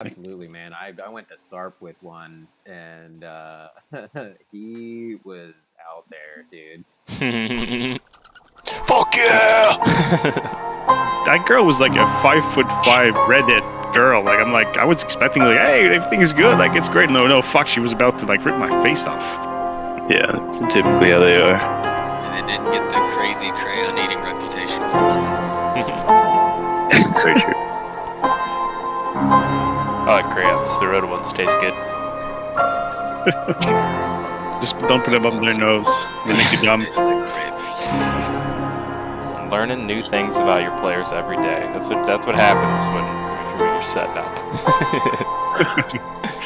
Absolutely, man. I went to SARP with one, and he was out there, dude. Fuck yeah! That girl was like a 5'5" redhead girl. Like I was expecting like, hey, everything is good, like it's great. No, fuck, she was about to like rip my face off. Yeah, typically how they are. And they didn't get the crazy crayon eating reputation for nothing. Very true. I like crayons. The red ones taste good. Just don't put them up their nose. They make you dumb. Tastes like grape. Learning new things about your players every day. That's what happens when you're setting up.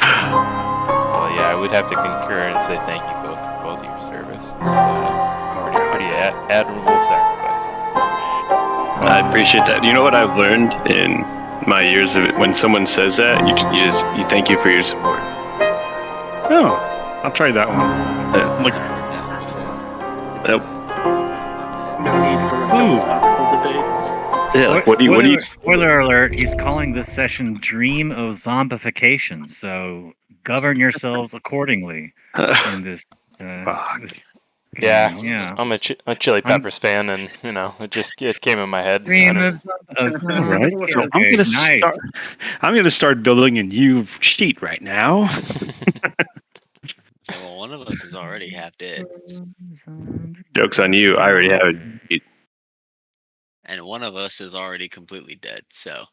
Well, yeah, I would have to concur and say thank you both for both of your services. Pretty admirable sacrifice. I appreciate that. You know what I've learned in my years of it? When someone says that, you thank you for your support. Oh, I'll try that one. Like, Yep. No need for a philosophical debate. Yeah, like, what do you? Spoiler alert, he's calling this session Dream of Zombification, so govern yourselves accordingly in this. This Yeah. I'm a Chili Peppers fan, and it came in my head. Dream of Zombification. right. So I'm gonna start building a new sheet right now. So, well, one of us is already half dead, Joke's on you. I already have it. and one of us is already completely dead. So,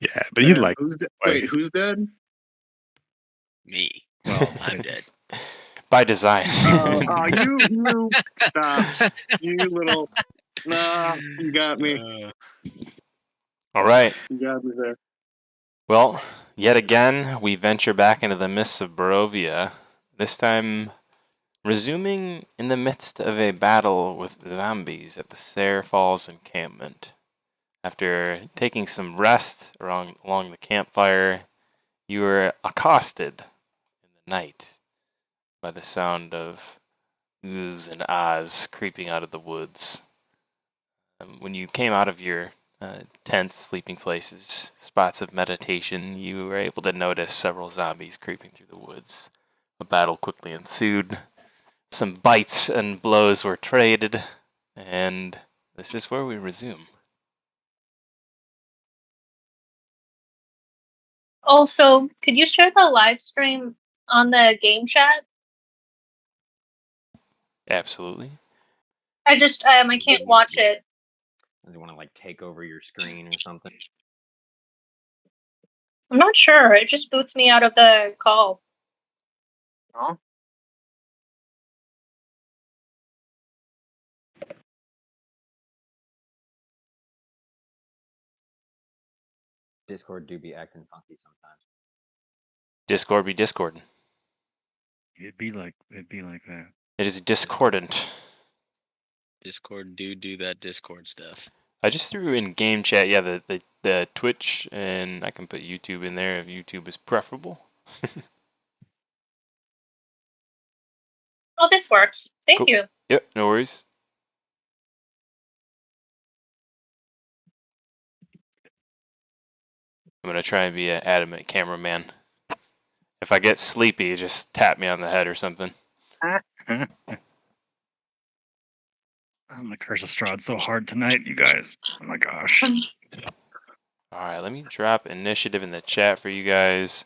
Yeah, but you'd like. Wait, who's dead? me. Well, I'm dead. By design. Oh, you stop. You little. Nah, you got me. All right. You got me there. Well, yet again, we venture back into the mists of Barovia, this time resuming in the midst of a battle with zombies at the Sayre Falls encampment. After taking some rest along the campfire, you were accosted in the night by the sound of oohs and ahs creeping out of the woods. When you came out of your tents, sleeping places, spots of meditation, you were able to notice several zombies creeping through the woods. A battle quickly ensued. Some bites and blows were traded, and this is where we resume. Also, could you share the live stream on the game chat? Absolutely. I can't watch it. Does it want to like take over your screen or something? I'm not sure. It just boots me out of the call. Huh? Discord do be acting funky sometimes. Discord be discordant. It'd be like that. It is discordant. Discord do that Discord stuff. I just threw in game chat, yeah, the Twitch, and I can put YouTube in there if YouTube is preferable. Oh, this works. Thank Cool. you. Yep, no worries. I'm going to try and be an adamant cameraman. If I get sleepy, just tap me on the head or something. I'm gonna curse a Strahd so hard tonight, you guys. Oh my gosh. Alright, let me drop initiative in the chat for you guys.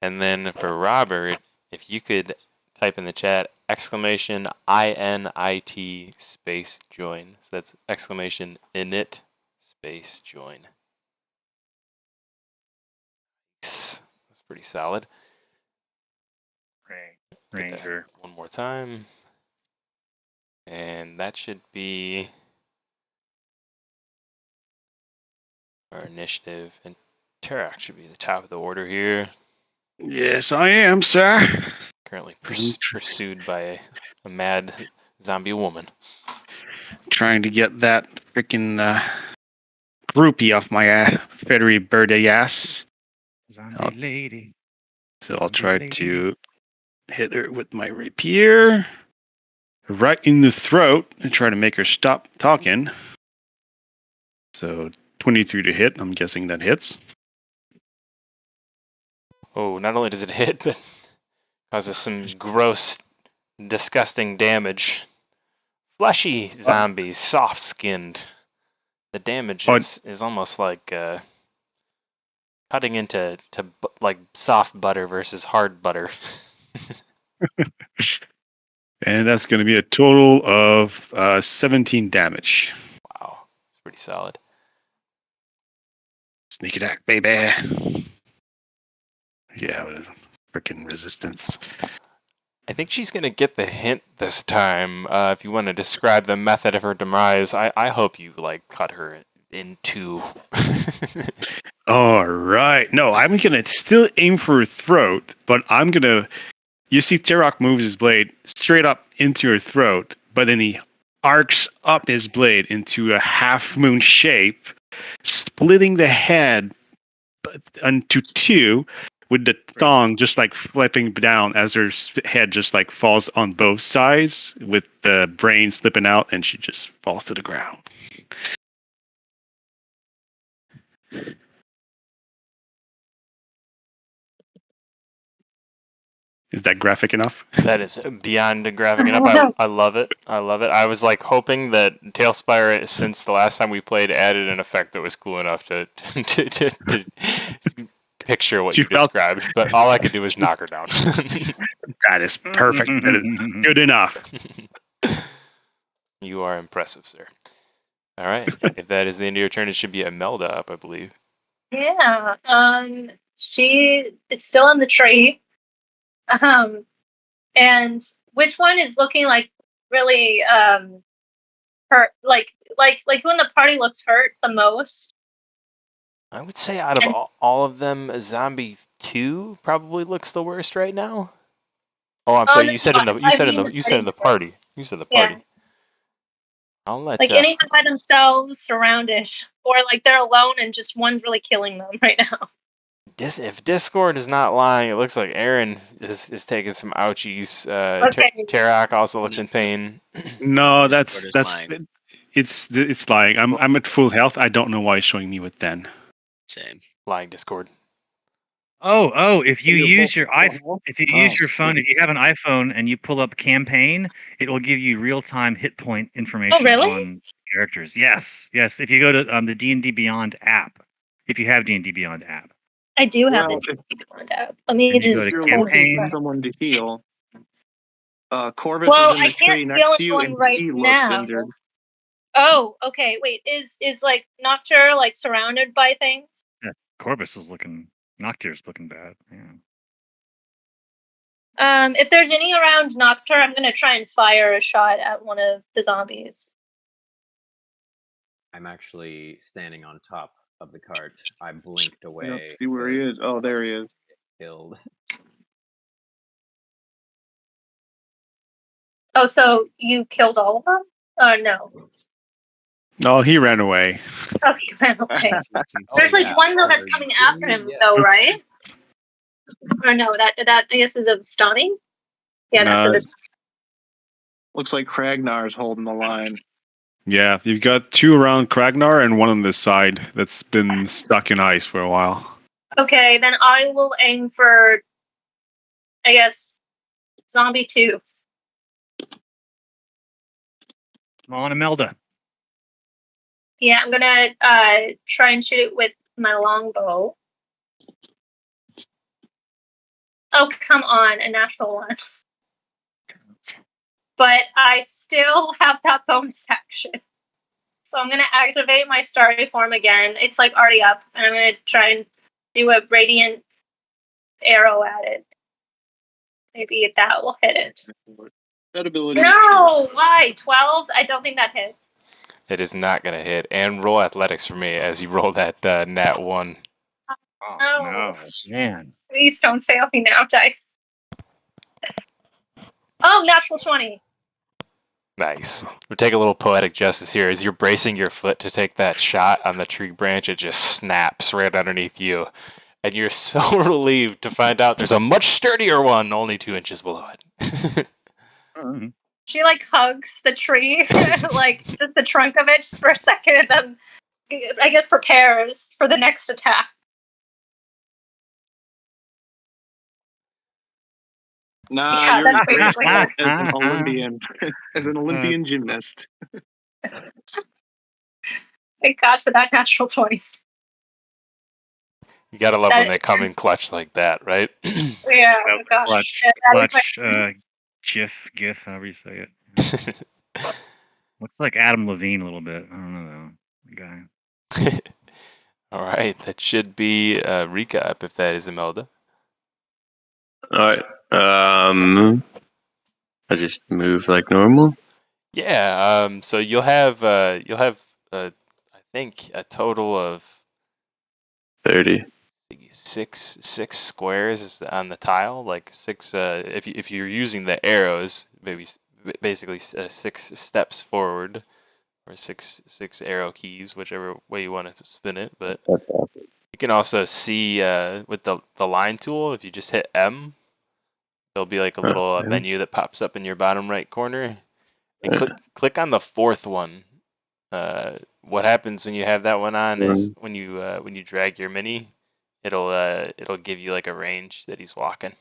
And then for Robert, if you could type in the chat exclamation INIT space join. So that's exclamation init space join. That's pretty solid. Ranger. One more time. And that should be our initiative. And Tarak should be the top of the order here. Yes, I am, sir. Currently pursued by a mad zombie woman. Trying to get that freaking groupie off my feathery birdie ass. Zombie lady. So I'll try to hit her with my rapier. Right in the throat and try to make her stop talking. So 23 to hit. I'm guessing that hits. Oh, not only does it hit, but causes some gross, disgusting damage. Fleshy zombies, soft-skinned. The damage is almost like cutting into like soft butter versus hard butter. And that's going to be a total of 17 damage. Wow, it's pretty solid. Sneak attack, baby. Yeah, freaking resistance. I think she's going to get the hint this time. If you want to describe the method of her demise, I hope you like cut her in two. All right. No, I'm going to still aim for her throat, but I'm going to... You see Terok moves his blade straight up into her throat, but then he arcs up his blade into a half-moon shape, splitting the head into two, with the thong just like flipping down as her head just like falls on both sides, with the brain slipping out, and she just falls to the ground. Is that graphic enough? That is beyond graphic enough. I love it. I love it. I was like hoping that Tailspire, since the last time we played, added an effect that was cool enough to picture what you described, but all I could do was knock her down. That is perfect. That is good enough. You are impressive, sir. All right. If that is the end of your turn, it should be Imelda up, I believe. Yeah. She is still in the tree. And which one is looking like really hurt? Like who in the party looks hurt the most? I would say out of all of them, Zombie 2 probably looks the worst right now. Oh, I'm sorry. You said in the party. You said the party. Yeah. I'll let anyone by themselves, surrounded, or like they're alone and just one's really killing them right now. If Discord is not lying, it looks like Aaron is taking some ouchies. Okay. Terok also looks in pain. No, that's it's lying. I'm at full health. I don't know why it's showing me with then. Same. Lying Discord. Oh! If you use your phone, if you have an iPhone and you pull up Campaign, it will give you real-time hit point information on characters. Yes. If you go to the D&D Beyond app, if you have D&D Beyond app. I do have the D&D Beyond app. Let me just you're looking for someone to heal. Corvus is in the tree next to you, and he looks injured. Oh, okay. Wait, is like Noctur like surrounded by things? Yeah, Corvus is looking. Noctur's looking bad. Yeah. If there's any around Noctur, I'm gonna try and fire a shot at one of the zombies. I'm actually standing on top of the cart. I blinked away. Let's see where he is. Oh, there he is. Killed. Oh, so you killed all of them? No. No, he ran away. Oh, he ran away. There's like one though that's coming after him, though, right? Or no, that I guess is a stunning. Yeah, that's a. Looks like Kragnar's holding the line. Yeah, you've got two around Kragnar and one on this side that's been stuck in ice for a while. Okay, then I will aim for, I guess, Zombie 2. Come on, Imelda. Yeah, I'm gonna try and shoot it with my longbow. Oh, come on, a natural one. But I still have that bonus action. So I'm going to activate my starry form again. It's like already up. And I'm going to try and do a radiant arrow at it. Maybe that will hit it. That ability. No! Why? 12? I don't think that hits. It is not going to hit. And roll athletics for me as you roll that nat 1. Oh, no. Man. Please don't fail me now, dice. Oh, natural 20. Nice. We'll take a little poetic justice here. As you're bracing your foot to take that shot on the tree branch, it just snaps right underneath you. And you're so relieved to find out there's a much sturdier one only 2 inches below it. She like hugs the tree, like just the trunk of it just for a second, and then I guess prepares for the next attack. Nah, you're in great spot as an Olympian, as an Olympian gymnast. Thank God for that natural 20. You gotta love when they come in clutch like that, right? Yeah, oh my gosh. Clutch, GIF, however you say it. Looks like Adam Levine a little bit. I don't know though. The guy. All right, that should be a recap if that is Imelda. All right. I just move like normal. Yeah. So you'll have I think a total of 30. six squares on the tile. Like six. If you're using the arrows, basically 6 steps forward, or six arrow keys, whichever way you want to spin it. But you can also see with the line tool, if you just hit M, there'll be like a little menu that pops up in your bottom right corner, and click on the 4th one. What happens when you have that one on is when you drag your mini, it'll give you like a range that he's walking.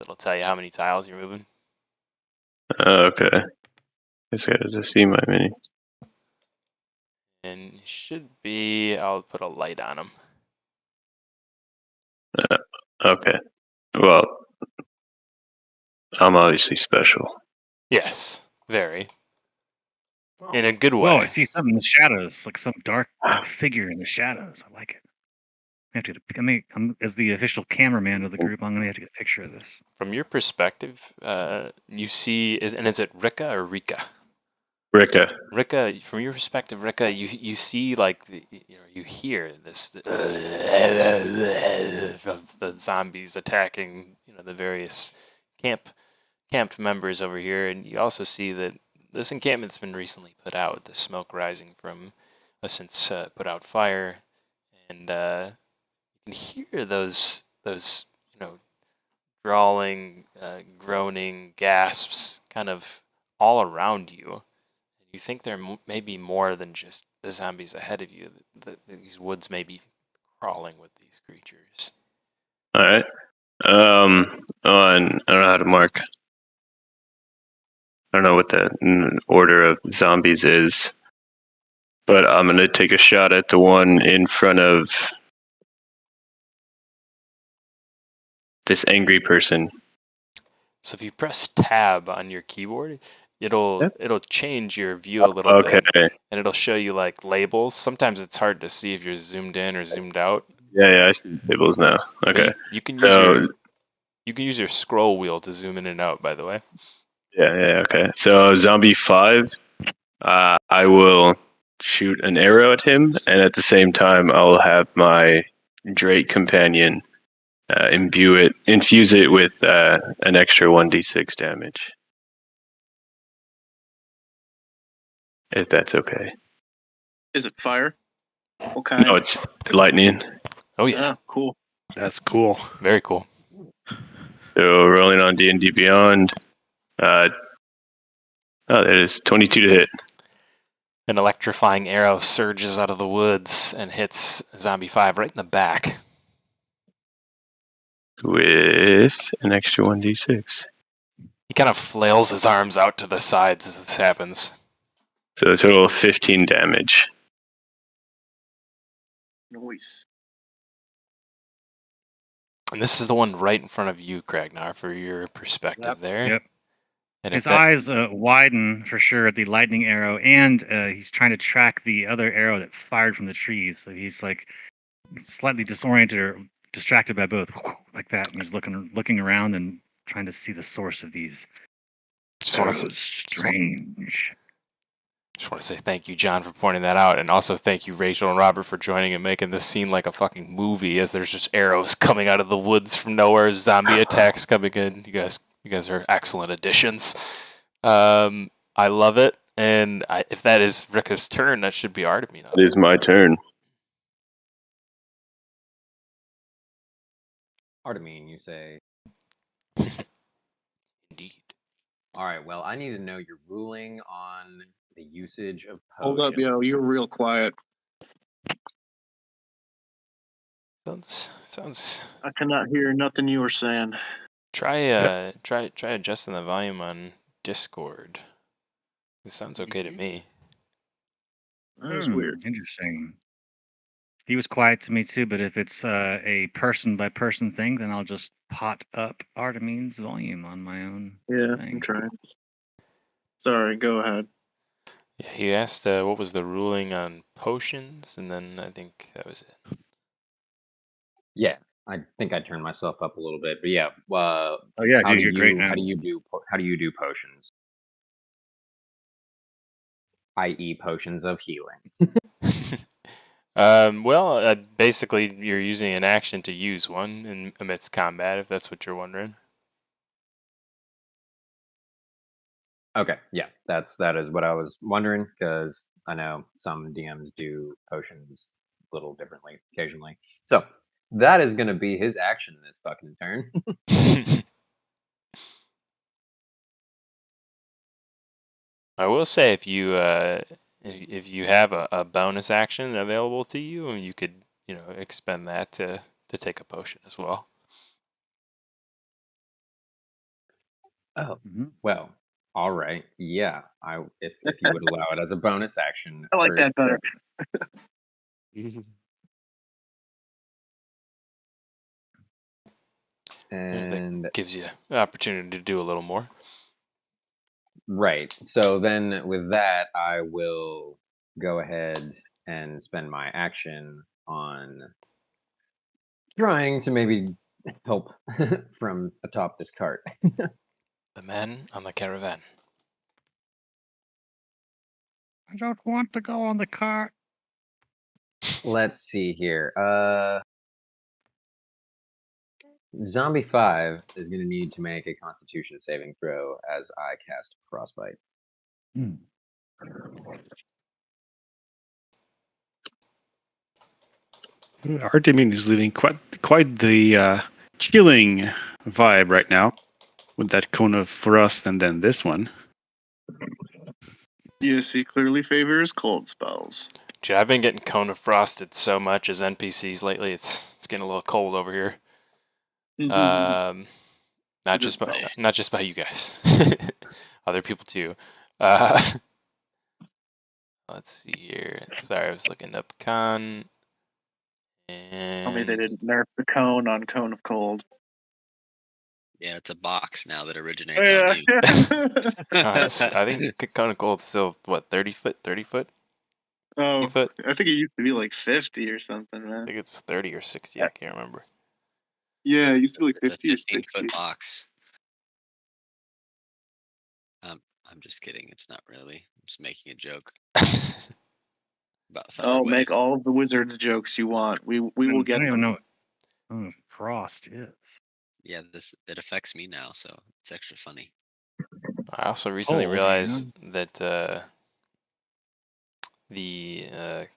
It'll tell you how many tiles you're moving. Okay. Just gotta just see my mini. And should be, I'll put a light on him. Okay. Well, I'm obviously special. Yes, very. In a good way. Whoa, I see something in the shadows, like some dark figure in the shadows. I like it. As the official cameraman of the group, I'm gonna have to get a picture of this. From your perspective, you see, is it Rika or Rika? Rika. Rika, from your perspective, Rika, you see like you hear this of the zombies attacking the various camped members over here, and you also see that this encampment's been recently put out. The smoke rising from a since put out fire, and you can hear those drawling, groaning gasps kind of all around you. You think there may be more than just the zombies ahead of you. These woods may be crawling with these creatures. All right. I don't know how to mark. I don't know what the order of zombies is, but I'm gonna take a shot at the one in front of this angry person. So if you press tab on your keyboard, it'll change your view a little bit, and it'll show you like labels. Sometimes it's hard to see if you're zoomed in or zoomed out. Yeah, I see labels now. Okay. You can use your scroll wheel to zoom in and out, by the way. Yeah, okay. So zombie 5, I will shoot an arrow at him, and at the same time I'll have my Drake companion infuse it with an extra 1d6 damage. If that's okay. Is it fire? What kind? No, it's lightning. Oh yeah. Cool. That's cool. Very cool. So rolling on D&D Beyond. That is 22 to hit. An electrifying arrow surges out of the woods and hits Zombie 5 right in the back. With an extra 1d6. He kind of flails his arms out to the sides as this happens. So a total of 15 damage. Nice. And this is the one right in front of you, Kragnar, for your perspective there. Yep. And his eyes widen for sure at the lightning arrow, and he's trying to track the other arrow that fired from the trees. So he's like slightly disoriented or distracted by both, like that. And he's looking around and trying to see the source of these. Strange. Just want to say thank you, John, for pointing that out, and also thank you, Rachel and Robert, for joining and making this scene like a fucking movie. As there's just arrows coming out of the woods from nowhere, zombie attacks coming in. You guys are excellent additions. I love it, and if that is Rika's turn, that should be Artemina. It is my turn. Artemine, you say? Indeed. All right. Well, I need to know your ruling on the usage of potions. Hold up, yo! You're real quiet. Sounds. I cannot hear nothing you were saying. Try adjusting the volume on Discord. It sounds okay to me. That was weird. Interesting. He was quiet to me too, but if it's a person by person thing, then I'll just pot up Artemine's volume on my own. Yeah, thing. I'm trying. Sorry, go ahead. Yeah, he asked what was the ruling on potions, and then I think that was it. Yeah, I think I turned myself up a little bit, but yeah. Oh yeah, how dude, do you're great now. How do you do potions? I.e., potions of healing. Well, basically, you're using an action to use one amidst combat, if that's what you're wondering. Okay, yeah, that is what I was wondering, because I know some DMs do potions a little differently occasionally. So that is going to be his action this fucking turn. I will say if you have a bonus action available to you, you could expend that to take a potion as well. Oh, well, all right, yeah. If you would allow it as a bonus action. I like that better. And that gives you an opportunity to do a little more. Right. So then with that, I will go ahead and spend my action on trying to maybe help from atop this cart. The men on the caravan. I don't want to go on the cart. Let's see here. Zombie 5 is going to need to make a Constitution saving throw as I cast Frostbite. Artemine is living quite the chilling vibe right now with that cone of frost and then this one. Yes, he clearly favors cold spells. Dude, I've been getting cone of frosted so much as NPCs lately. It's getting a little cold over here. Not just by you guys, other people too. Let's see here. Sorry, I was looking up con. And Tell me they didn't nerf the cone on Cone of Cold. Yeah, it's a box now that originates on you. I think Cone of Cold's still what 30 foot. 30 foot. Oh, foot? I think it used to be like 50 or something, man. I think it's 30 or 60. I can't remember. Yeah, it used to be like 50 or It's a 60. 15-foot box. I'm just kidding. It's not really. I'm just making a joke. About make all of the wizards jokes you want. We will get them. I don't even know what frost is. Yeah, it affects me now, so it's extra funny. I also recently realized that the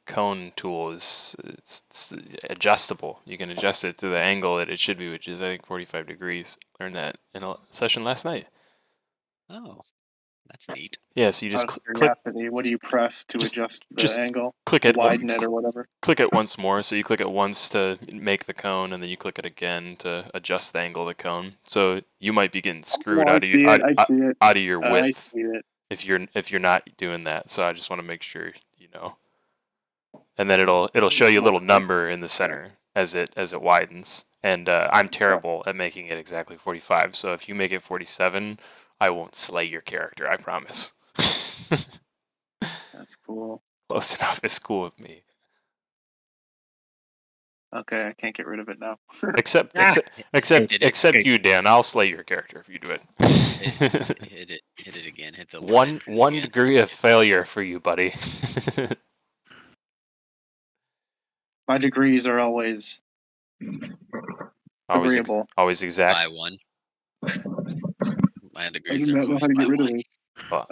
cone tool is it's adjustable. You can adjust it to the angle that it should be, which is I think 45 degrees. Learned that in a session last night. Oh, that's neat. Yeah, so you just click. What do you press to adjust the angle? Click it, widen it, or whatever. Click it once more. So you click it once to make the cone, and then you click it again to adjust the angle of the cone. So you might be getting screwed out of your width if you're not doing that. So I just want to make sure you know. And then it'll show you a little number in the center as it widens. And I'm terrible at making it exactly 45. So if you make it 47, I won't slay your character. I promise. That's cool. Close enough is cool with me. Okay, I can't get rid of it now. except you, Dan. I'll slay your character if you do it. Hit it again. Hit the one degree of failure for you, buddy. My degrees are always agreeable. Always exact. By one. My degrees I are don't know how to get rid of it. Well,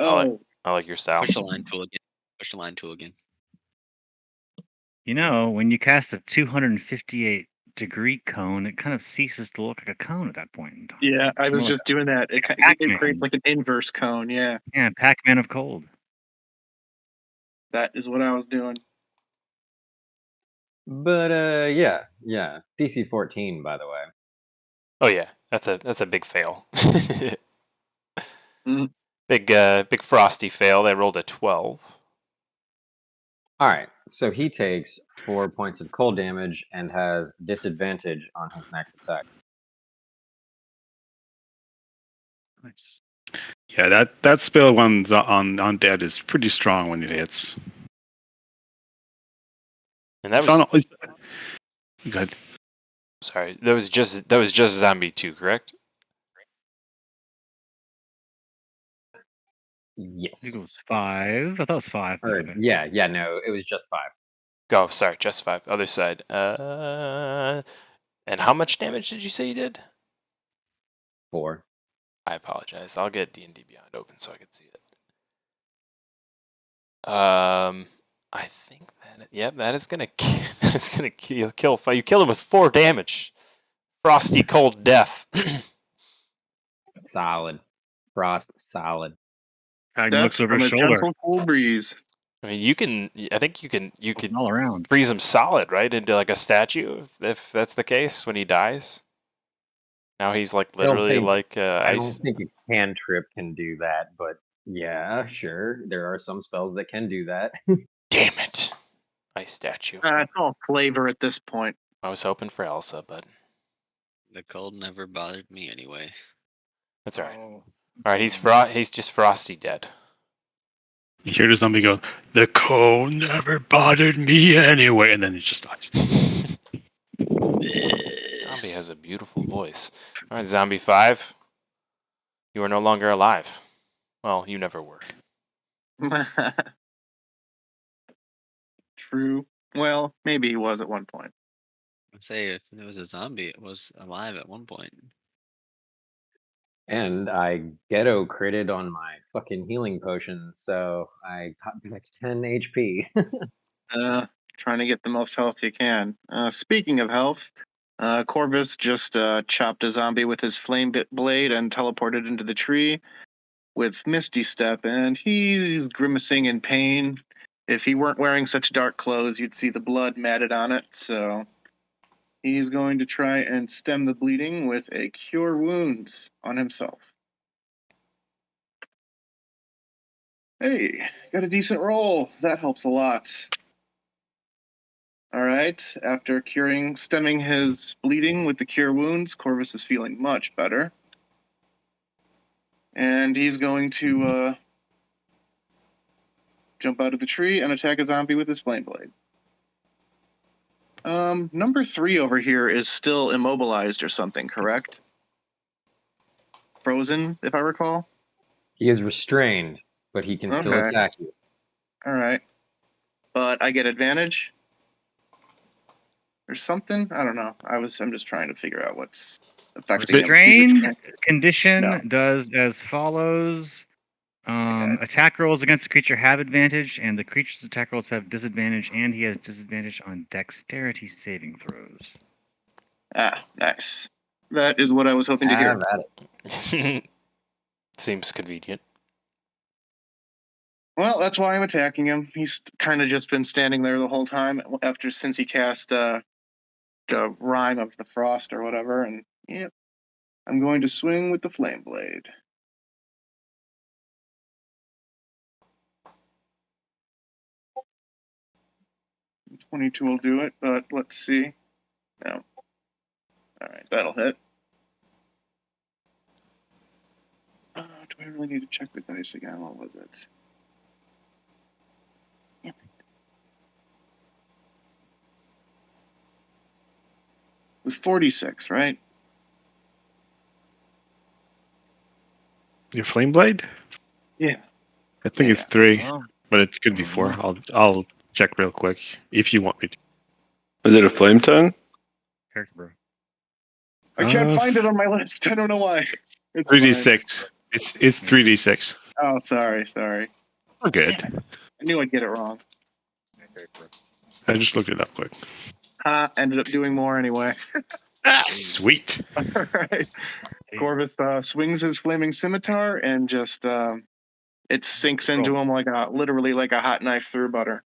I like your style. Push the line tool again. Push the line tool again. You know, when you cast a 258 degree cone, it kind of ceases to look like a cone at that point in time. Yeah, I was just doing that. It creates like an inverse cone, yeah. Yeah, Pac-Man of cold. That is what I was doing. But yeah, DC 14, by the way. Oh yeah, that's a big fail. Mm. Big frosty fail. They rolled a 12. All right, so he takes 4 points of cold damage and has disadvantage on his next attack. Nice. Yeah, that spell one's on dead is pretty strong when it hits. And that It's was on. It's, good. sorry. That was just zombie 2, correct? I Yes. think it was 5. I thought it was 5. Or, Okay. yeah, no, it was just 5. Oh, sorry, just 5. Other side. And how much damage did you say you did? 4. I apologize. I'll get D&D Beyond open so I can see it. I think that is gonna kill. You kill him with 4 damage. Frosty cold death. Solid. Frost, solid. Dragon Death looks over from his a shoulder. gentle cool breeze. I mean, I think you could All around. freeze him solid, right, into like a statue if that's the case when he dies. Now he's like literally like I don't ice. think a cantrip can do that, but yeah, sure. There are some spells that can do that. Damn it, ice statue. It's all flavor at this point. I was hoping for Elsa, but The cold never bothered me anyway. that's all right. Oh. All right, he's just frosty dead. You hear the zombie go, "The cold never bothered me anyway," and then it just dies. Zombie has a beautiful voice. All right, Zombie 5, you are no longer alive. Well, you never were. True. Well, maybe he was at one point. I'd say if there was a zombie, it was alive at one point. And I ghetto critted on my fucking healing potion, so I got back 10 HP. Trying to get the most health you can. Speaking of health, Corvus just chopped a zombie with his flame blade and teleported into the tree with Misty Step, and he's grimacing in pain. If he weren't wearing such dark clothes, you'd see the blood matted on it, so he's going to try and stem the bleeding with a Cure Wounds on himself. Hey, got a decent roll. That helps a lot. All right, after stemming his bleeding with the Cure Wounds, Corvus is feeling much better. And he's going to jump out of the tree and attack a zombie with his flame blade. Number 3 over here is still immobilized or something, correct? Frozen, if I recall? He is restrained, but he can still Okay. attack you. All right. But I get advantage? Or something? I don't know. I'm just trying to figure out what's affecting him. Restrained condition No. does as follows. Attack rolls against the creature have advantage, and the creature's attack rolls have disadvantage, and he has disadvantage on dexterity saving throws. Ah, nice. That is what I was hoping to hear. Have at it. Seems convenient. Well, that's why I'm attacking him. He's kind of just been standing there the whole time since he cast the Rime of the Frost or whatever, and yep. I'm going to swing with the Flame Blade. .22 will do it, but let's see. No. Alright, that'll hit. Do I really need to check the dice again? What was it? Damn it. It was 46, right? Your flame blade? Yeah. I think it's 3, Oh. but it could be 4. I'll check real quick if you want me to. Was it a flame tongue? Character bro. I can't find it on my list. I don't know why. It's 3d6. It's 3d6. fine. Oh, sorry. We're good. I knew I'd get it wrong. I just looked it up quick. Ended up doing more anyway. Sweet. All right. Corvus swings his flaming scimitar and just it sinks into him literally like a hot knife through butter.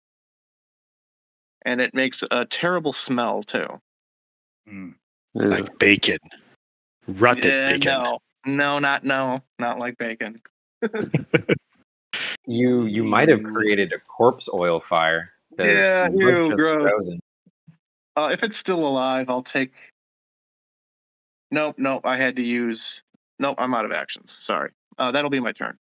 And it makes a terrible smell too. Like bacon. Rutted bacon. Not like bacon. You might have created a corpse oil fire because Yeah, he was ew, just gross. frozen. If it's still alive, I'll take. Nope. I had to use. Nope, I'm out of actions. Sorry. That'll be my turn.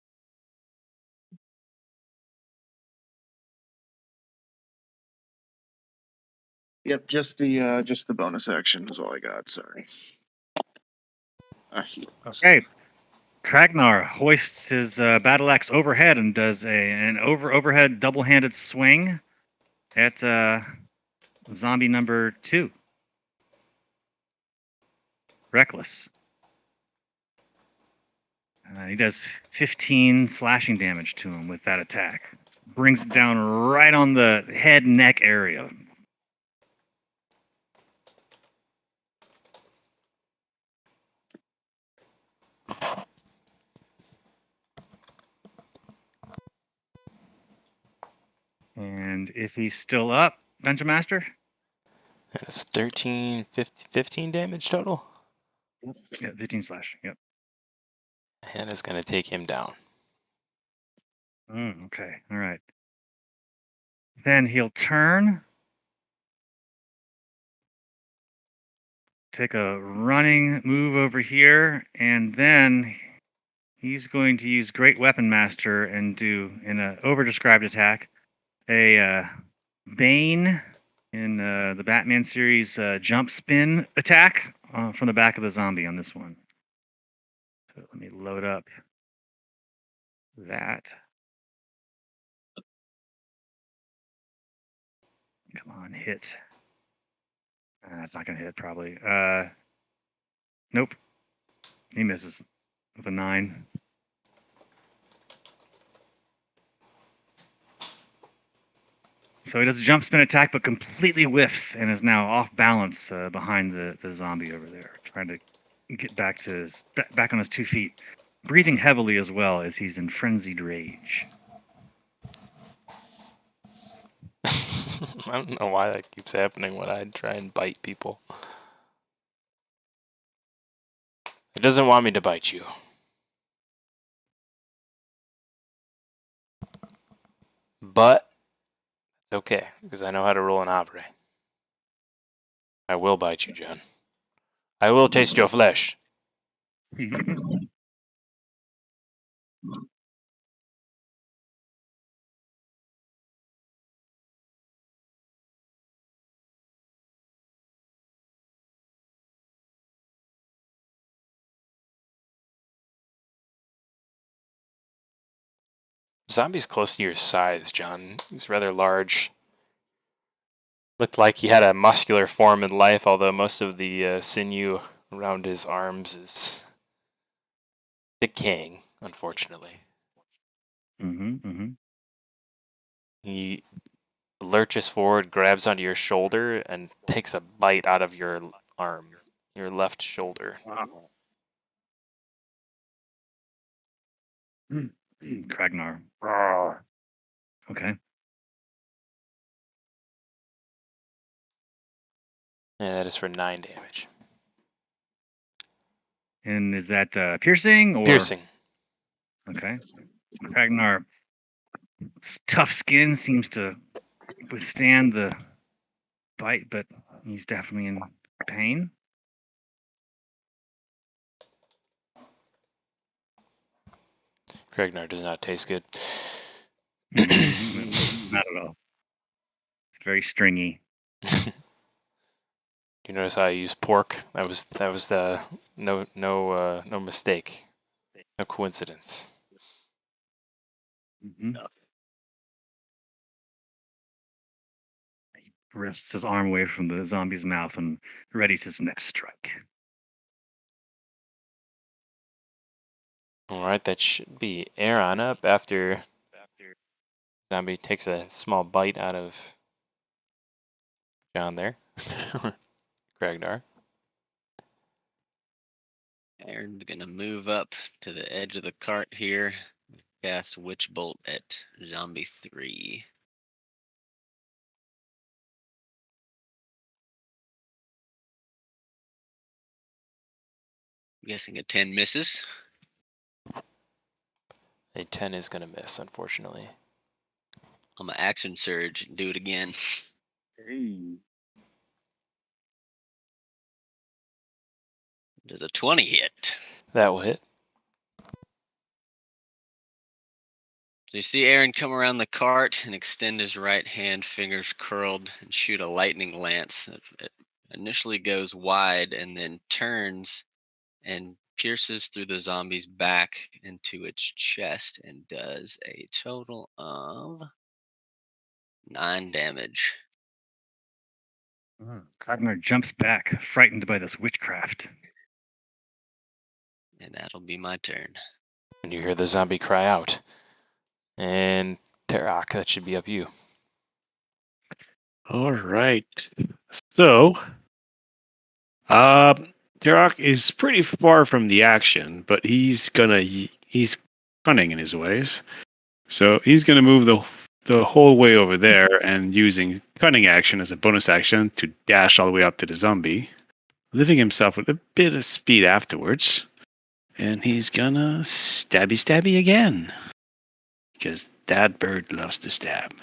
Yep, just the bonus action is all I got. Sorry. Okay. Kragnar hoists his battle axe overhead and does an overhead double-handed swing at zombie number 2. Reckless. He does 15 slashing damage to him with that attack. Brings it down right on the head neck area. And if he's still up, Dungeon Master? That's 13, 15 damage total. Yeah, 15 slash. Yep. And it's going to take him down. Okay. All right. Then he'll turn. Take a running move over here, and then he's going to use Great Weapon Master and do, in an over-described attack, a Bane in the Batman series jump spin attack from the back of the zombie on this one. So let me load up that. Come on, hit. That's not going to hit, probably. Nope. He misses with a 9. So he does a jump spin attack, but completely whiffs and is now off balance behind the zombie over there, trying to get back to back on his 2 feet, breathing heavily as well as he's in frenzied rage. I don't know why that keeps happening when I try and bite people. It doesn't want me to bite you. But it's okay, because I know how to roll an Havre. I will bite you, John. I will taste your flesh. Zombie's close to your size, John. He's rather large. Looked like he had a muscular form in life, although most of the sinew around his arms is decaying, unfortunately. He lurches forward, grabs onto your shoulder, and takes a bite out of your arm, your left shoulder. Wow. Kragnar. Okay. Yeah, that is for 9 damage. And is that piercing or Piercing. Okay. Kragnar's tough skin seems to withstand the bite, but he's definitely in pain. Kragnar does not taste good. Not at all. It's very stringy. You notice how I use pork? That was the no mistake, no coincidence. He rests his arm away from the zombie's mouth and readies his next strike. All right, that should be air on up after zombie takes a small bite out of John there. Kragnar. Aaron's gonna move up to the edge of the cart here. Cast Witch Bolt at Zombie 3. guessing a 10 misses. A 10 is going to miss, unfortunately. I'm gonna action surge and do it again. Hey. Does a 20 hit? That will hit. So you see Aaron come around the cart and extend his right hand, fingers curled, and shoot a lightning lance. It initially goes wide and then turns and pierces through the zombie's back into its chest and does a total of 9 damage. Cognar jumps back, frightened by this witchcraft. And that'll be my turn. And you hear the zombie cry out. And Tarak, that should be up you. All right. So, Tarak is pretty far from the action, but he's cunning in his ways. So he's gonna move the whole way over there and using cunning action as a bonus action to dash all the way up to the zombie, leaving himself with a bit of speed afterwards. And he's gonna stabby again. Because that bird loves to stab.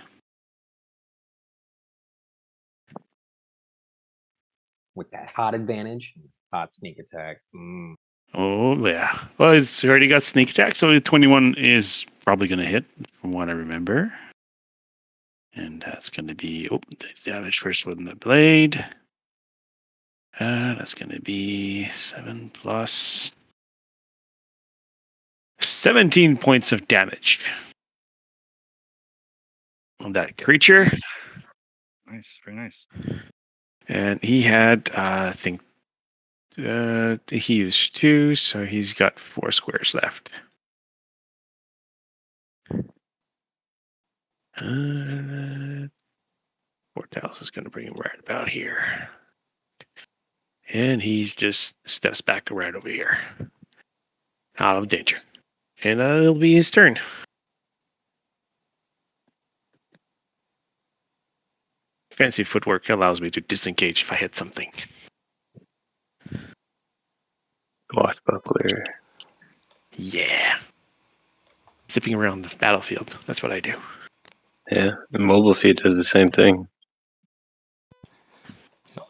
With that hot advantage, hot sneak attack. Oh, yeah. Well, it's already got sneak attack, so the 21 is probably going to hit, from what I remember. And that's going to be, the damage first with the blade. That's going to be 7 plus 17 points of damage on that creature. Nice, very nice. And he had, I think, he used 2, so he's got 4 squares left. Portals is going to bring him right about here. And he's just steps back right over here. Out of danger. And it'll be his turn. Fancy footwork allows me to disengage if I hit something. Swashbuckler. Yeah. Zipping around the battlefield. That's what I do. Yeah, the mobile feat does the same thing.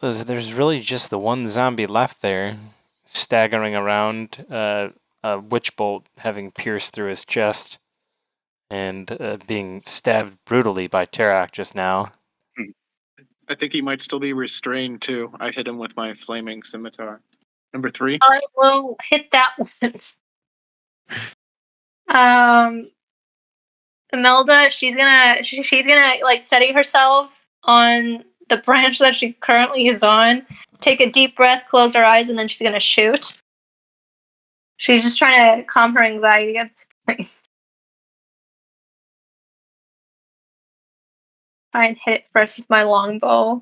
There's really just the one zombie left there, staggering around, a witch bolt having pierced through his chest, and being stabbed brutally by Tarak just now. I think he might still be restrained too. I hit him with my flaming scimitar. Number 3. I will hit that one. Imelda, she's gonna like steady herself on the branch that she currently is on. Take a deep breath, close her eyes, and then she's gonna shoot. She's just trying to calm her anxiety at this point. Try and hit it first with my longbow.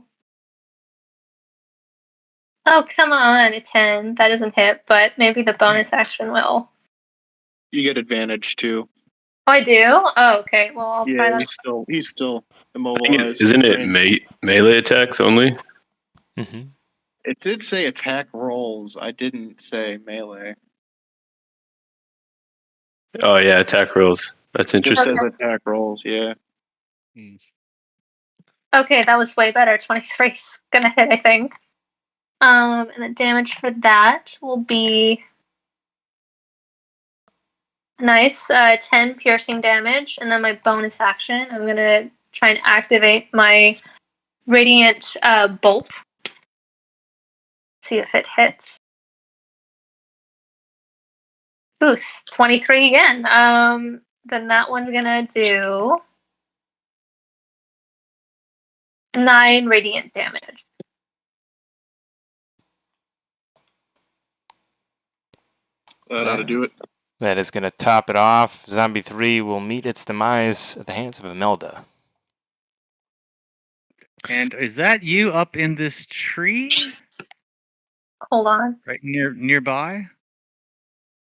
Oh, come on, a 10. That doesn't hit, but maybe the bonus action will. You get advantage too. Oh, I do? Oh, okay. Well, I'll try that. He's still immobilized. Isn't it melee attacks only? Mm-hmm. It did say attack rolls. I didn't say melee. Oh yeah, attack rolls. That's It just interesting. says attack rolls, yeah. Okay, that was way better. 23 is gonna hit, I think. And the damage for that will be nice, 10 piercing damage, and then my bonus action, I'm gonna try and activate my radiant bolt. See if it hits. Ooh, 23 again. Then that one's gonna do 9 radiant damage. That ought to do it. That is going to top it off. Zombie 3 will meet its demise at the hands of Imelda. And is that you up in this tree? Hold on. Right nearby?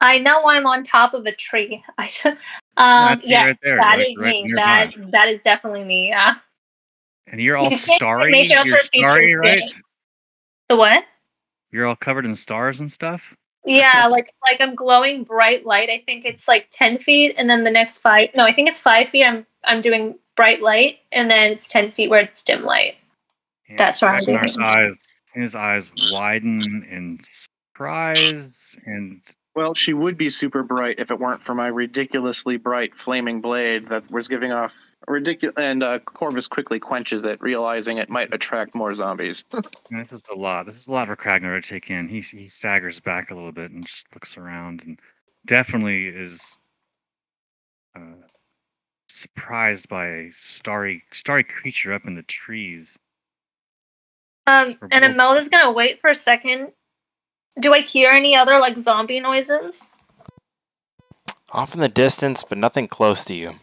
I know I'm on top of a tree. That's you yes, right there. that like, is right me. nearby. That is definitely me. Yeah. And you're all You can't starry. make it up You're for future starry, right? seeing. The what? You're all covered in stars and stuff. Yeah, like I'm glowing bright light. I think it's like 10 feet, and then the next 5. No, I think it's 5 feet. I'm doing bright light, and then it's 10 feet where it's dim light. And That's what I'm Ragnar's doing. his eyes widen in surprise, and Well, she would be super bright if it weren't for my ridiculously bright flaming blade that was giving off a ridiculous. And Corvus quickly quenches it, realizing it might attract more zombies. this is a lot. This is a lot for Ragnar to take in. He staggers back a little bit and just looks around, and definitely is surprised by a starry creature up in the trees. And Imelda's gonna wait for a second. Do I hear any other like zombie noises? Off in the distance, but nothing close to you.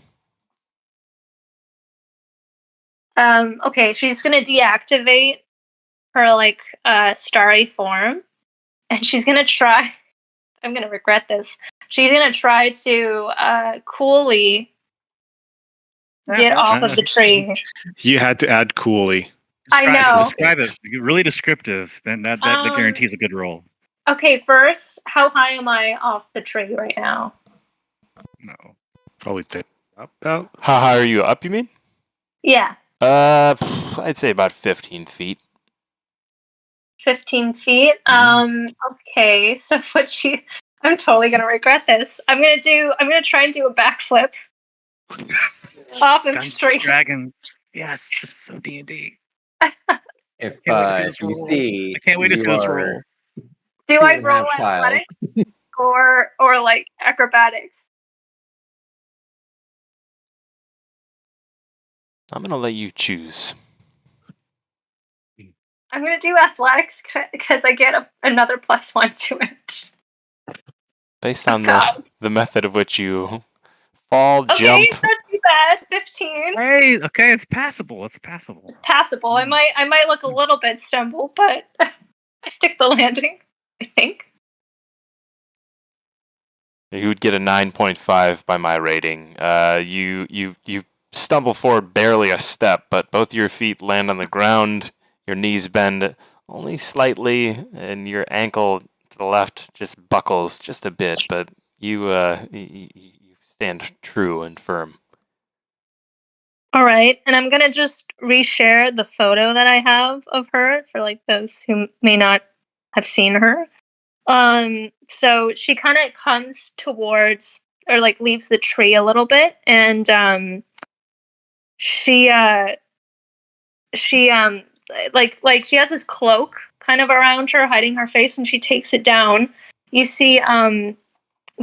Okay, she's gonna deactivate her like starry form, and she's gonna try. I'm gonna regret this. She's gonna try to coolly get off of the tree. You had to add coolly. I know. Describe it. Really descriptive. Then that guarantees a good roll. Okay, first, how high am I off the tree right now? No. Probably up about. How high are you up, you mean? Yeah. I'd say about 15 feet. 15 feet. Okay, so I'm totally gonna regret this. I'm gonna try and do a backflip off of the tree. Dragons. Yes, this is so D&D. If you you see, I can't wait to see this roll. Do I 2.5 roll tiles. athletics or like acrobatics? I'm gonna let you choose. I'm gonna do athletics because I get another +1 to it. Based on the method of which you fall, Okay, jump. not too bad. 15. Hey, okay, it's passable. It's passable. It's passable. I might look a little bit stumble, but I stick the landing, I think. You would get a 9.5 by my rating. You stumble forward barely a step, but both your feet land on the ground. Your knees bend only slightly, and your ankle to the left just buckles just a bit. But you stand true and firm. All right, and I'm gonna just reshare the photo that I have of her for like those who may not have seen her. So she kind of comes towards or like leaves the tree a little bit, and she like she has this cloak kind of around her, hiding her face, and she takes it down. You see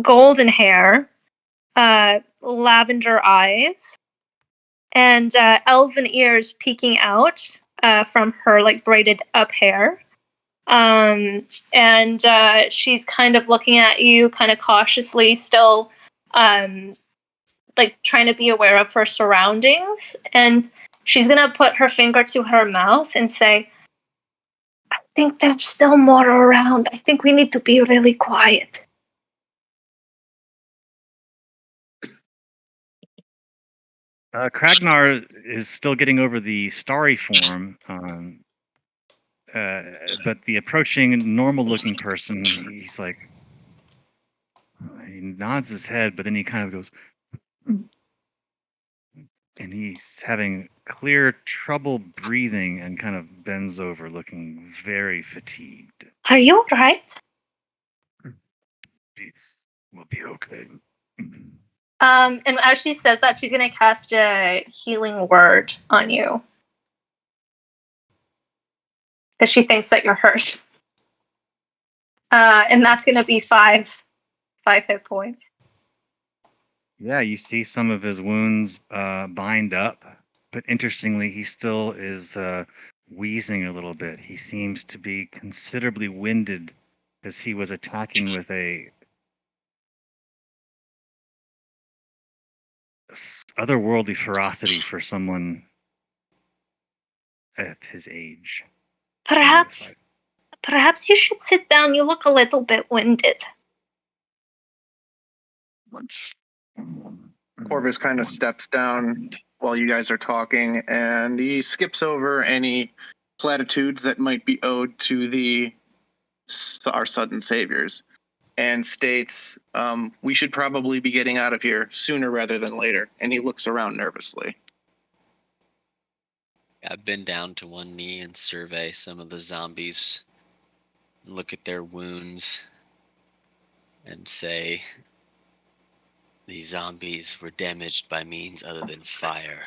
golden hair, lavender eyes, and elven ears peeking out from her like braided up hair. And she's kind of looking at you kind of cautiously, still like trying to be aware of her surroundings. And she's gonna put her finger to her mouth and say, I think there's still more around. I think we need to be really quiet. Kragnar is still getting over the starry form, but the approaching normal-looking person, he's like, he nods his head, but then he kind of goes, and he's having clear trouble breathing and kind of bends over, looking very fatigued. Are you all right? We'll be okay. And as she says that, she's gonna cast a healing word on you. Because she thinks that you're hurt. And that's gonna be 5 hit points. Yeah, you see some of his wounds bind up, but interestingly, he still is wheezing a little bit. He seems to be considerably winded as he was attacking with a otherworldly ferocity for someone at his age. Perhaps you should sit down. You look a little bit winded. Corvus kind of steps down while you guys are talking, and he skips over any platitudes that might be owed to our sudden saviors. and states, "We should probably be getting out of here sooner rather than later." And he looks around nervously. I bend down to one knee and survey some of the zombies, look at their wounds, and say, "These zombies were damaged by means other than fire,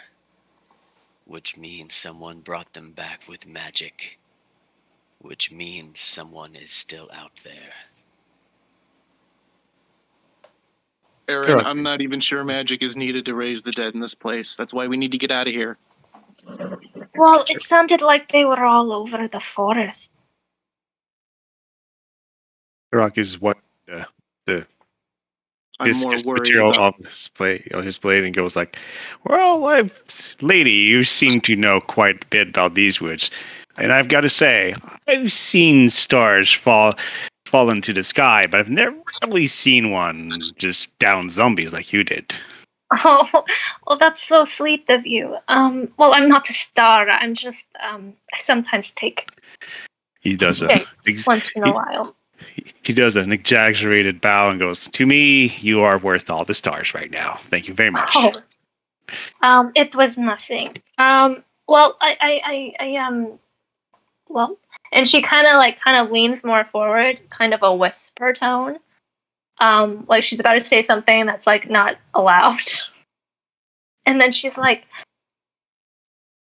which means someone brought them back with magic, which means someone is still out there." Aaron, Sure. I'm not even sure magic is needed to raise the dead in this place. That's why we need to get out of here. Well, it sounded like they were all over the forest. Rock is what the I'm his more worried material about. on his blade, and goes like, "Well, lady, you seem to know quite a bit about these woods, and I've got to say, I've seen stars fall into the sky, but I've never really seen one just down zombies like you did." Oh, well, that's so sweet of you. Well, I'm not a star. I'm just, I sometimes take He does shapes once in a while. he does an exaggerated bow and goes, "To me, you are worth all the stars right now. Thank you very much." Oh, it was nothing. Well, well, and she kind of leans more forward, kind of a whisper tone. Like she's about to say something that's like not allowed. And then she's like,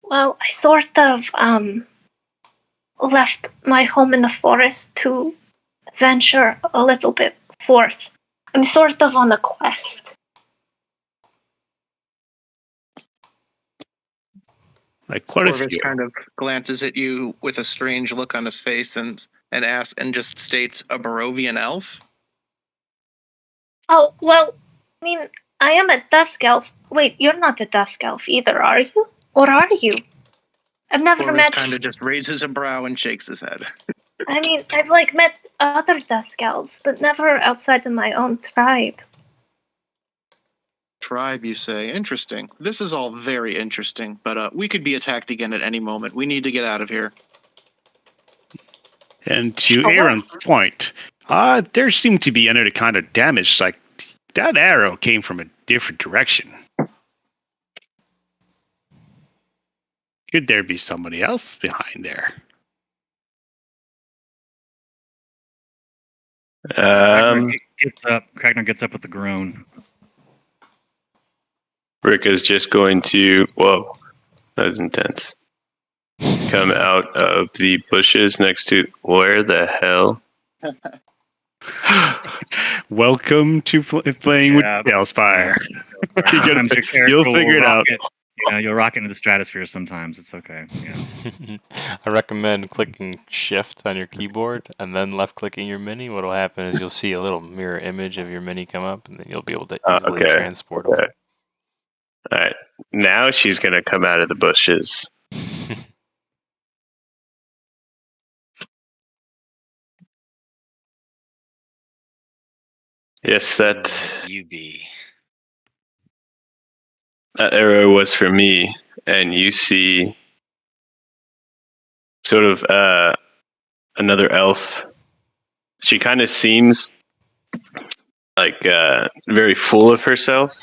"Well, I sort of left my home in the forest to venture a little bit forth. I'm sort of on a quest." Like, what if Corvus you? kind of glances at you with a strange look on his face and asks and just states, "A Barovian elf?" Oh, well, I mean, I am a dusk elf. Wait, you're not a dusk elf either, are you? Or are you? I've never Corvus met. kind of just raises a brow and shakes his head. I mean, I've like met other dusk elves, but never outside of my own tribe. Tribe, you say? Interesting. This is all very interesting, but we could be attacked again at any moment. We need to get out of here. And to Oh, wow. Aaron's point, there seemed to be another kind of damage. Like that arrow came from a different direction. Could there be somebody else behind there? Kragnar gets up with a groan. Rick is just going to. Whoa, that was intense. Come out of the bushes next to. Where the hell? Welcome to playing with Tailspire. You'll figure it out. You'll rock into the stratosphere sometimes. It's okay. Yeah. I recommend clicking Shift on your keyboard and then left-clicking your mini. What'll happen is you'll see a little mirror image of your mini come up, and then you'll be able to easily transport them. All right. Now she's going to come out of the bushes. Yes, that arrow was for me, and you see sort of another elf. She kind of seems like very full of herself,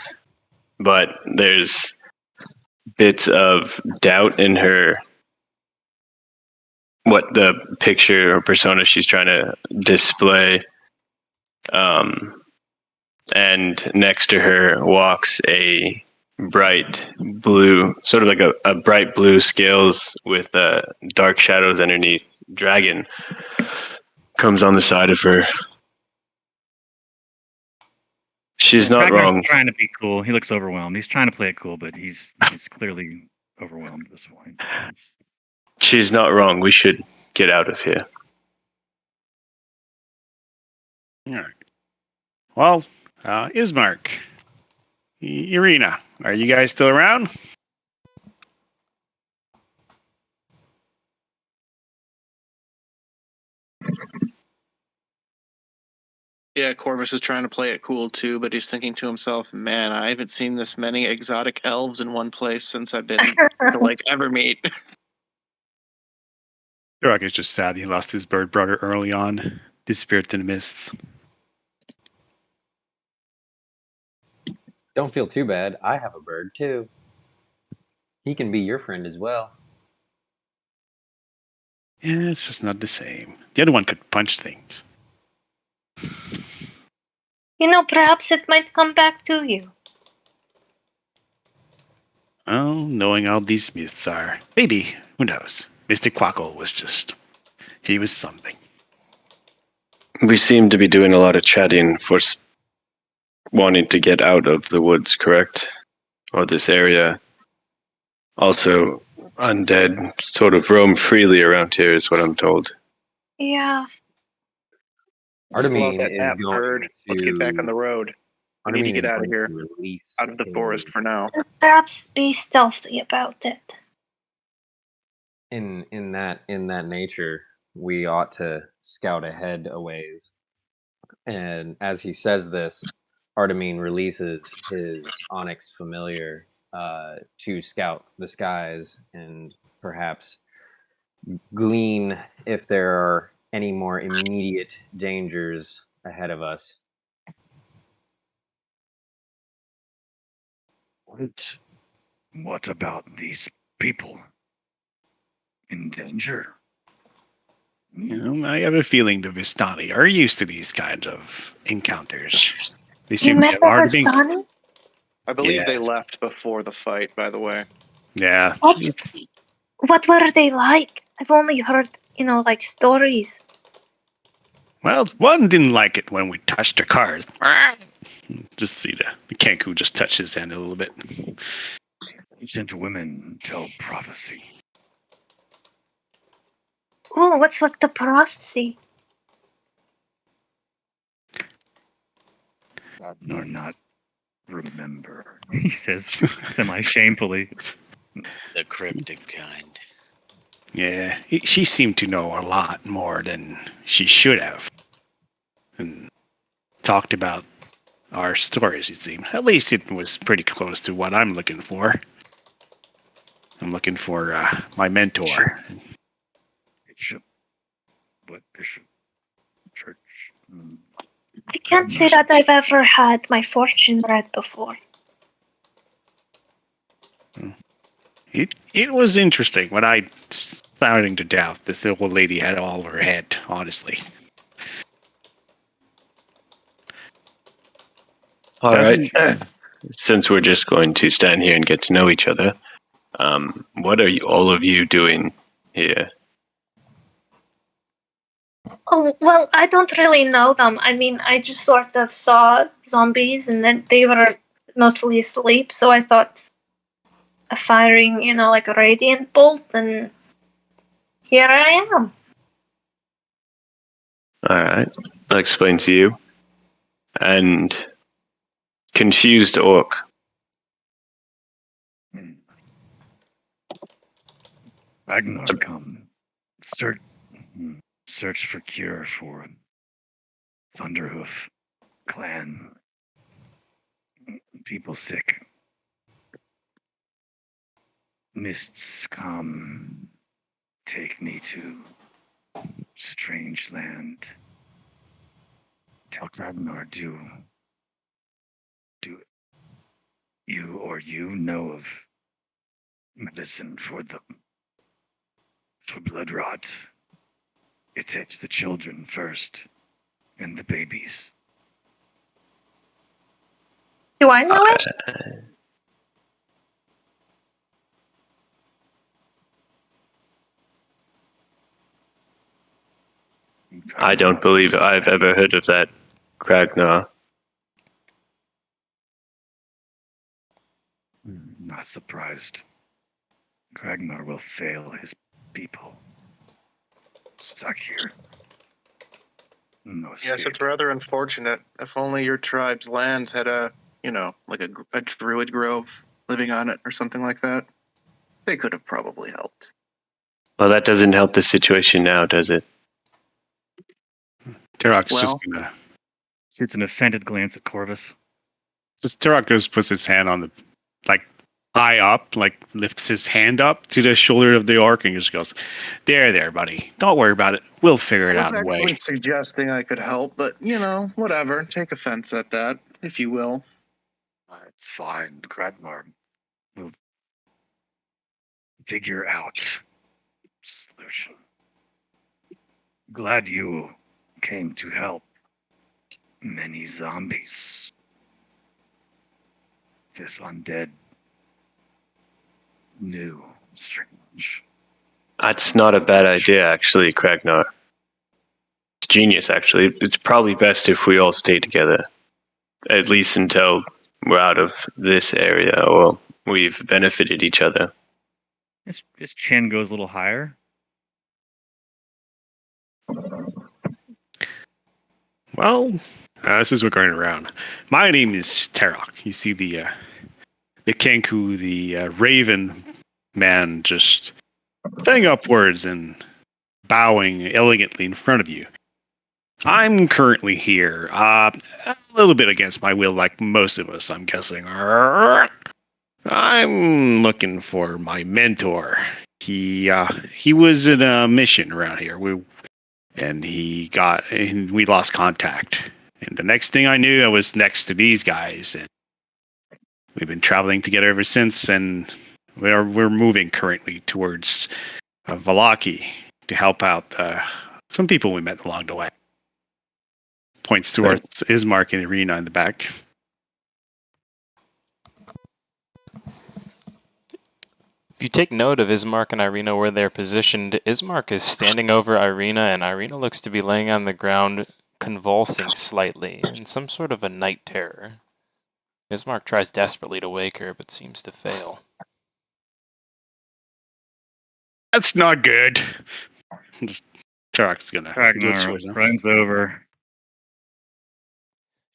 but there's bits of doubt in her, what the picture or persona she's trying to display. And next to her walks a bright blue, sort of like a bright blue scales with dark shadows underneath dragon comes on the side of her. She's not Kragnar's wrong. Trying to be cool. He looks overwhelmed. He's trying to play it cool, but he's clearly overwhelmed at this point. She's not wrong. We should get out of here. All right. Well, Ismark, Irina, are you guys still around? Yeah, Corvus is trying to play it cool too, but he's thinking to himself, "Man, I haven't seen this many exotic elves in one place since I've been to Evermeet." Turok is just sad he lost his bird brother early on, disappeared in the mists. Don't feel too bad. I have a bird too. He can be your friend as well. Yeah, it's just not the same. The other one could punch things. Perhaps it might come back to you. Well, knowing how these myths are, maybe, who knows? Mr. Quackle was just, he was something. We seem to be doing a lot of chatting for wanting to get out of the woods, correct? Or this area. Also, undead sort of roam freely around here, is what I'm told. Yeah. Artemine that is app going bird. to. Let's get back on the road. We need to Artemine get is out of going here. to release Out of the his- forest for now. Perhaps be stealthy about it. In that nature, we ought to scout ahead a ways. And as he says this, Artemine releases his onyx familiar to scout the skies and perhaps glean if there are any more immediate dangers ahead of us. What about these people in danger? I have a feeling the Vistani are used to these kinds of encounters. They You seem to met have the hard being. Vistani? I believe Yeah. they left before the fight, by the way. Yeah. What were they like? I've only heard, like stories. Well, one didn't like it when we touched their cars. Just see the Kenku just touch his hand a little bit. Ancient women tell prophecy. Oh, what's with the prophecy? Nor not remember, he says semi-shamefully. The cryptic kind. Yeah, she seemed to know a lot more than she should have. And talked about our stories, it seemed. At least it was pretty close to what I'm looking for. I'm looking for my mentor. Bishop. What bishop? Church. I can't say that I've ever had my fortune read before. It was interesting when I starting to doubt this old lady had all her head, honestly. All right. Since we're just going to stand here and get to know each other, what are all of you doing here? Oh, well, I don't really know them. I mean, I just sort of saw zombies and then they were mostly asleep, so I thought of firing, like a radiant bolt, and here I am. All right. I'll explain to you. And confused orc. Ragnar come. Search for cure for Thunderhoof clan. People sick. Mists come. Take me to strange land. Tell Ragnar do you know of medicine for blood rot? It takes the children first and the babies. Do I know it? I don't believe I've ever heard of that, Kragnar. Not surprised. Ragnar will fail his people. Stuck here. No escape. Yes, it's rather unfortunate. If only your tribe's lands had a druid grove living on it or something like that. They could have probably helped. Well, that doesn't help the situation now, does it? Turok's Well- just gonna. Shoots an offended glance at Corvus. Turok just puts his hand on the, high up, lifts his hand up to the shoulder of the orc and just goes, there, buddy. Don't worry about it. We'll figure it I was out a actually way. suggesting I could help, but whatever. Take offense at that, if you will. It's fine. Gradmar will figure out solution. Glad you came to help many zombies. This undead new strange. That's not a bad idea, actually, Kragnar. It's genius, actually. It's probably best if we all stay together, at least until we're out of this area or we've benefited each other. His chin goes a little higher. Well, this is what going around. My name is Tarok. You see the Kenku, the Raven man, just staying upwards and bowing elegantly in front of you. I'm currently here, a little bit against my will, like most of us, I'm guessing. I'm looking for my mentor. He was in a mission around here. We lost contact. And the next thing I knew, I was next to these guys, and we've been traveling together ever since. And we're moving currently towards Valaki to help out some people we met along the way. Points towards Ismark in the arena in the back. If you take note of Ismark and Irina where they're positioned, Ismark is standing over Irina, and Irina looks to be laying on the ground, convulsing slightly, in some sort of a night terror. Ismark tries desperately to wake her, but seems to fail. That's not good. Tarak's gonna Ragnar runs over.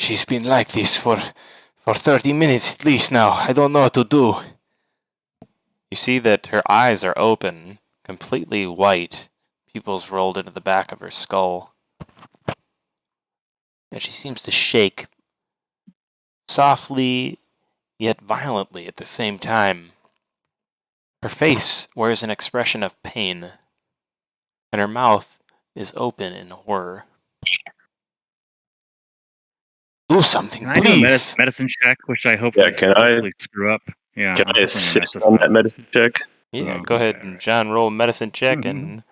She's been like this for 30 minutes at least now. I don't know what to do. You see that her eyes are open, completely white, pupils rolled into the back of her skull. And she seems to shake softly yet violently at the same time. Her face wears an expression of pain, and her mouth is open in horror. Do something, Can I do please! a medicine check, which I hope hopefully screw up? Yeah. Can I assist on that medicine check? Yeah, go ahead and John, roll a medicine check and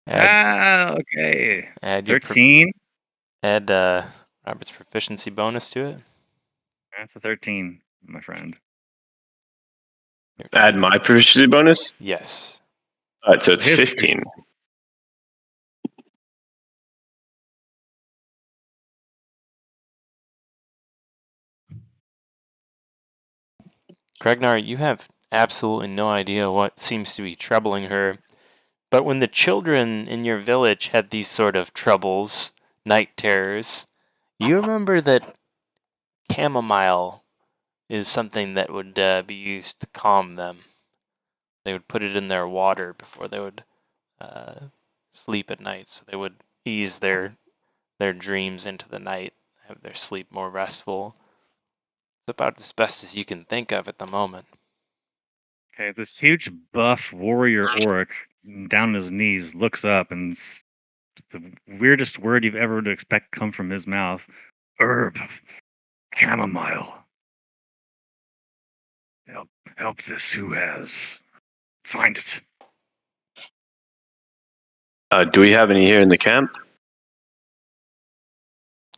add, okay. add 13. Add Robert's proficiency bonus to it. That's a 13, my friend. Add my proficiency bonus? Yes. Alright, so it's 15. Kragnar, you have absolutely no idea what seems to be troubling her. But when the children in your village had these sort of troubles, night terrors, you remember that chamomile is something that would be used to calm them. They would put it in their water before they would sleep at night, so they would ease their dreams into the night, have their sleep more restful. It's about as best as you can think of at the moment. Okay, this huge buff warrior orc down on his knees looks up, and the weirdest word you've ever would expect come from his mouth. Herb. Chamomile. Help this who has. Find it. Do we have any here in the camp?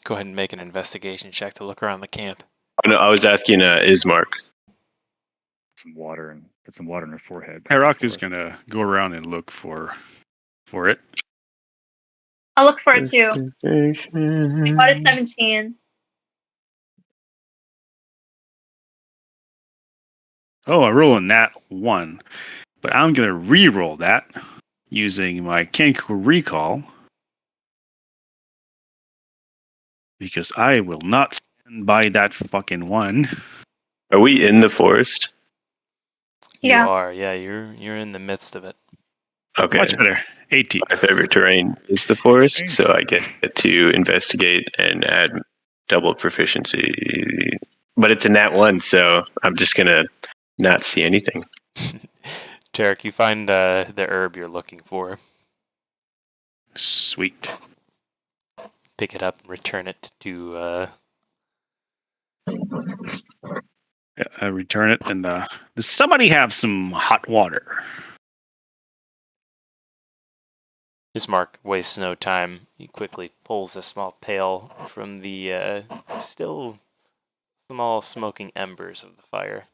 Go ahead and make an investigation check to look around the camp. Oh, no, I was asking Ismark. Some water and put some water in her forehead. Tarok is gonna go around and look for it. I'll look for it too. I got a 17. Oh, I roll a nat 1. But I'm gonna re-roll that using my Kenku recall. Because I will not stand by that fucking one. Are we in the forest? Yeah. You are, yeah, you're in the midst of it. Okay. Much better. 18. My favorite terrain is the forest, so I get to investigate and add double proficiency. But it's a nat 1, so I'm just gonna not see anything. Tarek, you find the herb you're looking for. Sweet. Pick it up and return it to Yeah, I return it, and does somebody have some hot water? Ismark wastes no time. He quickly pulls a small pail from the still small smoking embers of the fire.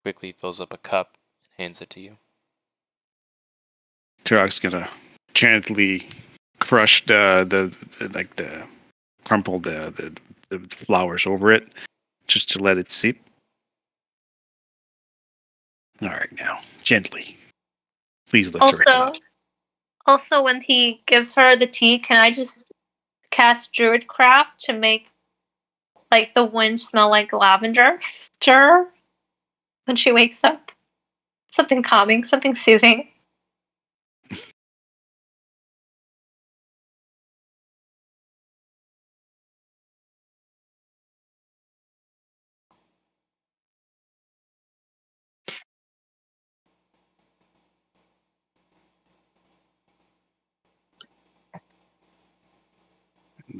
Quickly fills up a cup and hands it to you. Turok's gonna gently crush the crumple the flowers over it, just to let it seep. All right, now gently. Please lift her head up. Also, when he gives her the tea, can I just cast Druidcraft to make like the wind smell like lavender when she wakes up? Something calming, something soothing.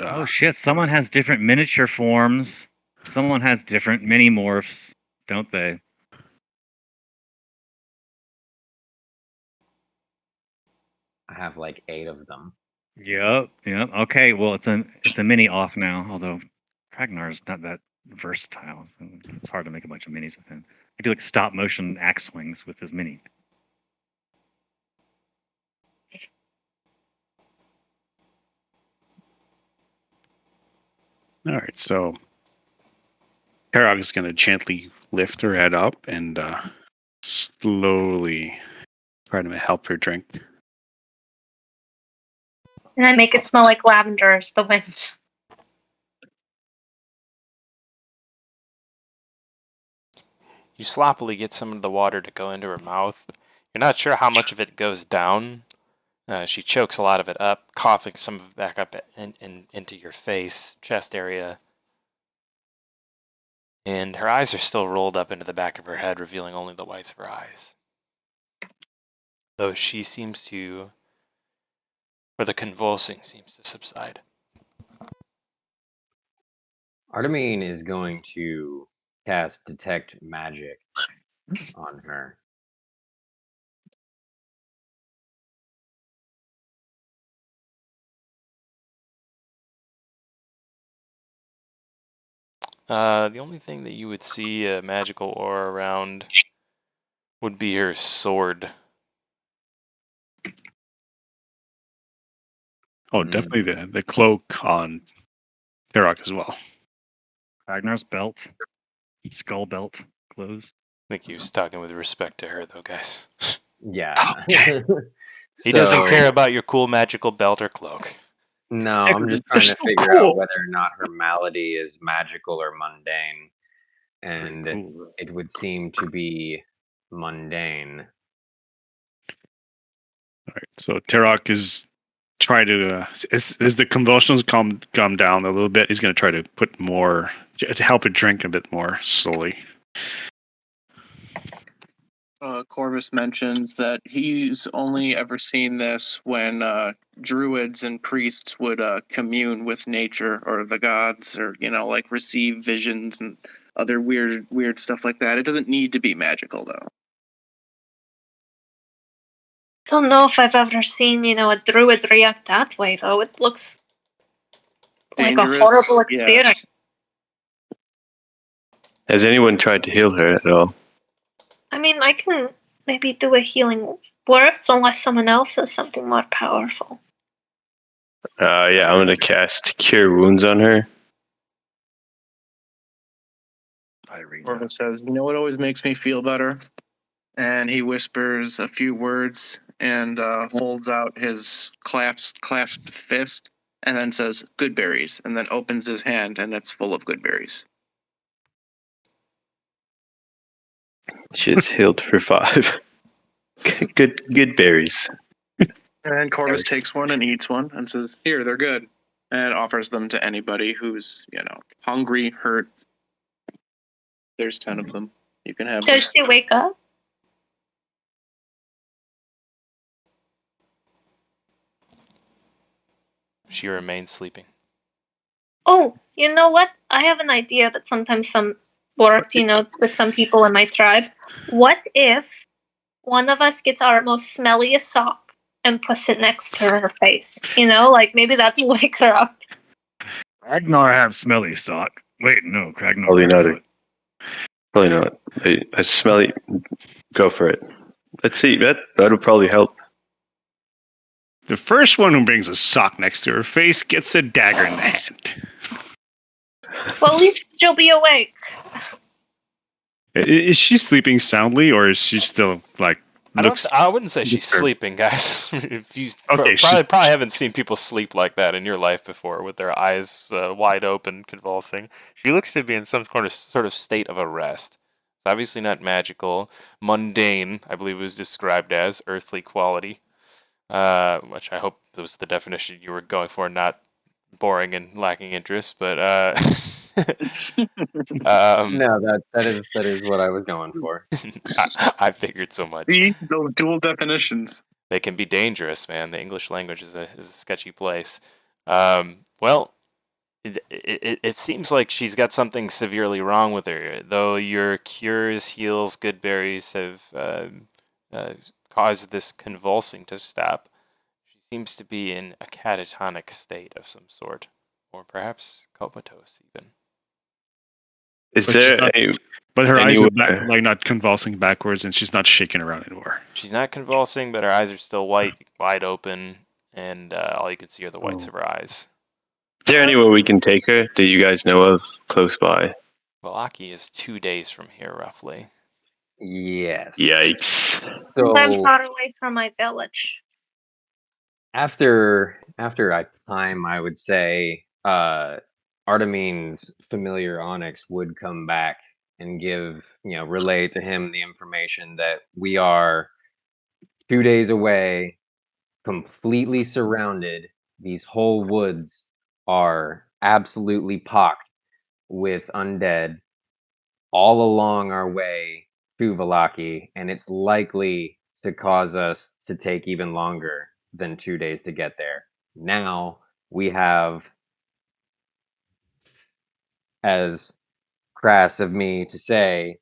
Oh shit! Someone has different miniature forms. Someone has different mini morphs, don't they? I have like 8 of them. Yep. Okay, well it's a mini off now. Although Ragnar's not that versatile, so it's hard to make a bunch of minis with him. I do like stop motion axe swings with his mini. All right, so Turok is gonna gently lift her head up and slowly try to help her drink. And I make it smell like lavender as the wind. You sloppily get some of the water to go into her mouth. You're not sure how much of it goes down. She chokes a lot of it up, coughing some of it back up into your face, chest area. And her eyes are still rolled up into the back of her head, revealing only the whites of her eyes. Though she seems to, or the convulsing seems to subside. Artemine is going to cast Detect Magic on her. The only thing that you would see a magical aura around would be her sword. Oh, definitely the cloak on Turok as well. Ragnar's belt, skull belt, clothes. I think he was talking with respect to her, though, guys. Yeah. He doesn't care So- about your cool magical belt or cloak. No, They're- I'm just they're trying to so figure cool. out whether or not her malady is magical or mundane. And Pretty cool. it would seem to be mundane. All right, so Turok is trying to as the convulsions calm down a little bit, he's going to try to put more to help it drink a bit more slowly. Corvus mentions that he's only ever seen this when druids and priests would commune with nature or the gods, or like receive visions and other weird stuff like that. It doesn't need to be magical though. Don't know if I've ever seen, a druid react that way, though. It looks like a Dangerous? horrible Yeah. experience. Has anyone tried to heal her at all? I mean, I can maybe do a healing words unless someone else has something more powerful. Yeah, I'm gonna cast Cure Wounds on her. Corvus says, "You know what always makes me feel better?" And he whispers a few words and holds out his clasped fist, and then says, "Good berries," and then opens his hand, and it's full of good berries. She's healed for 5. Good berries. And Corvus takes one and eats one and says, "Here, they're good," and offers them to anybody who's, hungry, hurt. There's 10 of them. You can have them. Does she wake up? she remains sleeping. Oh, you know what? I have an idea that sometimes worked, with some people in my tribe. What if one of us gets our most smelliest sock and puts it next to her face? Maybe that'll wake her up. Ragnar have smelly sock. Wait, no, Ragnar Probably not. barefoot. Probably not. I smelly. Go for it. Let's see. That'll probably help. The first one who brings a sock next to her face gets a dagger in the hand. Well, at least she'll be awake. Is she sleeping soundly, or is she still like? I wouldn't say she's disturbed? sleeping, guys. If you Okay, probably haven't seen people sleep like that in your life before, with their eyes wide open, convulsing. She looks to be in some sort of state of arrest. It's obviously not magical, mundane. I believe it was described as earthly quality, which I hope was the definition you were going for, not boring and lacking interest. But No, that is what I was going for. I figured so much. See, those dual definitions. They can be dangerous, man. The English language is a sketchy place. Well, it seems like she's got something severely wrong with her. Though your cures, heals, good berries have caused this convulsing to stop, she seems to be in a catatonic state of some sort, or perhaps comatose even. Is But there she's not- a But her eyes are Anywhere. like not convulsing backwards, and she's not shaking around anymore. She's not convulsing, but her eyes are still wide open, and all you can see are the whites of her eyes. Is there anywhere we can take her that you guys know of close by? Valaki is 2 days from here, roughly. Yes. Yikes. I'm So far away from my village. after a time, I would say Artemine's familiar Onyx would come back and relay to him the information that we are 2 days away, completely surrounded. These whole woods are absolutely pocked with undead all along our way to Valaki, and it's likely to cause us to take even longer than 2 days to get there. Now we have, as crass of me to say,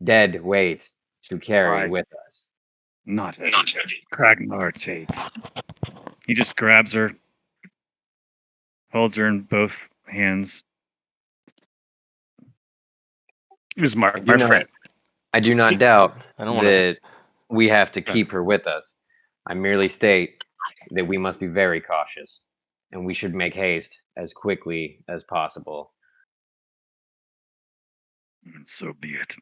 dead weight to carry Right. with us. Not heavy. Ragnar take. He just grabs her, holds her in both hands. Ismark, do my not- friend. I do not doubt I don't wanna- that we have to keep her with us. I merely state that we must be very cautious, and we should make haste as quickly as possible. And so be it.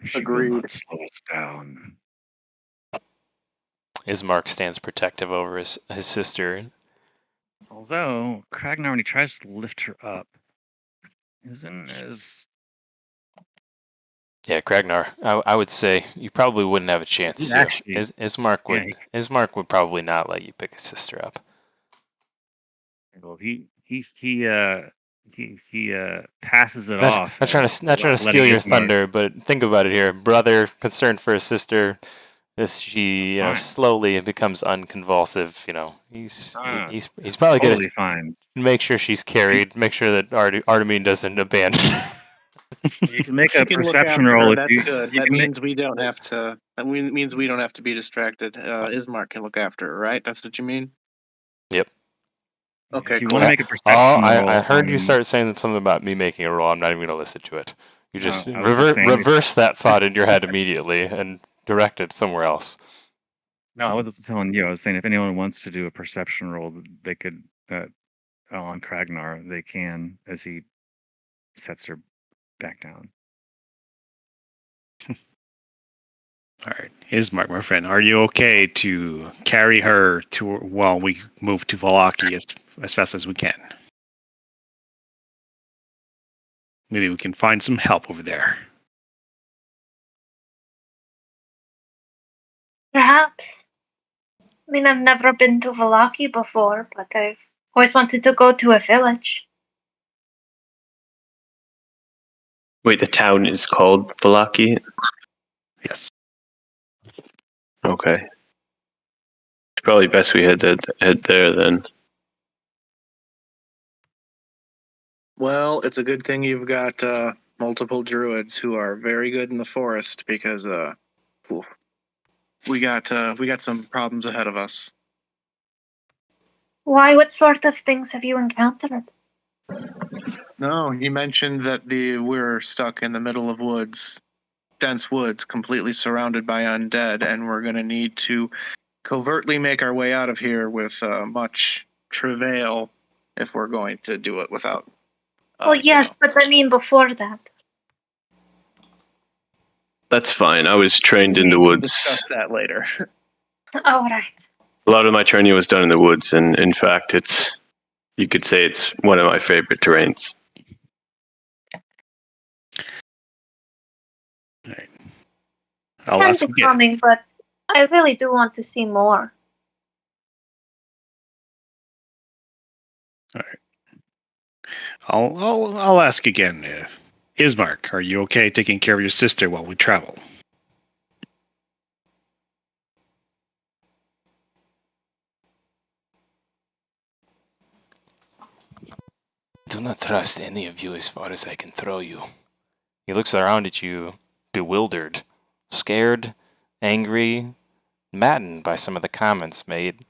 She Agreed. will not slow us down. Ismark stands protective over his sister. Although, Kragnar, when he tries to lift her up, isn't as... Yeah, Kragnar, I would say you probably wouldn't have a chance to. Actually, Ismark would probably not let you pick his sister up. Well, he passes it Not off. trying to steal your thunder, but think about it here. Brother concerned for his sister, she That's fine. slowly becomes unconvulsive. He's probably Totally gonna fine. make sure she's carried, make sure that Artemine doesn't abandon her. You can make a You can look perception after roll her, if that's you. good. you That can means we don't have to. Means we don't have to be distracted. Ismark can look after her, right? That's what you mean. Yep. Okay, If you cool. want to make a Oh, perception roll, I heard you on- start saying something about me making a roll. I'm not even going to listen to it. You just I was just saying- reverse that thought in your head immediately and direct it somewhere else. No, I wasn't telling you. I was saying if anyone wants to do a perception roll, they could on Kragnar. They can as he sets her back down. All right, Ismark, my friend, are you okay to carry her to while we move to Valaki as fast as we can? Maybe we can find some help over there. Perhaps. I mean, I've never been to Valaki before, but I've always wanted to go to a village. Wait, the town is called Valaki? Yes. Okay. It's probably best we head there then. Well, it's a good thing you've got multiple druids who are very good in the forest because whew, we got some problems ahead of us. Why? What sort of things have you encountered? No, he mentioned that we're stuck in the middle of woods, dense woods, completely surrounded by undead, and we're going to need to covertly make our way out of here with much travail if we're going to do it without. Well, yes, but I mean before that. That's fine. I was trained in the We'll woods. discuss that later. All right. A lot of my training was done in the woods, and in fact, you could say it's one of my favorite terrains. Right. I'll can be coming, but I really do want to see more. All right. I'll ask again. Ismark, are you okay taking care of your sister while we travel? Do not trust any of you as far as I can throw you. He looks around at you, bewildered, scared, angry, maddened by some of the comments made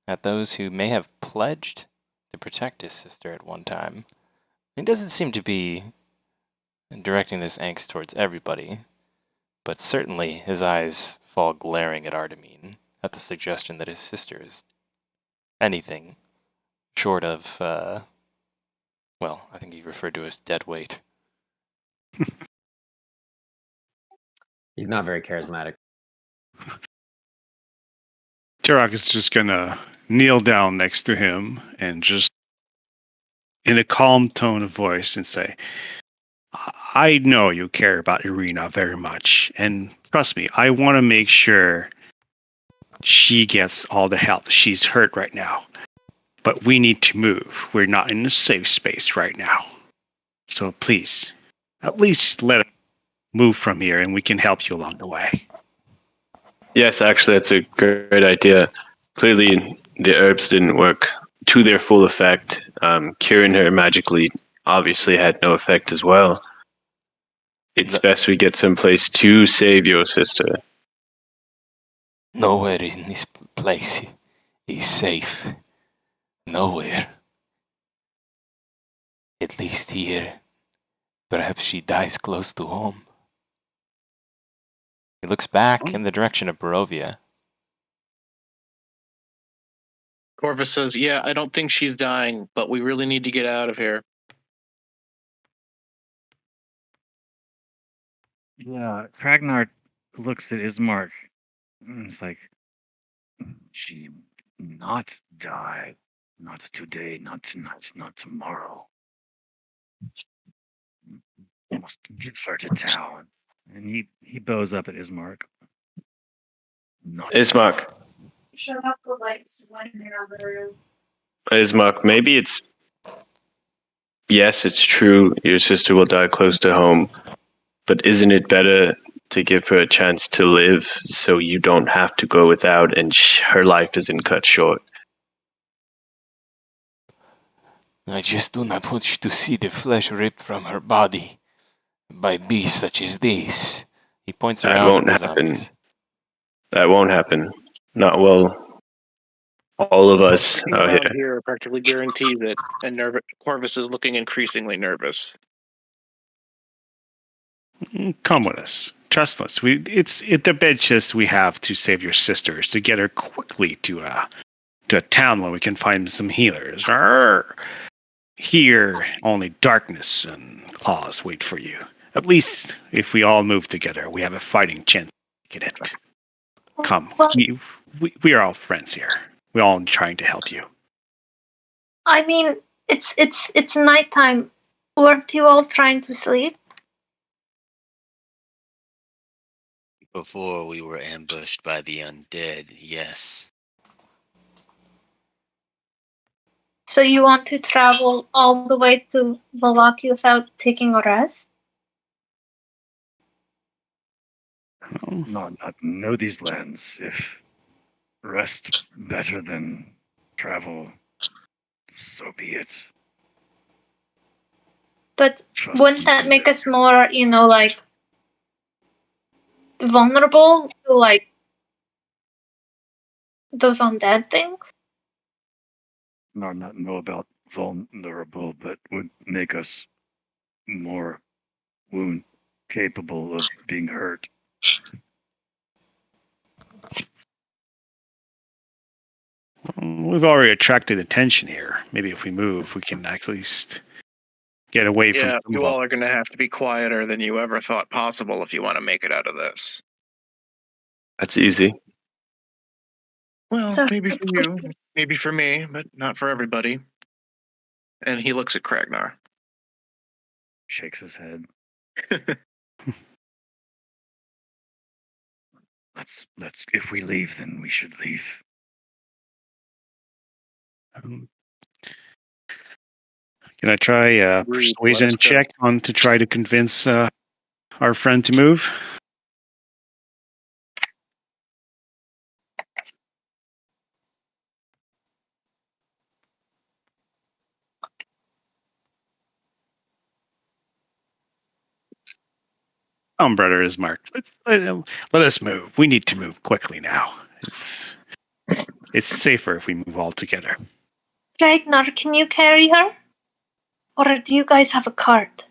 at those who may have pledged to protect his sister at one time. He doesn't seem to be directing this angst towards everybody, but certainly his eyes fall glaring at Artemine at the suggestion that his sister is anything short of, well, I think he referred to as dead weight. He's not very charismatic. Turok is just gonna kneel down next to him and just in a calm tone of voice and say, I know you care about Irina very much, and trust me, I want to make sure she gets all the help. She's hurt right now, but we need to move. We're not in a safe space right now. So please, at least let us move from here and we can help you along the way. Yes, actually, that's a great idea. Clearly, the herbs didn't work to their full effect. Curing her magically obviously had no effect as well. It's best we get someplace to save your sister. Nowhere in this place is safe. Nowhere. At least here. Perhaps she dies close to home. He looks back in the direction of Barovia. Corvus says, yeah, I don't think she's dying, but we really need to get out of here. Yeah, Kragnar looks at Ismark and it's like, she not die. Not today, not tonight, not tomorrow. Must get her to town. And he bows up at Ismark. Not Ismark. Shut up the lights when they're on the room. Ismark, maybe it's... Yes, it's true, your sister will die close to home, but isn't it better to give her a chance to live so you don't have to go without and her life isn't cut short? I just do not want to see the flesh ripped from her body by beasts such as these. He points around at the zombies. That won't happen. Not well. All of us out here practically guarantees it, and Corvus is looking increasingly nervous. Come with us. Trust us. It's the bed chest we have to save your sisters, to get her quickly to a town where we can find some healers. Arr! Here, only darkness and claws wait for you. At least, if we all move together, we have a fighting chance to get it. Come, we are all friends here. We're all trying to help you. I mean, it's nighttime. Weren't you all trying to sleep? Before we were ambushed by the undead, yes. So you want to travel all the way to Valaki without taking a rest? Not know these lands. If rest better than travel, so be it. But Trust wouldn't that even make better. us more, like vulnerable to like those undead things? Not know about vulnerable, but would make us more wound capable of being hurt. We've already attracted attention here. Maybe if we move, we can at least get away from Yeah, some you of all are going to have to be quieter than you ever thought possible if you want to make it out of this. That's easy. Well, So maybe for you, maybe for me, but not for everybody. And he looks at Kragnar. Shakes his head. Let's. If we leave, then we should leave. Can I try a Rude, persuasion let's go. check on to try to convince our friend to move? Brother is marked. Let us move. We need to move quickly now. It's safer if we move all together. Ragnar, can you carry her? Or do you guys have a cart?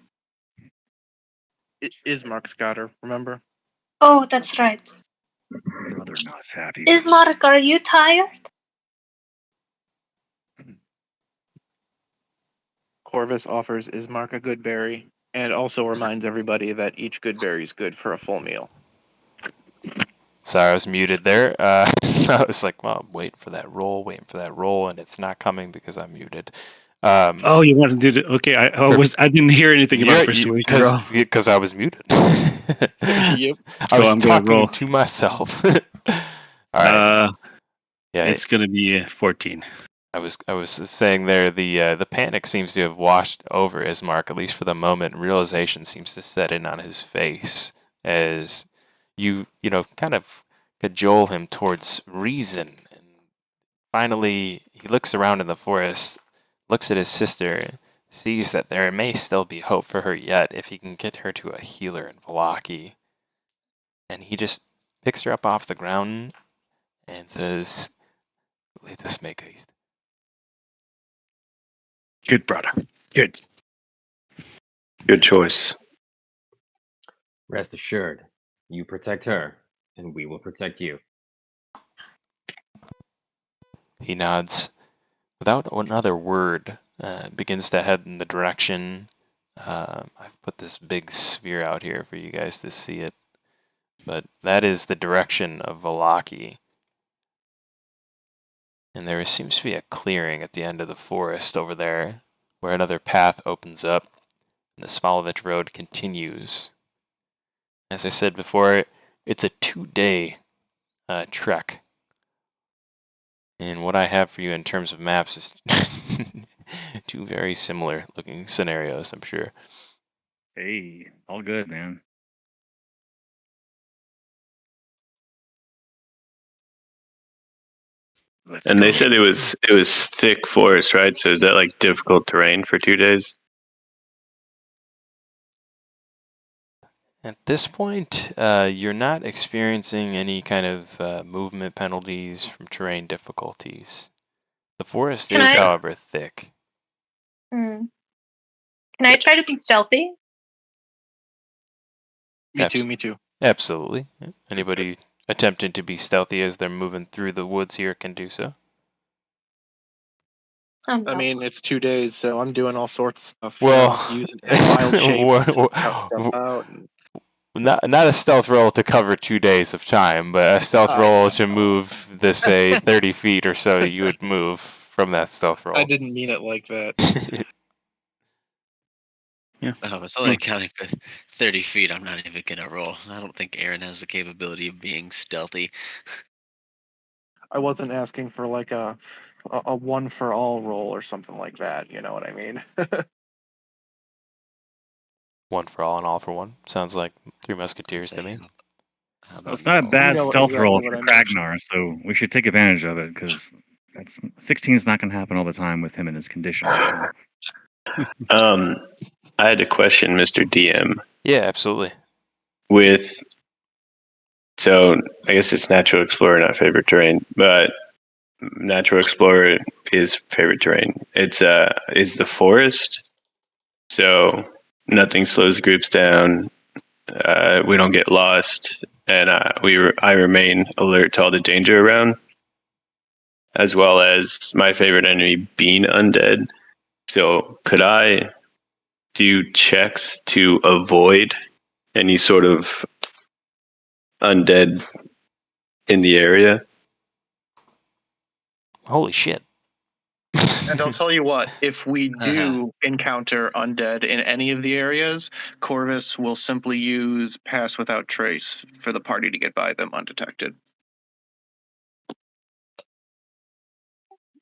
Ismark's got her, remember? Oh, that's right. Brother not happy. Ismark, are you tired? Corvus offers Ismark a good berry, and also reminds everybody that each good berry is good for a full meal. Sorry, I was muted there. I was like, well, I'm waiting for that roll, and it's not coming because I'm muted. Oh, you want to do it? Okay, I didn't hear anything about persuasion. Because I was muted. Yep. I was I'm gonna talking roll. to myself. All right. Yeah, it's gonna be 14. I was saying there the panic seems to have washed over Ismark, at least for the moment. Realization seems to set in on his face as you kind of cajole him towards reason. And finally, he looks around in the forest, looks at his sister, sees that there may still be hope for her yet if he can get her to a healer in Vallaki. And he just picks her up off the ground and says, "Let us make haste." Good, brother. Good. Good choice. Rest assured, you protect her, and we will protect you. He nods without another word, begins to head in the direction. I've put this big sphere out here for you guys to see it, but that is the direction of Vallaki. And there seems to be a clearing at the end of the forest over there, where another path opens up, and the Svalovich Road continues. As I said before, it's a 2-day trek. And what I have for you in terms of maps is two very similar looking scenarios, I'm sure. Hey, all good, man. And they said it was thick forest, right? So is that like difficult terrain for 2 days? At this point, you're not experiencing any kind of movement penalties from terrain difficulties. The forest is, however, thick. Can I try to be stealthy? Me too. Absolutely. Anybody attempting to be stealthy as they're moving through the woods here can do so. I mean, it's 2 days, so I'm doing all sorts of stuff. Well, using wild shapes to scout stuff out. Not a stealth roll to cover 2 days of time, but a stealth roll to move this, say, 30 feet or so you would move from that stealth roll. I didn't mean it like that. Yeah. Oh, it's only counting for 30 feet. I'm not even going to roll. I don't think Aaron has the capability of being stealthy. I wasn't asking for like a one for all roll or something like that. You know what I mean? One for all and all for one. Sounds like Three Musketeers to me. Well, it's not a bad know stealth roll exactly for what I meant. Kragnar, so we should take advantage of it because 16 is not going to happen all the time with him in his condition. So. I had a question, Mr. DM. Yeah, absolutely. So I guess it's Natural Explorer, not favorite terrain, but Natural Explorer is favorite terrain. It's is the forest, so nothing slows groups down. We don't get lost, and I remain alert to all the danger around, as well as my favorite enemy being undead. So could I do checks to avoid any sort of undead in the area? Holy shit. And I'll tell you what, if we do encounter undead in any of the areas, Corvus will simply use Pass Without Trace for the party to get by them undetected.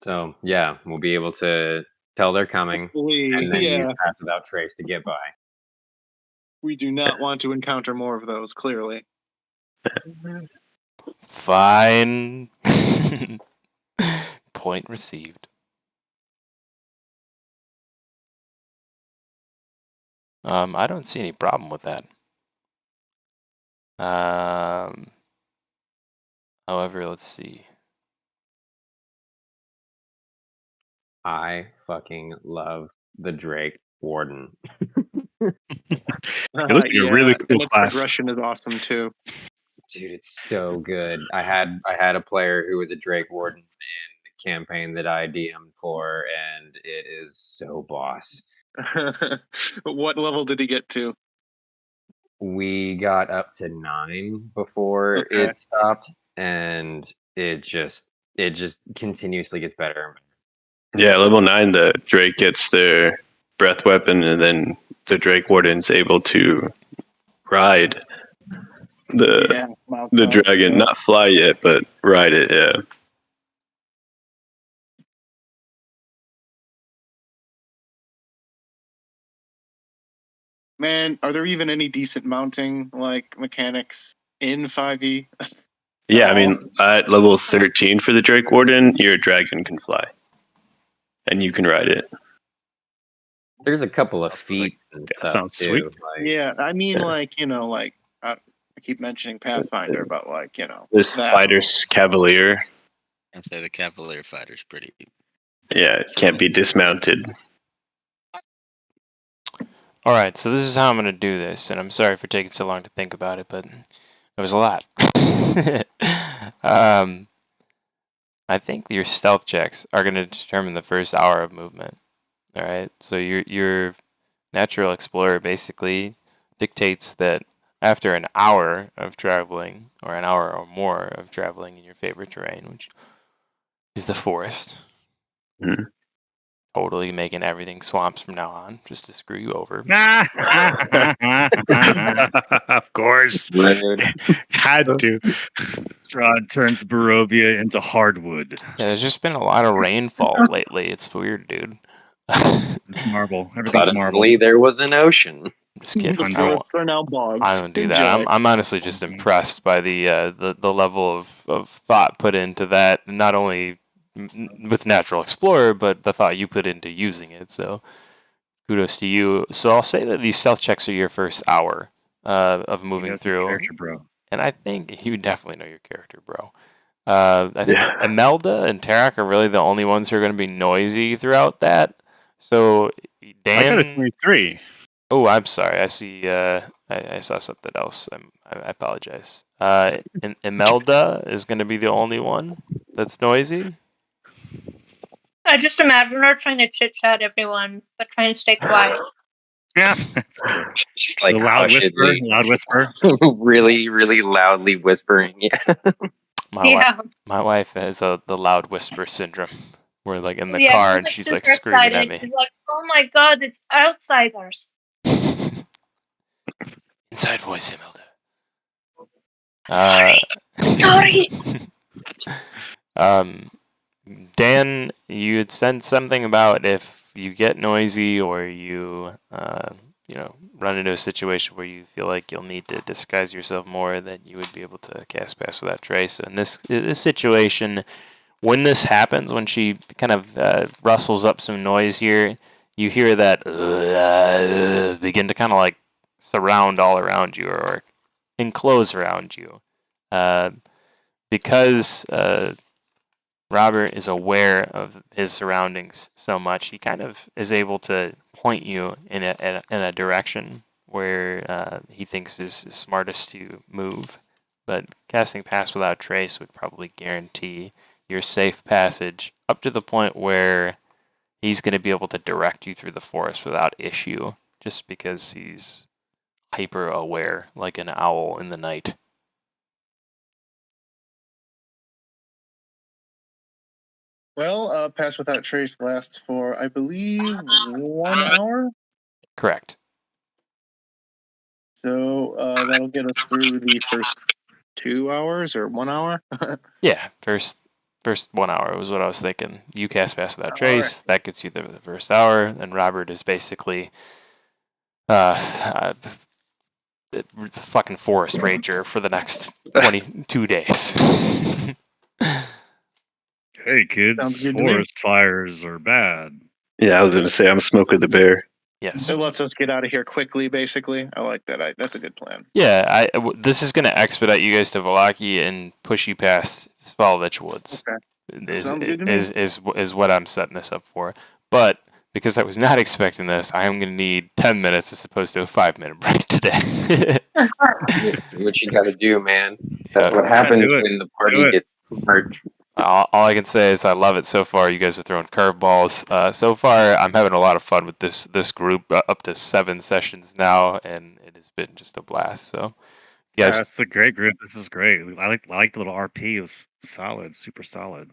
So yeah, we'll be able to tell they're coming, and then use Pass Without Trace to get by. We do not want to encounter more of those, clearly. Fine. Point received. I don't see any problem with that. However, let's see. I fucking love the Drake Warden. It looks like a really cool and its class. progression is awesome too. Dude, it's so good. I had a player who was a Drake Warden in the campaign that I DM'd for, and it is so boss. What level did he get to? We got up to 9 before it stopped, and it just continuously gets better and better. Yeah, level 9, the Drake gets their breath weapon, and then the Drake Warden's able to ride the dragon. Not fly yet, but ride it, yeah. Man, are there even any decent mounting mechanics in 5e? Yeah, I mean, at level 13 for the Drake Warden, your dragon can fly. And you can ride it. There's a couple of feats and stuff sounds too. sweet. Yeah, I mean, I keep mentioning Pathfinder, but There's that. Fighter's Cavalier. I'd say the Cavalier Fighter's pretty. Yeah, it can't be dismounted. All right, so this is how I'm going to do this, and I'm sorry for taking so long to think about it, but it was a lot. I think your stealth checks are going to determine the first hour of movement. All right, so your Natural Explorer basically dictates that after an hour of traveling, or an hour or more of traveling in your favorite terrain, which is the forest, totally making everything swamps from now on, just to screw you over. Of course. Had to. Strahd turns Barovia into hardwood. Yeah, there's just been a lot of rainfall lately. It's weird, dude. It's marble. Everything's marble. Suddenly there was an ocean. Just kidding. The I forests are now bogs. don't do that. I'm honestly just impressed by the level of thought put into that. Not only with Natural Explorer, but the thought you put into using it. So kudos to you. So I'll say that these stealth checks are your first hour of moving through. Character, bro. And I think you definitely know your character, bro. I think Imelda and Tarak are really the only ones who are going to be noisy throughout that. So Dan, I got a 23. Oh, I'm sorry. I see. I saw something else. I apologize. And Imelda is going to be the only one that's noisy. I just imagine her trying to chit chat everyone, but trying to stay quiet. Yeah. Just like The loud whisper. Loud whisper. really, really loudly whispering. Yeah. My wife has the loud whisper syndrome. We're like in the car and she's like screaming at me. She's like, "Oh my god, it's outsiders!" Inside voice, Imelda. Sorry. Dan, you had said something about if you get noisy or you run into a situation where you feel like you'll need to disguise yourself more, that you would be able to cast Pass Without Trace. So in this situation, when this happens, when she kind of rustles up some noise here, you hear that begin to kind of like surround all around you or enclose around you. Because Robert is aware of his surroundings so much, he kind of is able to point you in a direction where he thinks is smartest to move. But casting Pass Without Trace would probably guarantee your safe passage up to the point where he's going to be able to direct you through the forest without issue, just because he's hyper aware, like an owl in the night. Well, Pass Without Trace lasts for, I believe, 1 hour. Correct. So that'll get us through the first 2 hours or 1 hour. Yeah, first 1 hour was what I was thinking. You cast Pass Without Trace, that gets you the first hour, and Robert is basically the fucking forest ranger for the next 22 days. Hey kids, forest fires are bad. Yeah, I was going to say I'm Smoker the Bear. Yes. It lets us get out of here quickly, basically. I like that. That's a good plan. Yeah, this is going to expedite you guys to Valaki and push you past Svalovich Woods. Okay. Sounds good to me. Is what I'm setting this up for. But because I was not expecting this, I am going to need 10 minutes as opposed to a 5-minute break today. Do what you got to do, man. That's what happens when the party gets merged. All I can say is I love it so far. You guys are throwing curveballs. So far, I'm having a lot of fun with this group. Up to 7 sessions now, and it has been just a blast. So, yes, yeah, it's a great group. This is great. I like the little RP. It was solid, super solid.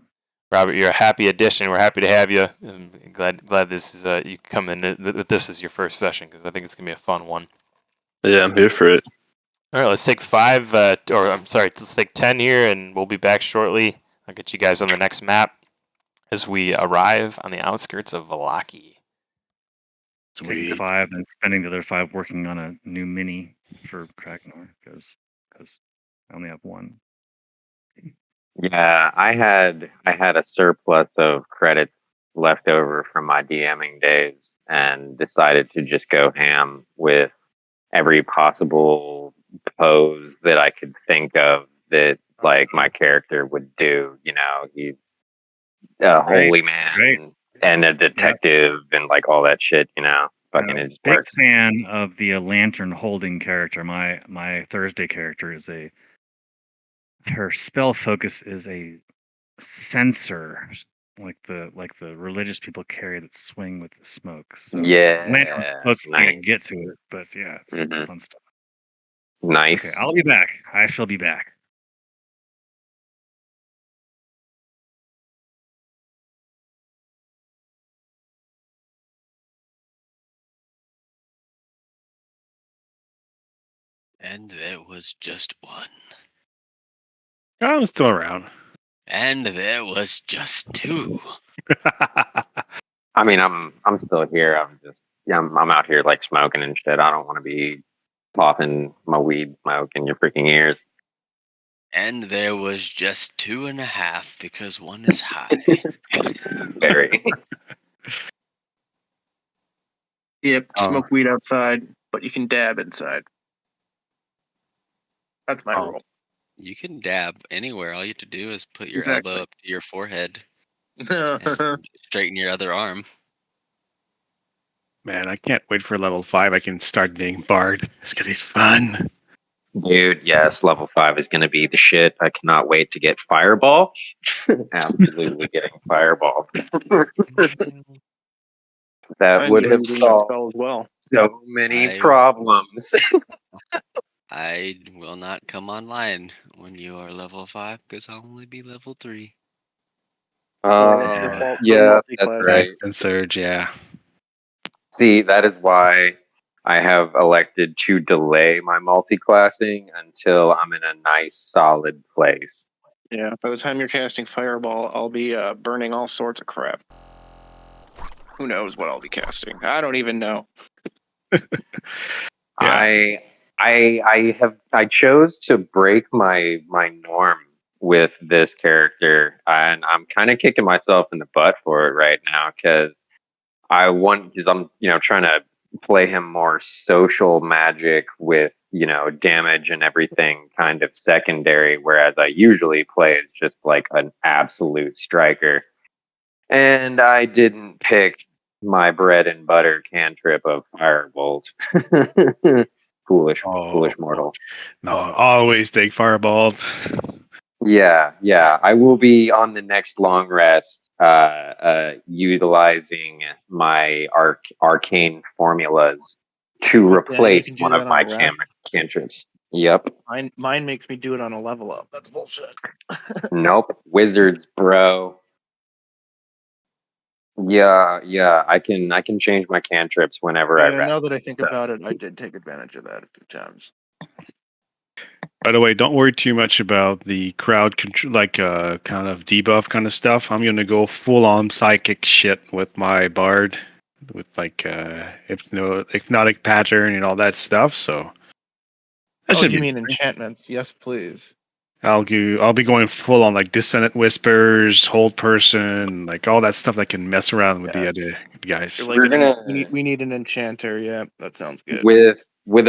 Robert, you're a happy addition. We're happy to have you. I'm glad this is you come in that this is your first session because I think it's gonna be a fun one. Yeah, I'm here for it. All right, let's take 5. Let's take 10 here, and we'll be back shortly. I'll get you guys on the next map as we arrive on the outskirts of Valaki. Taking 5 and spending the other 5 working on a new mini for Kragnor because I only have 1. Yeah, I had a surplus of credits left over from my DMing days and decided to just go ham with every possible pose that I could think of that like my character would do. You know, he's a holy man and a detective and like all that shit. You know, fucking it just big works. fan of the lantern holding character. My Thursday character is her spell focus is a censer, like the religious people carry that swing with the smoke. So Yeah, lantern's the closest thing I can get to it, but yeah, it's fun stuff. Nice. Okay, I'll be back. I shall be back. And there was just 1. I'm still around. And there was just 2. I mean, I'm still here. I'm out here like smoking and shit. I don't want to be popping my weed smoke in your freaking ears. And there was just 2.5 because 1 is high. Very. Yep, smoke weed outside, but you can dab inside. That's my rule. You can dab anywhere. All you have to do is put your elbow up to your forehead and straighten your other arm. Man, I can't wait for level 5. I can start being Bard. It's gonna be fun. Dude, yes, level 5 is going to be the shit. I cannot wait to get Fireball. Absolutely getting Fireball. That would have solved so many problems. I will not come online when you are level 5 because I'll only be level 3. Yeah, that's right. And Surge, yeah. See, that is why I have elected to delay my multi-classing until I'm in a nice, solid place. Yeah, by the time you're casting Fireball, I'll be burning all sorts of crap. Who knows what I'll be casting? I don't even know. I chose to break my norm with this character, and I'm kind of kicking myself in the butt for it right now because I want because I'm trying to play him more social magic with damage and everything kind of secondary, whereas I usually play as just like an absolute striker. And I didn't pick my bread and butter cantrip of Firebolt. Foolish mortal. No, always take Firebolt. Yeah. I will be on the next long rest, utilizing my arcane formulas to Oh, damn, you replace can do one that of on my a rest? cantrips. Yep. Mine makes me do it on a level up. That's bullshit. Nope. Wizards, bro. Yeah. I can change my cantrips whenever I Yeah, rest. now that I think about it, I did take advantage of that a few times. By the way, don't worry too much about the crowd control, like kind of debuff kind of stuff. I'm gonna go full on psychic shit with my bard, with like hypnotic pattern and all that stuff. So that Oh, should you be mean fine. enchantments? Yes, please. I'll be going full on like dissonant whispers, hold person, like all that stuff that can mess around with Yes. the guys. You're like We're gonna we need an enchanter. Yeah, that sounds good. with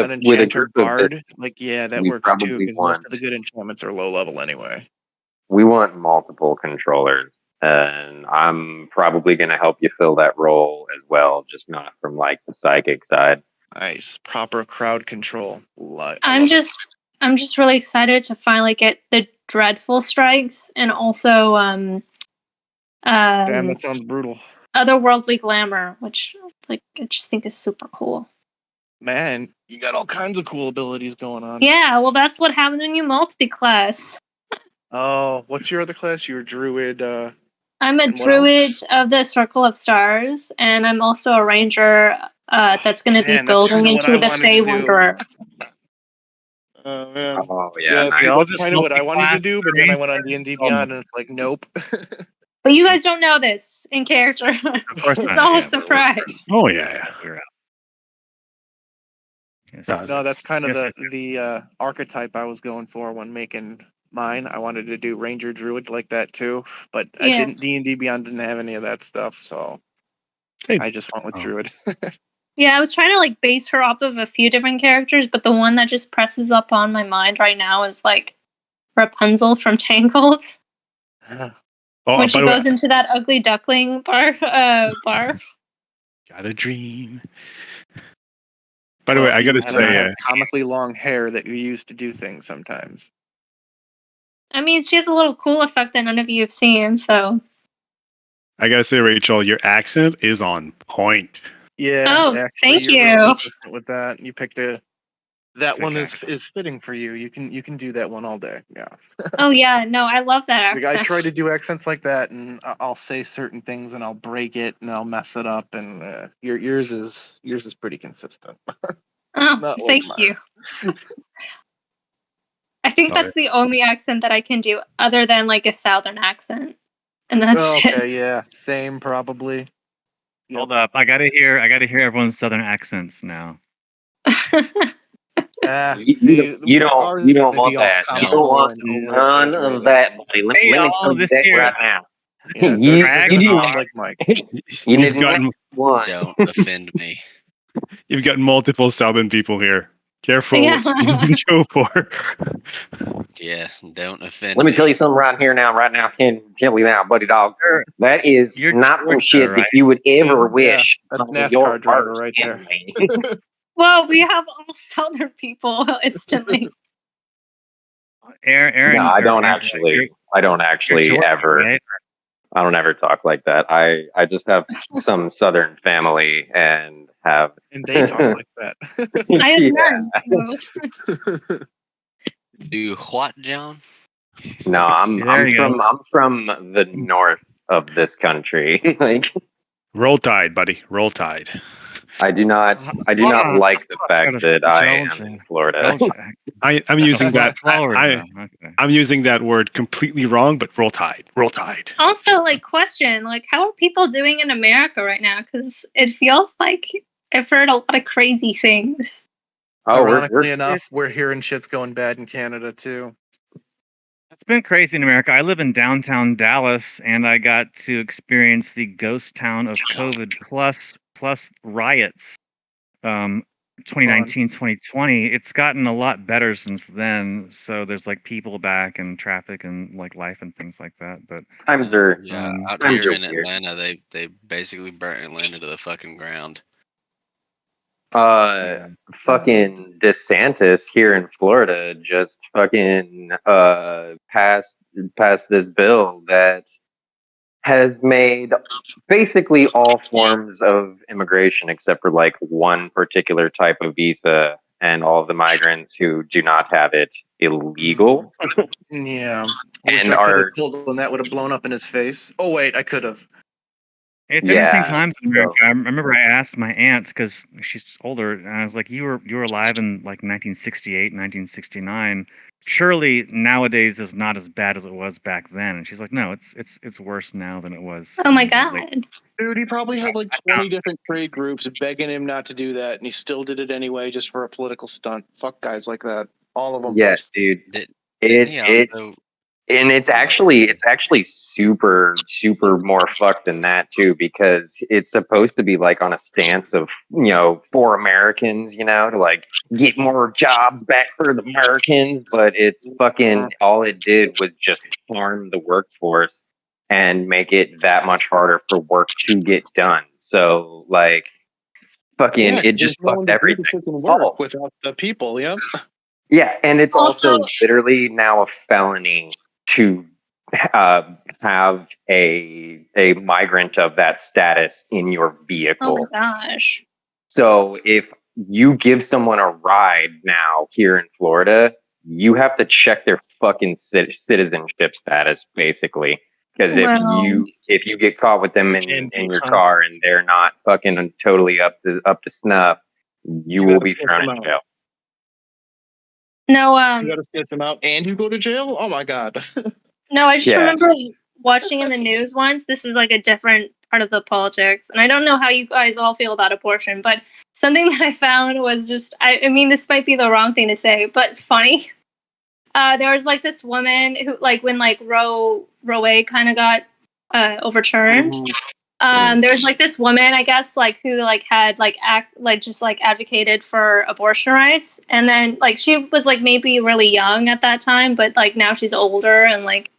An a enchanter group of this. bard, like that We works too probably because most want of the good enchantments are low level anyway. we want multiple controllers, and I'm probably going to help you fill that role as well, just not from like the psychic side. Nice, proper crowd control. I'm just really excited to finally get the dreadful strikes and also Damn, that sounds brutal. otherworldly glamour, which like I just think is super cool. Man, you got all kinds of cool abilities going on. Yeah, well, that's what happens when you multi-class. Oh, what's your other class? You're a druid. I'm a and what druid else? of the Circle of Stars, and I'm also a ranger that's going to be Man, that's building kinda what into I the wanted Fey to do. Wanderer. Oh man. Oh Yeah, yeah, see, We all that's just kind of what I wanted to multi-class do, but then I went on D&D Beyond, and it's like, nope. But you guys don't know this in character. Of course It's not. all Yeah, a surprise. Oh yeah. we're out. Yes, Yeah. yes, No, that's kind of yes, the archetype I was going for when making mine. I wanted to do Ranger Druid like that too, but I Yeah. didn't. D&D Beyond didn't have any of that stuff, so Hey. I just went with Oh. Druid. Yeah, I was trying to like base her off of a few different characters, but the one that just presses up on my mind right now is like Rapunzel from Tangled. Oh, When by she the way, goes into that ugly duckling bar. got a dream. By the way, I You gotta had say, comically long hair that you used to do things sometimes. I mean, she has a little cool effect that none of you have seen, so. Rachel, your accent is on point. Yeah, Oh, actually, thank you're real you. consistent with that. You picked that Thick one accent. is fitting for you. You can do that one all day. Yeah. Oh yeah, no, I love that Like, accent. I try to do accents like that, and I'll say certain things, and I'll break it, and I'll mess it up. And yours is pretty consistent. Oh, Not like thank mine. you. I think that's the only accent that I can do, other than like a southern accent, and that's Okay, it. yeah, same probably. Hold up. I gotta hear everyone's southern accents now. You don't want that. You don't want none of that, buddy. Let Hey, me y'all, tell you this that here- right now. Yeah, You Dirk's do gonna sound that. like Mike. You You've didn't gotten like one. Don't offend me. you've got multiple Southern people here. Careful Yeah. what you go for. Yeah, don't offend Let me me. tell you something right now. Can't we now, buddy dog? That is You're not some Georgia, shit right? that you would ever Yeah, wish that's on NASCAR your driver worst right there. enemy. Well, we have all southern people instantly. Aaron, No, I don't you're actually Georgia, ever. right? I don't ever talk like that. I just have some Southern family and have. And they talk like that. I have Yeah. none. So. Do what, John? No, I'm There you go. from the north of this country. Like Roll Tide, buddy. Roll Tide. I do not like the fact that I am in Florida. I'm using that. Okay. I'm using that word completely wrong, but Roll Tide. Roll Tide. Also, like, question, like, how are people doing in America right now? Because it feels like I've heard a lot of crazy things. Oh, Ironically enough, we're hearing shit's going bad in Canada too. It's been crazy in America. I live in downtown Dallas, and I got to experience the ghost town of COVID plus riots. 2019, 2020. It's gotten a lot better since then. So there's like people back and traffic and like life and things like that. But Times are Yeah, out times here are in weird. Atlanta, they basically burnt Atlanta to the fucking ground. Fucking DeSantis here in Florida just fucking passed this bill that has made basically all forms of immigration except for like one particular type of visa and all the migrants who do not have it illegal. Yeah. And I could are have told him that would have blown up in his face. Oh wait, I could have. it's interesting yeah, times in so America. I remember I asked my aunt because she's older, and I was like, "You were alive in like 1968, 1969. Surely nowadays is not as bad as it was back then." And she's like, "No, it's worse now than it was." Oh my in the god. late-" Dude, he probably had like 20 different trade groups begging him not to do that, and he still did it anyway just for a political stunt. Fuck guys like that. All of them. yeah, dude. Didn't It he it also? and it's actually super more fucked than that too, because it's supposed to be like on a stance of, for Americans, to like get more jobs back for the Americans, but it's fucking all it did was just harm the workforce and make it that much harder for work to get done. So like fucking Yeah, it there's just no one fucked to do the everything. freaking work Oh, without the people. Yep. yeah, and it's Also, also literally now a felony to have a migrant of that status in your oh vehicle. my gosh. So if you give someone a ride now here in Florida, you have to check their fucking citizenship status, basically. Because Well, if you get caught with them in your car and they're not fucking totally up to snuff, you will gotta be sniff thrown them in out. jail. no, You gotta sniff them out and you go to jail? Oh my god. no, I just Yeah. remember watching in the news once. This is like a different part of the politics, and I don't know how you guys all feel about abortion, but something that I found was just, I mean, this might be the wrong thing to say, but funny. There was like this woman who, like, when like Roe A kind of got overturned. There was like this woman, I guess, like who like had like just like advocated for abortion rights, and then like she was like maybe really young at that time, but like now she's older and like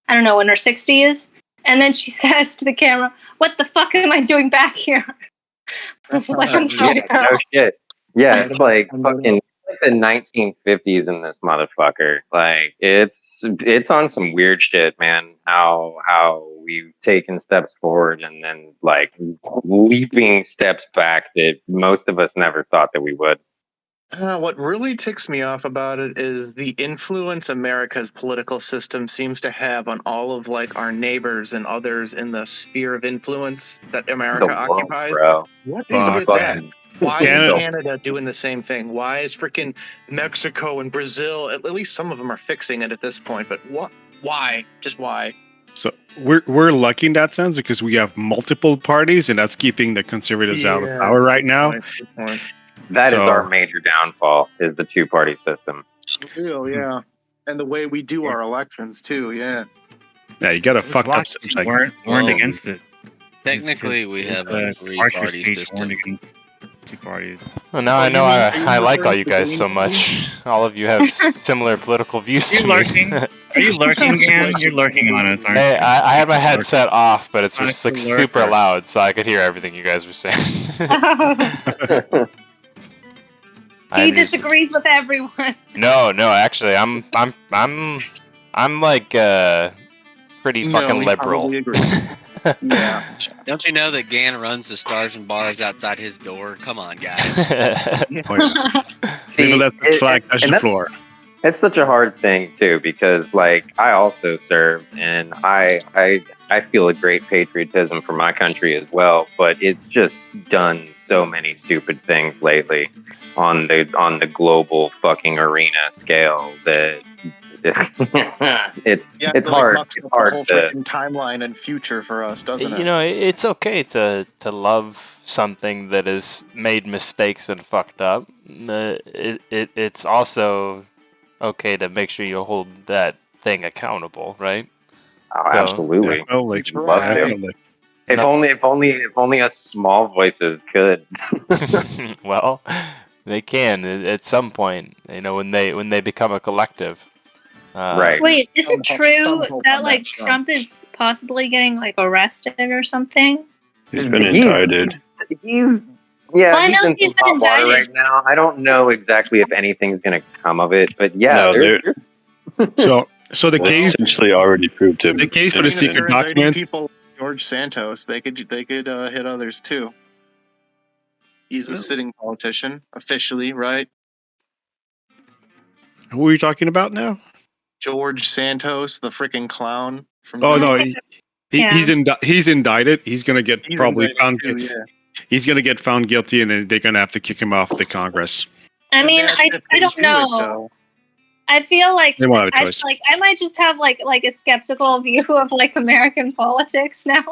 I don't know, in her 60s, and then she says to the camera, "What the fuck am I doing back here?" Like I'm so Yeah, no shit. Yeah, it's like fucking like the 1950s in this motherfucker. Like it's on some weird shit, man. How we've taken steps forward and then like leaping steps back that most of us never thought that we would. What really ticks me off about it is the influence America's political system seems to have on all of like our neighbors and others in the sphere of influence that The America world, occupies. bro. What is it with that? Fucking Why is Canada- Canada doing the same thing? Why is freaking Mexico and Brazil? At least some of them are fixing it at this point. But what? Why? Just why? So we're lucky in that sense because we have multiple parties, and that's keeping the conservatives out of Yeah, power right now. Good point. That is So- our major downfall, is the two-party system. Real, yeah. And the way we do our elections too. Yeah. Yeah, you got to There's fuck up. lots It's that like, warned Well, against it. Technically, we have a Archer three-party speech system. warned against two parties. Well, now I know I like all you guys so much. All of you have similar political views Are to you me. lurking? Are you lurking, Dan? You're lurking on us, aren't you? Hey, I had my headset off, but it's I'm just like a super lurker. loud, so I could hear everything you guys were saying. He disagrees with everyone. No, actually, I'm like pretty fucking liberal. Yeah. Don't you know that Gan runs the stars and bars outside his door? Come on, guys. maybe that's the flag touch and the floor. It's such a hard thing too, because like I also serve and I feel a great patriotism for my country as well, but it's just done so many stupid things lately on the global fucking arena scale that it's hard. Mucks It's up the hard whole to freaking timeline and future for us, doesn't it? You know, it's okay to love something that has made mistakes and fucked up. It's also okay to make sure you hold that thing accountable, right? Oh, So- absolutely. Oh, like, Love to. definitely. If only us small voices could. Well, they can at some point. You know, when they become a collective. Right. Wait, is it Some true hope that on like that front. Trump is possibly getting like arrested or something? He's been indicted. He's Well, I he's know in he's some been hot water indicted. right now. I don't know exactly if anything's gonna come of it, but yeah, No, there's So the They case essentially already proved him. the case for I the mean, if secret they're indicting document. people like George Santos, they could hit others too. He's a sitting politician officially, right? Who are you talking about now? George Santos, the freaking clown from. Oh no, Yeah. he's indicted. He's gonna get He's probably indicted found. too, yeah. He's gonna get found guilty, and then they're gonna have to kick him off the Congress. I mean, Imagine if I they don't do it, know. though. I feel like They won't have a I choice. I might just have like a skeptical view of like American politics now.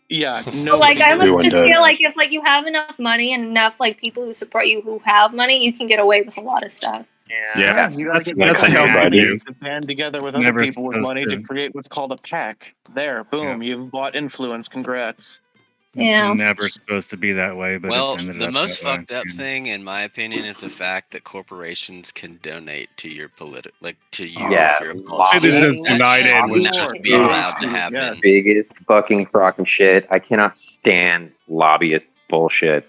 Yeah, But, no. like I almost Everyone just does. feel like if like you have enough money and enough like people who support you who have money, you can get away with a lot of stuff. Yeah, you gotta that's get that's a money healthy view. to band together with Never other people with supposed money to. to create what's called a pack. There, boom, you've bought influence. Congrats. Yeah. It's never supposed to be that way, but Well, it's ended the up most that way. fucked up thing, in my opinion, is the fact that corporations can donate to your to you Yeah, if you're a politician. Citizens That United should was not just be allowed to Yes. happen. biggest fucking crock and shit. I cannot stand lobbyist bullshit.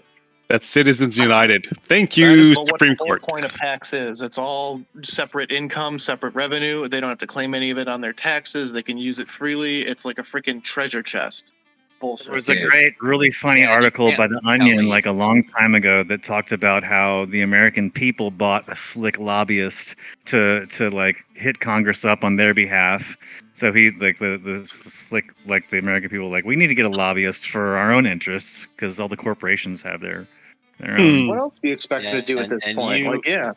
That's Citizens United. Thank That you, is what Supreme the whole Court. point of PACs is. It's all separate income, separate revenue. They don't have to claim any of it on their taxes. They can use it freely. It's like a freaking treasure chest. Bullshit. There was a great, really funny Yeah, you article can't by The tell Onion me. like a long time ago that talked about how the American people bought a slick lobbyist to like hit Congress up on their behalf. So he like the slick like the American people like we need to get a lobbyist for our own interests because all the corporations have their own. What else do you expect Yeah, to do at and- this and point? you- Like, yeah,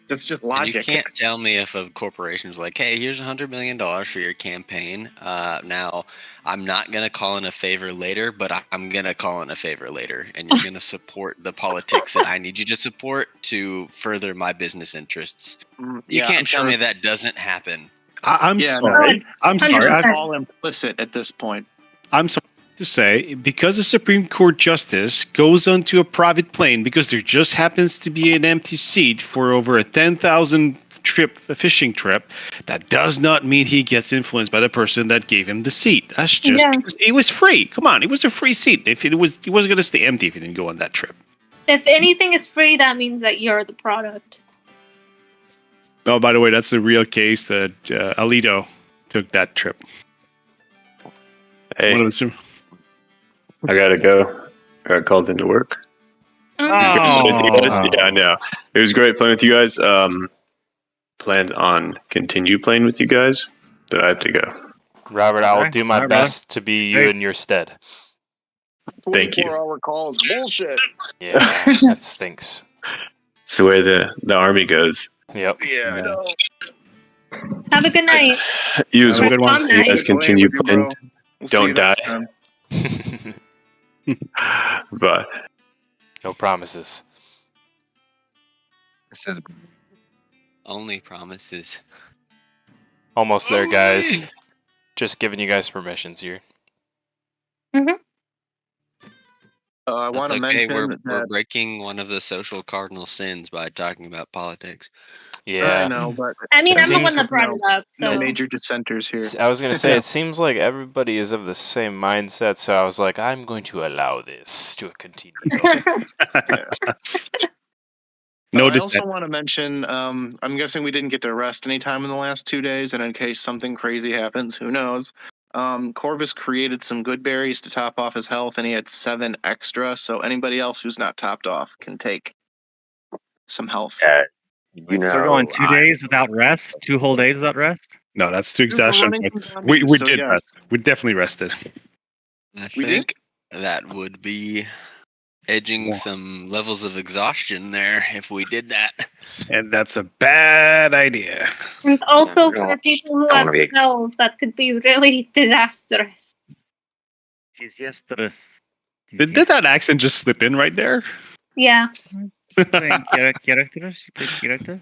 that's just And you logic. can't tell me if a corporation's like, hey, here's $100 million for your campaign. Now, I'm not going to call in a favor later, but I'm going to call in a favor later. And you're going to support the politics that I need you to support to further my business interests. You Yeah, can't I'm tell sure- me that doesn't happen. I'm Yeah, sorry. I'm sorry. 100%. It's all implicit at this point. I'm sorry to say, because a Supreme Court justice goes onto a private plane because there just happens to be an empty seat for over a 10,000 a fishing trip, that does not mean he gets influenced by the person that gave him the seat. That's just Yeah. because it was free. Come on, it was a free seat. If it was, he wasn't going to stay empty if he didn't go on that trip. If anything is free, that means that you're the product. Oh, by the way, that's a real case that Alito took that trip. Hey, One of the Su- I gotta go. I got called into work. Okay. Playing with you guys. Oh. Yeah, I know. It was great playing with you guys. Planned on continue playing with you guys, but I have to go. Robert, I will Okay. do my All right, best to be you Hey. in your stead. Thank you. 24-hour calls, bullshit. Yeah, that stinks. It's the way the army goes. Yep. Yeah, I know. Have a good night. You as Have a well. good one. Fun You night. guys continue With you, playing. bro. We'll see Don't you next die. time. But No promises. This is Only promises. Almost there, guys. Just giving you guys permissions here. I want to That's okay, mention we're that breaking one of the social cardinal sins by talking about politics. I Yeah. know, but I mean, It I'm the one seems- that brought it up, so no major dissenters here. I was gonna say it seems like everybody is of the same mindset, so I was like, I'm going to allow this to continue. No I dissent. also want to mention, I'm guessing we didn't get to rest any time in the last 2 days, and in case something crazy happens, who knows? Corvus created some good berries to top off his health, and he had 7 extra, so anybody else who's not topped off can take some health. you know, So we're going 2 days without rest, 2 whole days without rest. No, that's too We're running exhaustion. some We zombies, so did yes. rest. We definitely rested. I We think that would be edging Whoa. some levels of exhaustion there if we did that. And that's a bad idea. and also Yeah, for people who don't have wanna be- spells, that could be really disastrous. Disastrous. Did that accent just slip in right there? Yeah. Playing characters? You play character?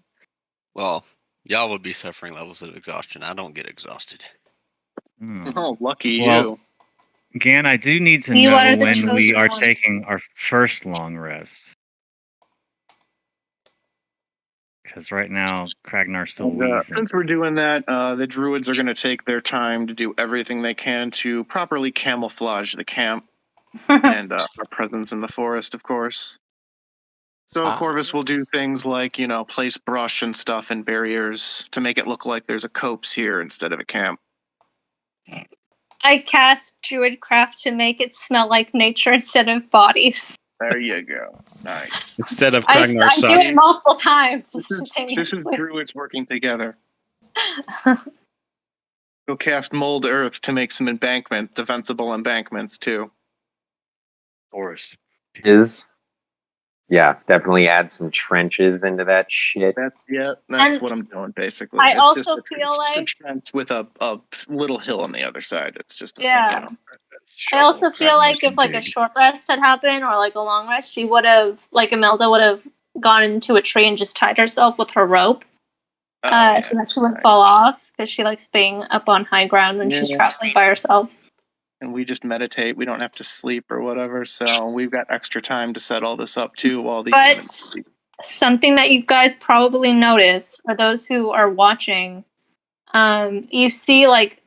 Well, Y'all would be suffering levels of exhaustion. I don't get exhausted. Oh, lucky Well, you. Gan, I do need to You know are the when we chosen are one. taking our first long rest. Because right now, Kragnar's still And, wheezing. since we're doing that, the druids are going to take their time to do everything they can to properly camouflage the camp and our presence in the forest, of course. So Corvus will do things like, place brush and stuff and barriers to make it look like there's a copse here instead of a camp. I cast Druidcraft to make it smell like nature instead of bodies. There you go. Nice. Instead of I Kragnar's do socks. it multiple times. This is simultaneously. druids working together. Go cast Mold Earth to make some defensible embankments too. Forest. Yeah, definitely add some trenches into that shit. That's And what I'm doing basically. I It's also just, feel it's just a like trench with a little hill on the other side. It's just a yeah. I Shovel also feel Kragnar like can if like a dig. short rest had happened or like a long rest, she would have Imelda would have gone into a tree and just tied herself with her rope. So that she wouldn't fall off because she likes being up on high ground when she's traveling by herself. And we just meditate. We don't have to sleep or whatever. So we've got extra time to set all this up too while the humans But sleep. something that you guys probably notice, or those who are watching, you see like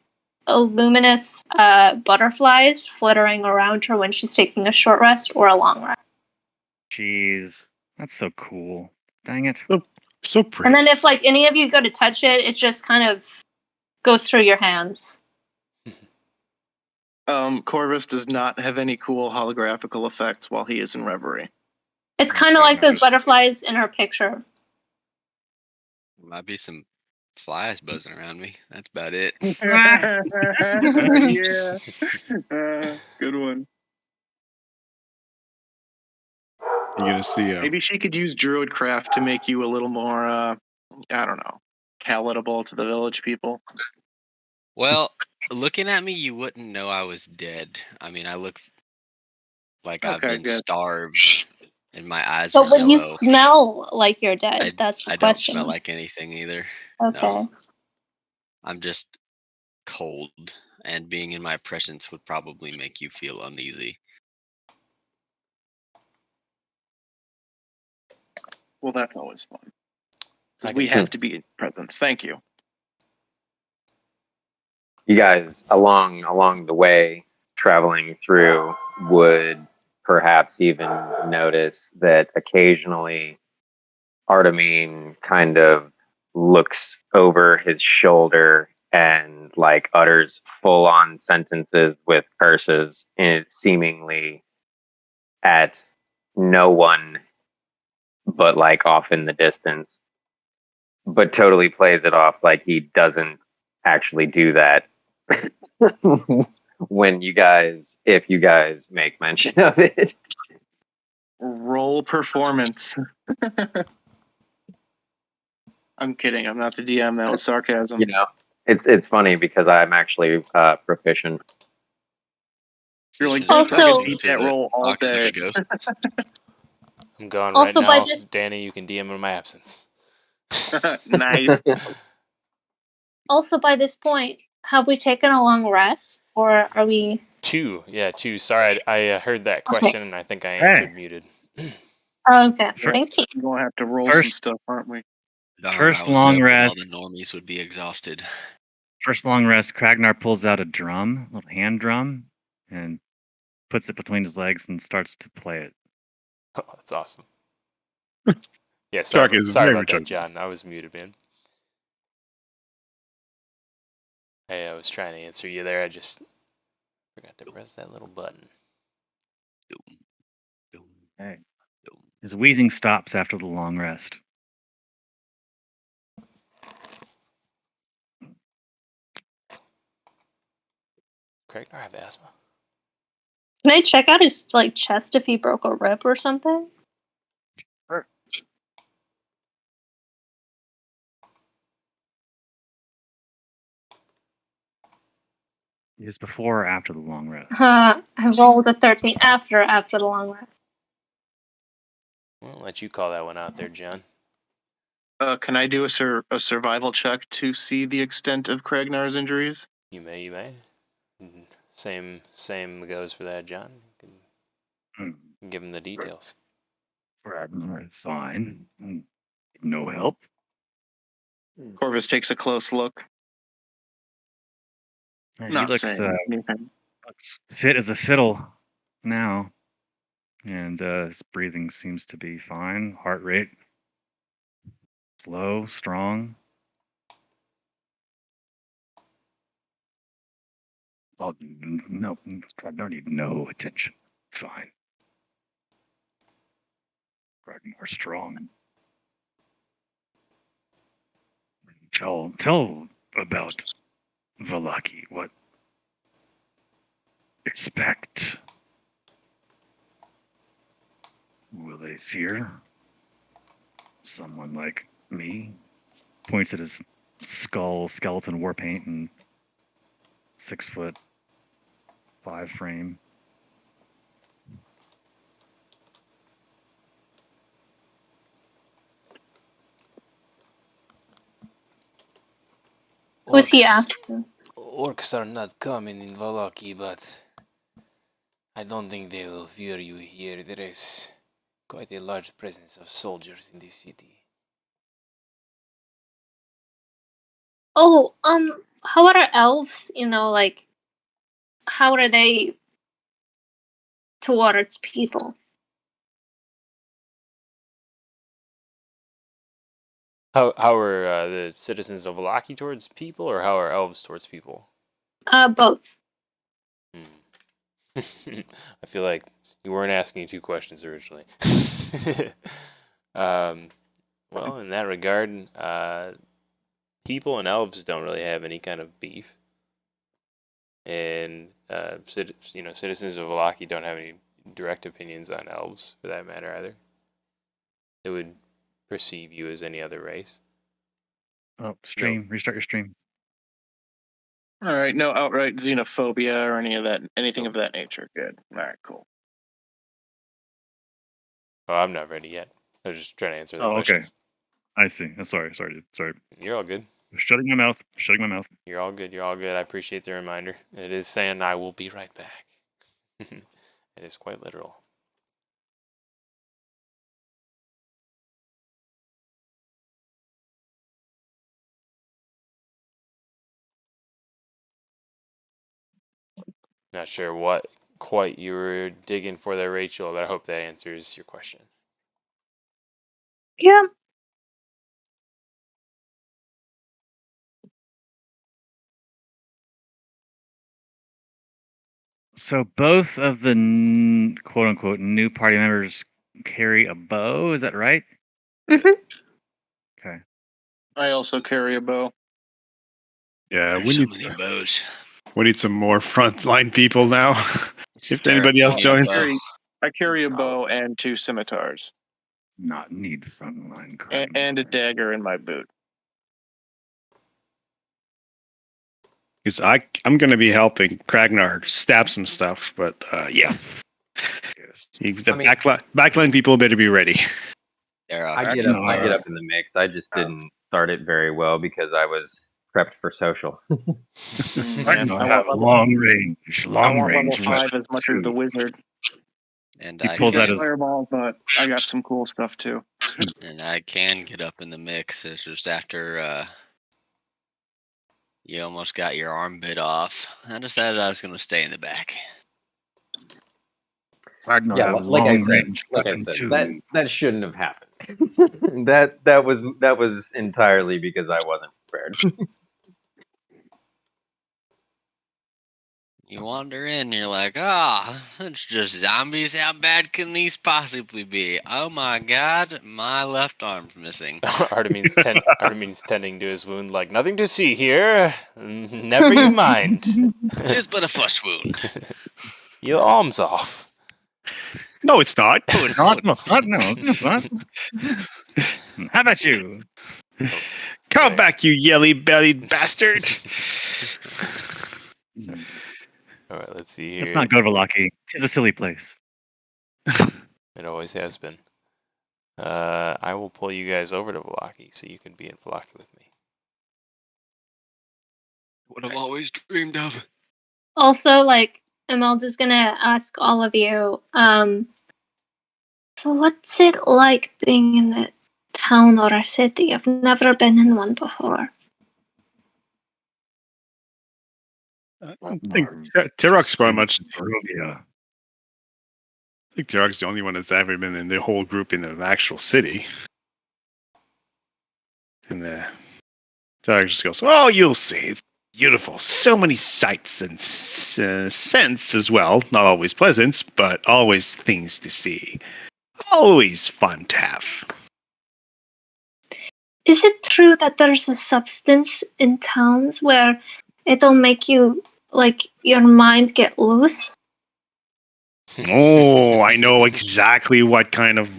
luminous butterflies flittering around her when she's taking a short rest or a long rest. Jeez. That's so cool. Dang it. So pretty. And then if like any of you go to touch it, it just kind of goes through your hands. Corvus does not have any cool holographical effects while he is in reverie. It's kind of like those butterflies in her picture. Might be some flies buzzing around me. That's about it. Yeah. Good one. You're gonna see. Maybe she could use Druidcraft to make you a little more, I don't know, palatable to the village people. Well, looking at me, you wouldn't know I was dead. I mean, I look like I've been good. starved, and my eyes But are when you yellow. smell like you're dead, that's the I don't question. smell like anything either. Okay. No. I'm just cold, and being in my presence would probably make you feel uneasy. Well, that's always fun. I Because can we see. have to be in presence. Thank you. You guys along the way traveling through would perhaps even notice that occasionally Artemine kind of looks over his shoulder and like utters full on sentences with curses and seemingly at no one but like off in the distance, but totally plays it off like he doesn't actually do that when if you guys make mention of it. Roll performance. I'm kidding. I'm not the DM. That was sarcasm. You know, it's funny because I'm actually proficient. You're like, Also- I could beat that roll all Auction of day. the Ghost. I'm gone Also, right by now. this- Danny, you can DM in my absence. Nice. Also, by this point, have we taken a long rest, or are we? Two. Sorry, I heard that question and I think I answered muted. Oh, okay, thank you. We're going to have to roll some First- stuff, aren't we? First I was long hoping rest. All the normies would be exhausted. First long rest, Kragnar pulls out a drum, a little hand drum, and puts it between his legs and starts to play it. Oh, that's awesome. Yeah, Sark sorry is about very that, much John. I was muted, man. Hey, I was trying to answer you there. I just forgot to press that little button. Hey. His wheezing stops after the long rest. Kragnar have asthma? Can I check out his like chest if he broke a rib or something? Is before or after the long rest? I rolled a 13 after the long rest. I'll let you call that one out there, John. Can I do a survival check to see the extent of Kragnar's injuries? You may. Same goes for that, John. You can give him the details. Ragnar is fine. No help. Corvus takes a close look. He Not looks saying anything. fit as a fiddle now, and his breathing seems to be fine. Heart rate slow, strong. Oh no! I don't need no attention. Fine. Ragnar strong. Tell about Valaki. What expect? Will they fear someone like me? Points at his skeleton war paint, and 6'5" frame. Who's he asking? Orcs are not common in Valaki, but I don't think they will fear you here. There is quite a large presence of soldiers in this city. Oh, how are elves? Like, how are they towards people? How are the citizens of Valaki towards people, or how are elves towards people? Both. I feel like you weren't asking 2 questions originally. Well, in that regard, people and elves don't really have any kind of beef, and citizens of Valaki don't have any direct opinions on elves, for that matter, either. They would perceive you as any other race. Oh, stream. No. Restart your stream. All right, no outright xenophobia or anything of that nature. Good. All right, cool. Oh, I'm not ready yet. I was just trying to answer the Okay. questions. I see. Sorry. You're all good. Shutting my mouth. You're all good. I appreciate the reminder. It is saying I will be right back. It is quite literal. Not sure what quite you were digging for there, Rachel, but I hope that answers your question. Yeah. So both of the quote unquote new party members carry a bow. Is that right? Mm-hmm. Okay. I also carry a bow. Yeah, There's so many bows. we need some more frontline people now. If anybody else joins. I carry a bow and 2 scimitars. Not need frontline. And a dagger in my boot. Because I'm going to be helping Kragnar stab some stuff, but yeah. Backline people better be ready. I get up in the mix. I just didn't start it very well because I was prepped for social. I have long range. I want level 5 as much as the wizard. And he I pulls out can, his fireball, but I got some cool stuff too. and I can get up in the mix. It's just after you almost got your arm bit off, I decided I was going to stay in the back. Yeah, like I said, that shouldn't have happened. that was entirely because I wasn't prepared. You wander in, you're like, it's just zombies. How bad can these possibly be? Oh my god, my left arm's missing. Artemis tending to his wound like, nothing to see here. Never you mind. Tis but a flesh wound. Your arm's off. No, it's not. No, it's not. How about you? Come back, you yelly-bellied bastard. All right, let's see here. Let's not go to Valaki. It's a silly place. It always has been. I will pull you guys over to Velaki so you can be in Velaki with me. What I've always dreamed of. Also, like, Imelda's gonna ask all of you, so what's it like being in a town or a city? I've never been in one before. I think Tirok's very much. Barovia. I think Tirok's the only one that's ever been in the whole group in an actual city. And Tirok just goes, "Oh, you'll see. It's beautiful. So many sights and scents as well. Not always pleasant, but always things to see. Always fun to have." Is it true that there's a substance in towns where it'll make you, like, your mind get loose? Oh, I know exactly what kind of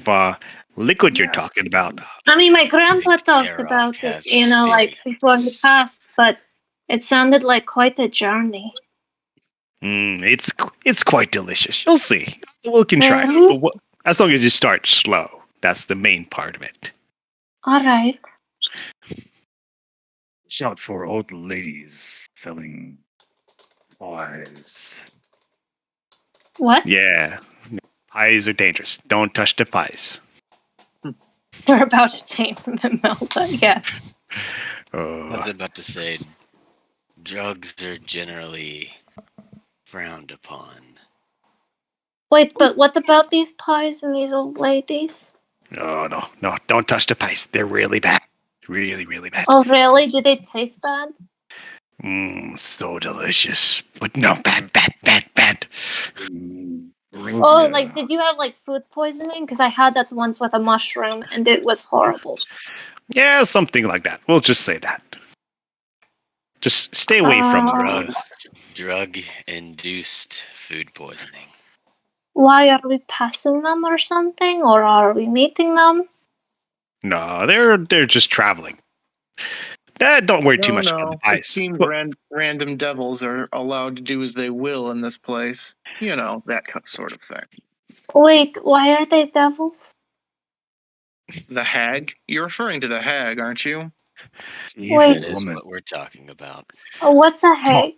liquid you're talking about. I mean, my grandpa think talked Tarok about it, has you know, like, experience. before he passed, but it sounded like quite a journey. It's quite delicious. You'll see. We can try. Really? As long as you start slow. That's the main part of it. All right. Shout for old ladies selling pies. What? Yeah. Pies are dangerous. Don't touch the pies. We're about to change Imelda, yeah. I was about to say, drugs are generally frowned upon. Wait, but what about these pies and these old ladies? No. Don't touch the pies. They're really bad. Really, really bad. Oh, really? Do they taste bad? So delicious. But no, bad. Oh, like, did you have, like, food poisoning? Because I had that once with a mushroom, and it was horrible. Yeah, something like that. We'll just say that. Just stay away from the Drug-induced food poisoning. Why are we passing them or something? Or are we meeting them? No, they're just traveling. Don't worry too much about the pies. 15 random devils are allowed to do as they will in this place. You know, that sort of thing. Wait, why are they devils? The hag? You're referring to the hag, aren't you? Wait. That is what we're talking about. What's a hag?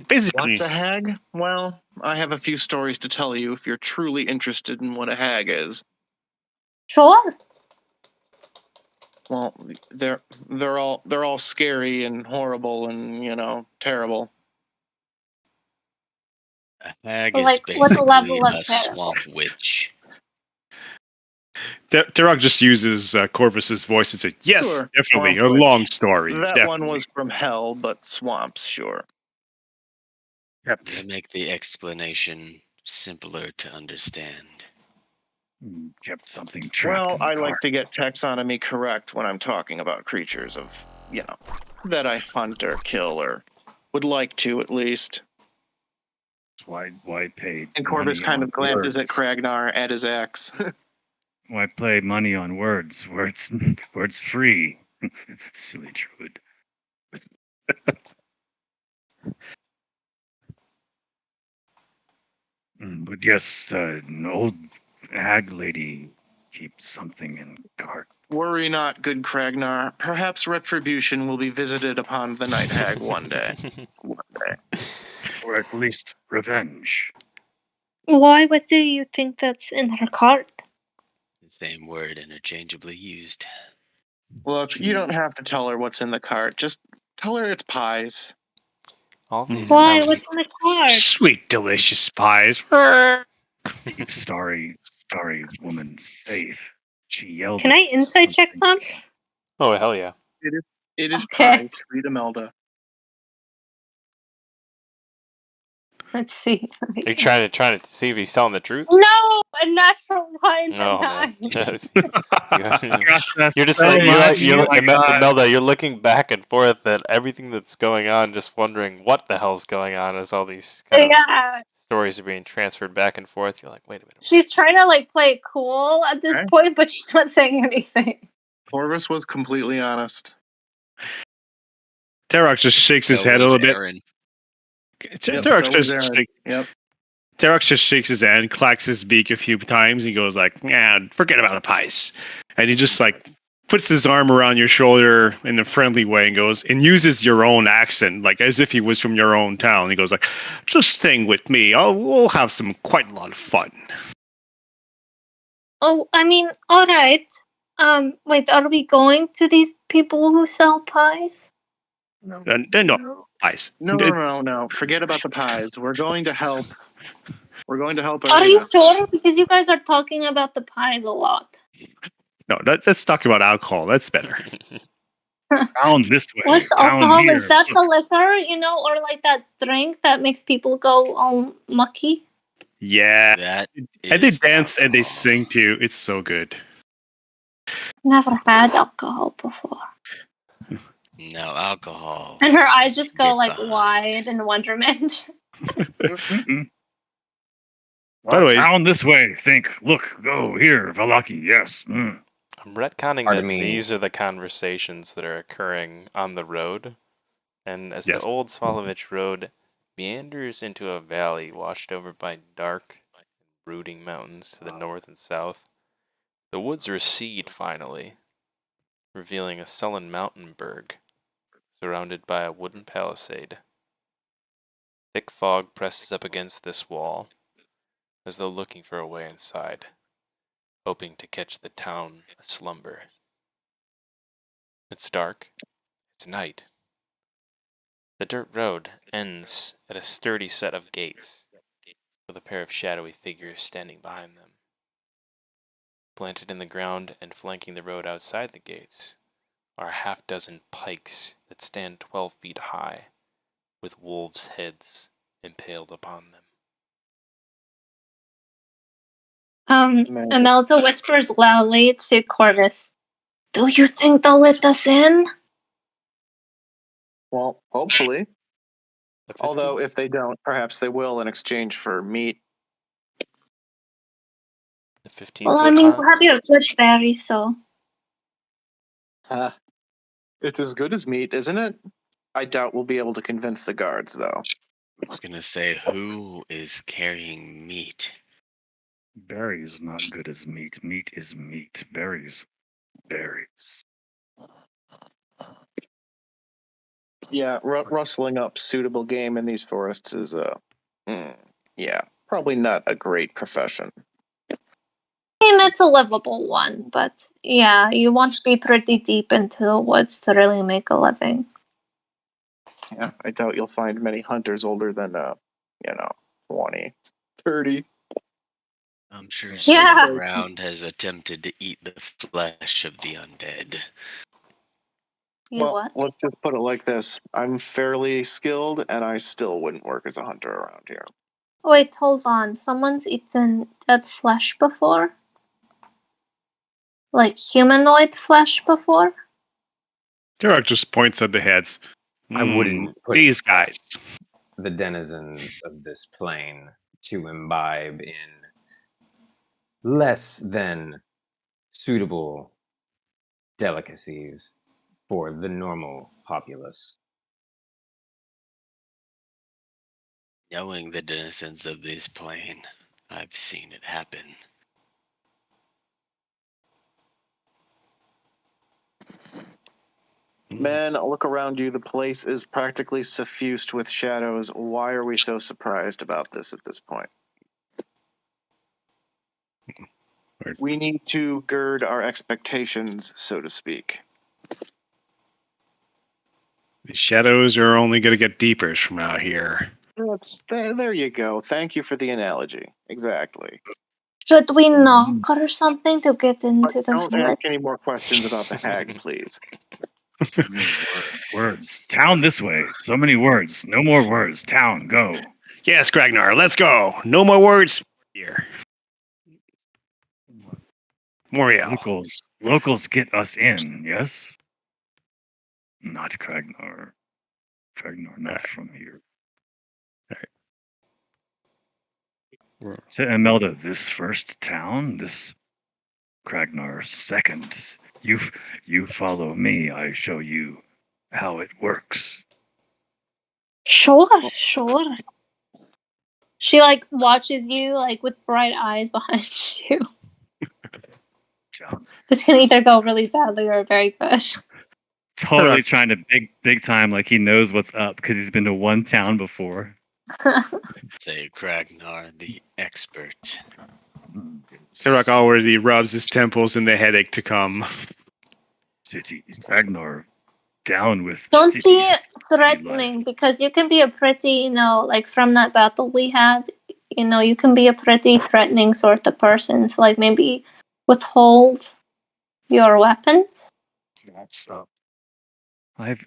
Basically, What's a hag? Well, I have a few stories to tell you if you're truly interested in what a hag is. Sure. Well, they're all scary and horrible and, you know, terrible. A hag Like, is what basically level of a terrible? swamp witch. Tirok just uses Corvus's voice and says, "Yes, Sure, definitely, swamp a witch. long story." That definitely. one was from hell, but swamps, sure. They make the explanation simpler to understand. Kept something trapped Well, in the I cart. like to get taxonomy correct when I'm talking about creatures of, you know, that I hunt or kill or would like to at least. Why pay? And Corvus money kind on of glances at words? Kragnar at his axe. Why play money on words where it's free? Silly druid. But yes, an old hag lady keeps something in cart. Worry not, good Kragnar. Perhaps retribution will be visited upon the night hag one day. One day. Or at least revenge. Why? What do you think that's in her cart? The same word interchangeably used. Look, you don't have to tell her what's in the cart. Just tell her it's pies. All these Why? conver- What's in the cart? Sweet, delicious pies. Deep, starry woman safe. She yelled. Can I insight check them? Oh, hell yeah. It is Okay. pies, sweet Imelda. Let's see. Are you trying to see if he's telling the truth? No, a natural one. Oh Nine. man. Process You're just so much. Imelda, you're looking back and forth at everything that's going on, just wondering what the hell's going on as all these kind of Yeah. stories are being transferred back and forth. You're like, wait a minute. She's trying to like play it cool at this Okay. point, but she's not saying anything. Corvus was completely honest. Tirok just shakes his So head a was little bit. Aaron. Tirok so was just Aaron. Yep. Terox just shakes his hand, clacks his beak a few times, and he goes like, "Yeah, forget about the pies." And he just like puts his arm around your shoulder in a friendly way and goes and uses your own accent, like as if he was from your own town. He goes like, "Just staying with me. We'll have quite a lot of fun." Oh, I mean, all right. Wait, are we going to these people who sell pies? No pies. No. Forget about the pies. We're going to help. We're going to help Are you Arena. sure? Because you guys are talking about the pies a lot. No, let's talk about alcohol. That's better. Down this way. What's Down alcohol? here. Is that the liquor, or like that drink that makes people go all mucky? Yeah. That And they is dance and they alcohol. sing too. It's so good. Never had alcohol before. No alcohol. And her eyes just go Get like behind. wide in wonderment. Mm-mm. By the way, down this way. Think. Look. Go here. Valaki. Yes. I'm retconning Pardon that me. these are the conversations that are occurring on the road. And as Yes. the old Svalovich road meanders into a valley washed over by dark, brooding mountains to the north and south, the woods recede finally, revealing a sullen mountain berg surrounded by a wooden palisade. Thick fog presses up against this wall, as though looking for a way inside, hoping to catch the town aslumber. It's dark. It's night. The dirt road ends at a sturdy set of gates, with a pair of shadowy figures standing behind them. Planted in the ground and flanking the road outside the gates are a half-dozen pikes that stand 12 feet high, with wolves' heads impaled upon them. Imelda whispers loudly to Corvus, "Do you think they'll let us in?" Well, hopefully. The Although 15 if they don't, perhaps they will in exchange for meat. the 15 Well, I foot mean, high. we'll have your good berry, so. It's as good as meat, isn't it? I doubt we'll be able to convince the guards, though. I was gonna say, who is carrying meat? Berries not good as meat. Meat is meat. Berries. Yeah, rustling up suitable game in these forests is, yeah, probably not a great profession. I mean, it's a livable one, but yeah, you want to be pretty deep into the woods to really make a living. Yeah, I doubt you'll find many hunters older than, 20, 30. I'm sure Yeah. someone around has attempted to eat the flesh of the undead. What? Let's just put it like this. I'm fairly skilled, and I still wouldn't work as a hunter around here. Wait, hold on. Someone's eaten dead flesh before? Like humanoid flesh before? Terox just points at the heads. I wouldn't put These guys. the denizens of this plane to imbibe in less than suitable delicacies for the normal populace. Knowing the denizens of this plane, I've seen it happen. Men, look around you. The place is practically suffused with shadows. Why are we so surprised about this at this point? We need to gird our expectations, so to speak. The shadows are only going to get deeper from out here. There you go. Thank you for the analogy. Exactly. Should we knock or something to get into the Don't village? ask any more questions about the hag, please. Words. Town this way. So many words. No more words. Town. Go. Yes, Gragnar, let's go. No more words here. Moriel. Locals get us in. Yes. Not Kragnar. Kragnar, not from here. So, Imelda, this first town, this Kragnar second. You follow me. I show you how it works. Sure. She like watches you like with bright eyes behind you. This can either go really badly or very good. Totally trying to big time like he knows what's up because he's been to one town before. Say Kragnar, the expert. Turok already rubs his temples in the headache to come. City Kragnar down with Don't cities. be threatening because you can be a pretty, like from that battle we had, you can be a pretty threatening sort of person. So like maybe withhold your weapons.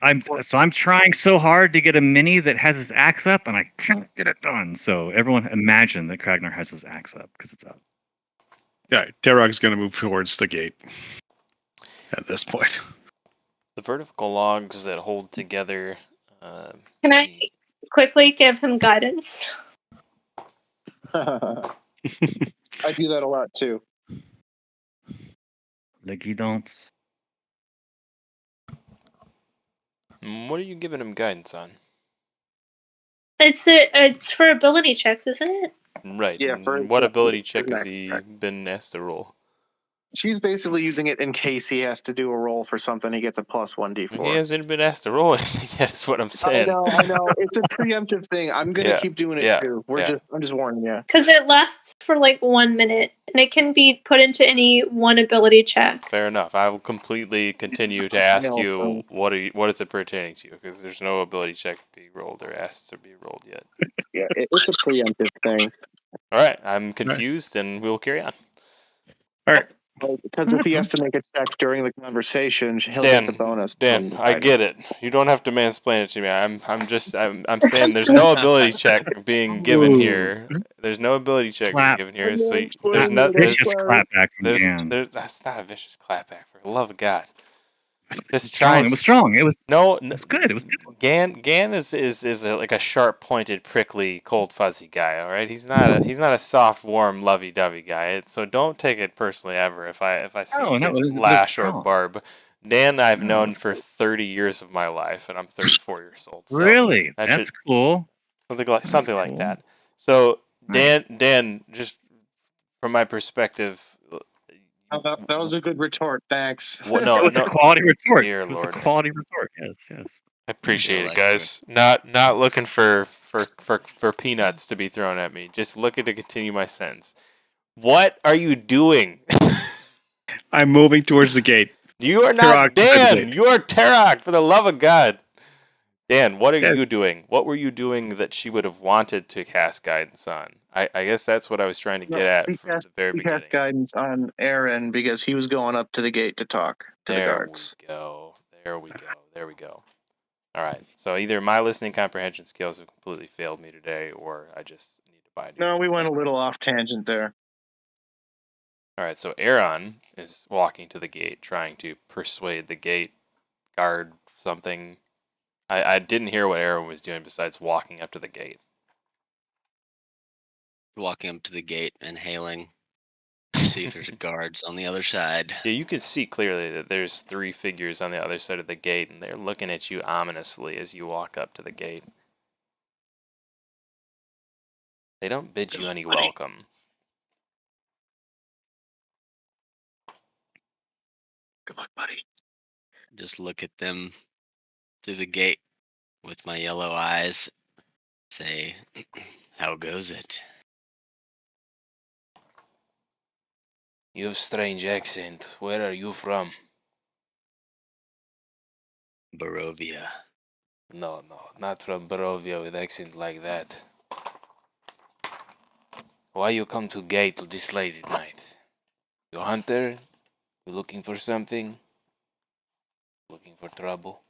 I'm trying so hard to get a mini that has his axe up, and I can't get it done. So everyone imagine that Kragnar has his axe up because it's up. Yeah, Turok's going to move towards the gate at this point. The vertical logs that hold together. Can I quickly give him guidance? I do that a lot too. Le guidance. What are you giving him guidance on? It's for ability checks, isn't it? Right. Yeah, What ability check has he been asked to roll? She's basically using it in case he has to do a roll for something. He gets a plus 1d4. He hasn't been asked to roll anything yet, is what I'm saying. I know. It's a preemptive thing. I'm gonna keep doing it too. I'm just warning you. Because it lasts for like 1 minute, and it can be put into any one ability check. Fair enough. I will completely continue to ask you what is it pertaining to, because there's no ability check to be rolled or asked to be rolled yet. Yeah, it's a preemptive thing. All right, I'm confused, and we'll carry on. All right. Because if he has to make a check during the conversation, he'll Dan, get the bonus. Dan, I get it. You don't have to mansplain it to me. I'm saying there's no ability check being given here. There's no ability check being given here. So there's not vicious clapback from Dan. That's not a vicious clapback, for the love of God. Just strong. It was strong. It was good. It was good. Gan is like a sharp pointed, prickly, cold fuzzy guy. All right, he's not a soft, warm, lovey dovey guy. So don't take it personally ever if I seem to lash or barb. Dan, I've known for 30 years of my life, and I'm 34 years old. So really, that's cool. Something like that. So Dan, just from my perspective. That was a good retort. Thanks. It was a quality retort. Dear it was Lord. a quality retort. Yes. I appreciate it, guys. Not looking for peanuts to be thrown at me. Just looking to continue my sentence. What are you doing? I'm moving towards the gate. You are not Dan. You are Turok, for the love of God. Dan, what are you doing? What were you doing that she would have wanted to cast guidance on? I guess that's what I was trying to get at from the very beginning. He cast guidance on Aaron because he was going up to the gate to talk to the guards. There we go. All right. So either my listening comprehension skills have completely failed me today, or I just need to buy. No, we went a little off tangent there. All right. So Aaron is walking to the gate, trying to persuade the gate guard something. I didn't hear what Aaron was doing besides walking up to the gate. Walking up to the gate and hailing. See if there's guards on the other side. Yeah, you can see clearly that there's 3 figures on the other side of the gate, and they're looking at you ominously as you walk up to the gate. They don't bid you any welcome. Good luck, buddy. Just look at them through the gate with my yellow eyes. Say, how goes it? You have strange accent. Where are you from? Barovia. No, not from Barovia with accent like that. Why you come to gate this late at night? You a hunter? You looking for something? Looking for trouble?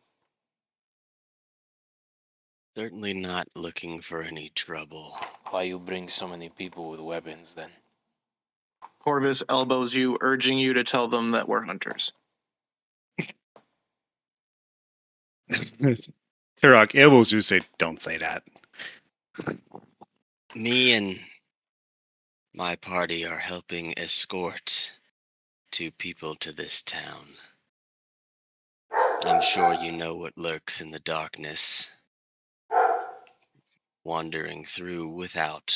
Certainly not looking for any trouble. Why you bring so many people with weapons then? Corvus elbows you, urging you to tell them that we're hunters. Turok elbows you, say, don't say that. Me and my party are helping escort 2 people to this town. I'm sure you know what lurks in the darkness. Wandering through without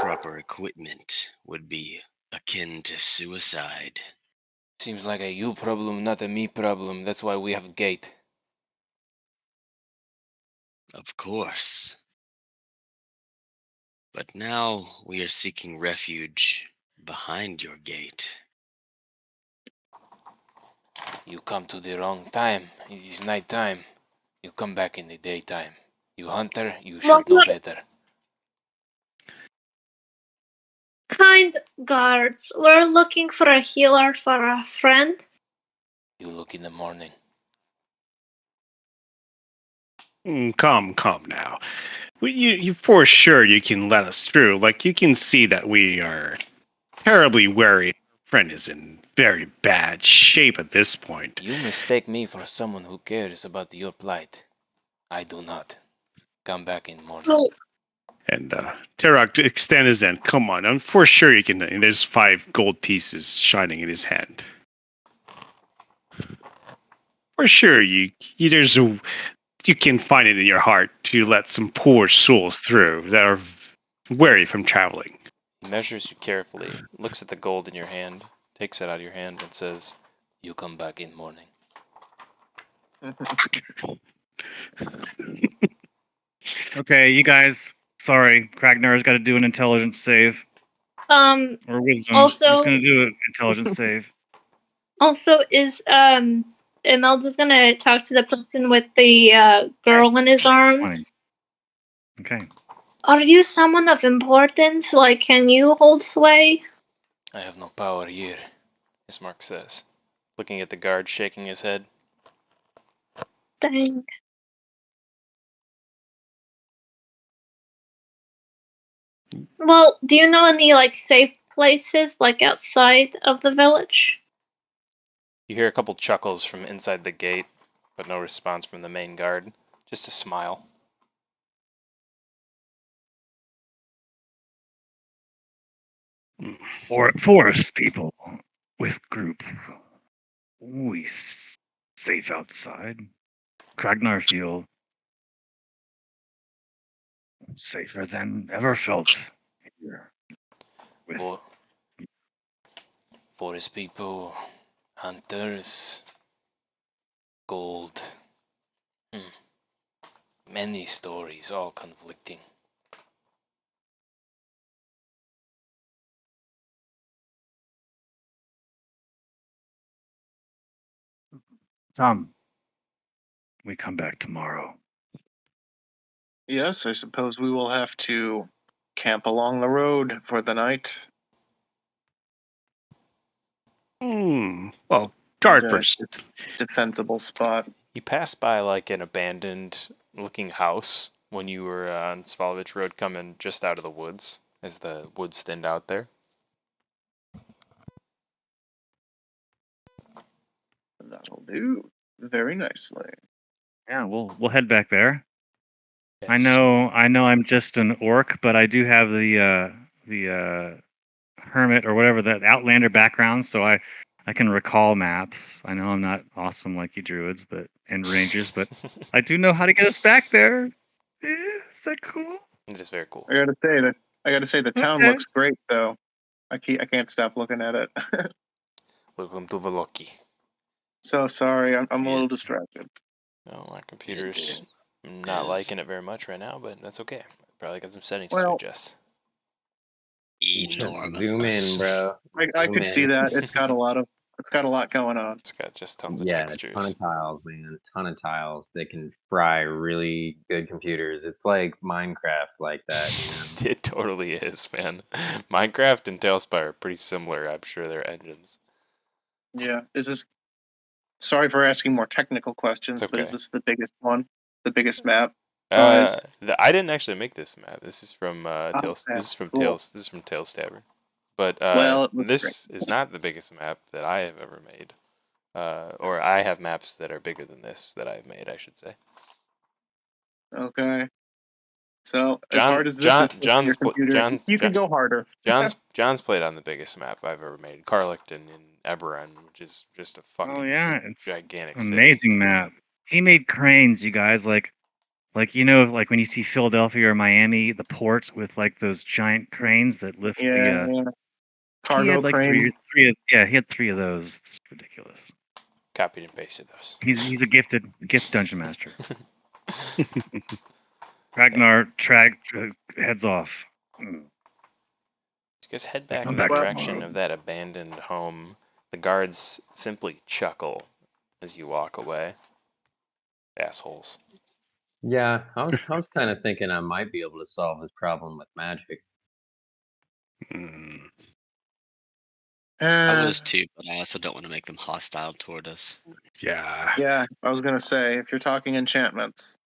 proper equipment would be akin to suicide. Seems like a you problem, not a me problem. That's why we have a gate. Of course. But now we are seeking refuge behind your gate. You come to the wrong time. It is night time. You come back in the daytime. You hunter, you should know better. Kind guards, we're looking for a healer for a friend. You look in the morning. Come now. You for sure you can let us through. Like, you can see that we are terribly wary. Our friend is in very bad shape at this point. You mistake me for someone who cares about your plight. I do not. Come back in morning. Oh. And Terok extend his hand. Come on, I'm for sure you can. And there's 5 gold pieces shining in his hand. For sure, you can find it in your heart to let some poor souls through that are wary from traveling. He measures you carefully, looks at the gold in your hand, takes it out of your hand, and says, "You come back in morning." Okay, you guys. Sorry, Kragnar's got to do an intelligence save. Or wisdom. Also, he's gonna do an intelligence save. Also, is Imelda's gonna talk to the person with the girl in his arms. 20. Okay. Are you someone of importance? Like, can you hold sway? I have no power here, Ismark says, looking at the guard, shaking his head. Dang. Well, do you know any, like, safe places, like, outside of the village? You hear a couple chuckles from inside the gate, but no response from the main guard. Just a smile. Forest people with group. We safe outside. Kragnar feel safer than ever felt here. With Forest people, hunters, gold. Many stories, all conflicting. Tom, we come back tomorrow. Yes, I suppose we will have to camp along the road for the night. Well, guard person. It's a defensible spot. You passed by like an abandoned looking house when you were on Svalovich Road coming just out of the woods, as the woods thinned out there. That'll do very nicely. Yeah, we'll head back there. I know I'm just an orc, but I do have the hermit or whatever, that outlander background, so I can recall maps. I know I'm not awesome like you druids and rangers, but I do know how to get us back there. Is that cool? It is very cool. I gotta say the town looks great though. I can't stop looking at it. Welcome to Valoki. So sorry, I'm a little distracted. No, my computer's not liking it very much right now, but that's okay. Probably got some settings to Well, adjust. Zoom in, bro. I could see that. It's got a lot going on. It's got just tons of Yeah, textures. a ton of tiles, man. A ton of tiles. They can fry really good computers. It's like Minecraft like that. You know? It totally is, man. Minecraft and Tailspire are pretty similar. I'm sure they're engines. Yeah. Sorry for asking more technical questions, but is this the biggest one? The biggest map? I didn't actually make this map. This is from Tailstabber. But this is not the biggest map that I have ever made. Or I have maps that are bigger than this that I've made, I should say. Okay. So as hard as this is, your computer, you can go harder. John's played on the biggest map I've ever made, Carlicton in Eberron, which is just a fucking it's gigantic amazing city. map. He made cranes, you guys. Like, Like like when you see Philadelphia or Miami, the port with like those giant cranes that lift Yeah, the. yeah. He Cargo had like cranes. yeah, he had 3 of those. It's ridiculous. Copied and pasted those. He's a gift dungeon master. Ragnar heads off. You guys head They back come in the back direction tomorrow. of that abandoned home. The guards simply chuckle as you walk away. Assholes. Yeah, I was kind of thinking I might be able to solve this problem with magic. I was too, but I also don't want to make them hostile toward us. Yeah. Yeah, I was gonna say, if you're talking enchantments,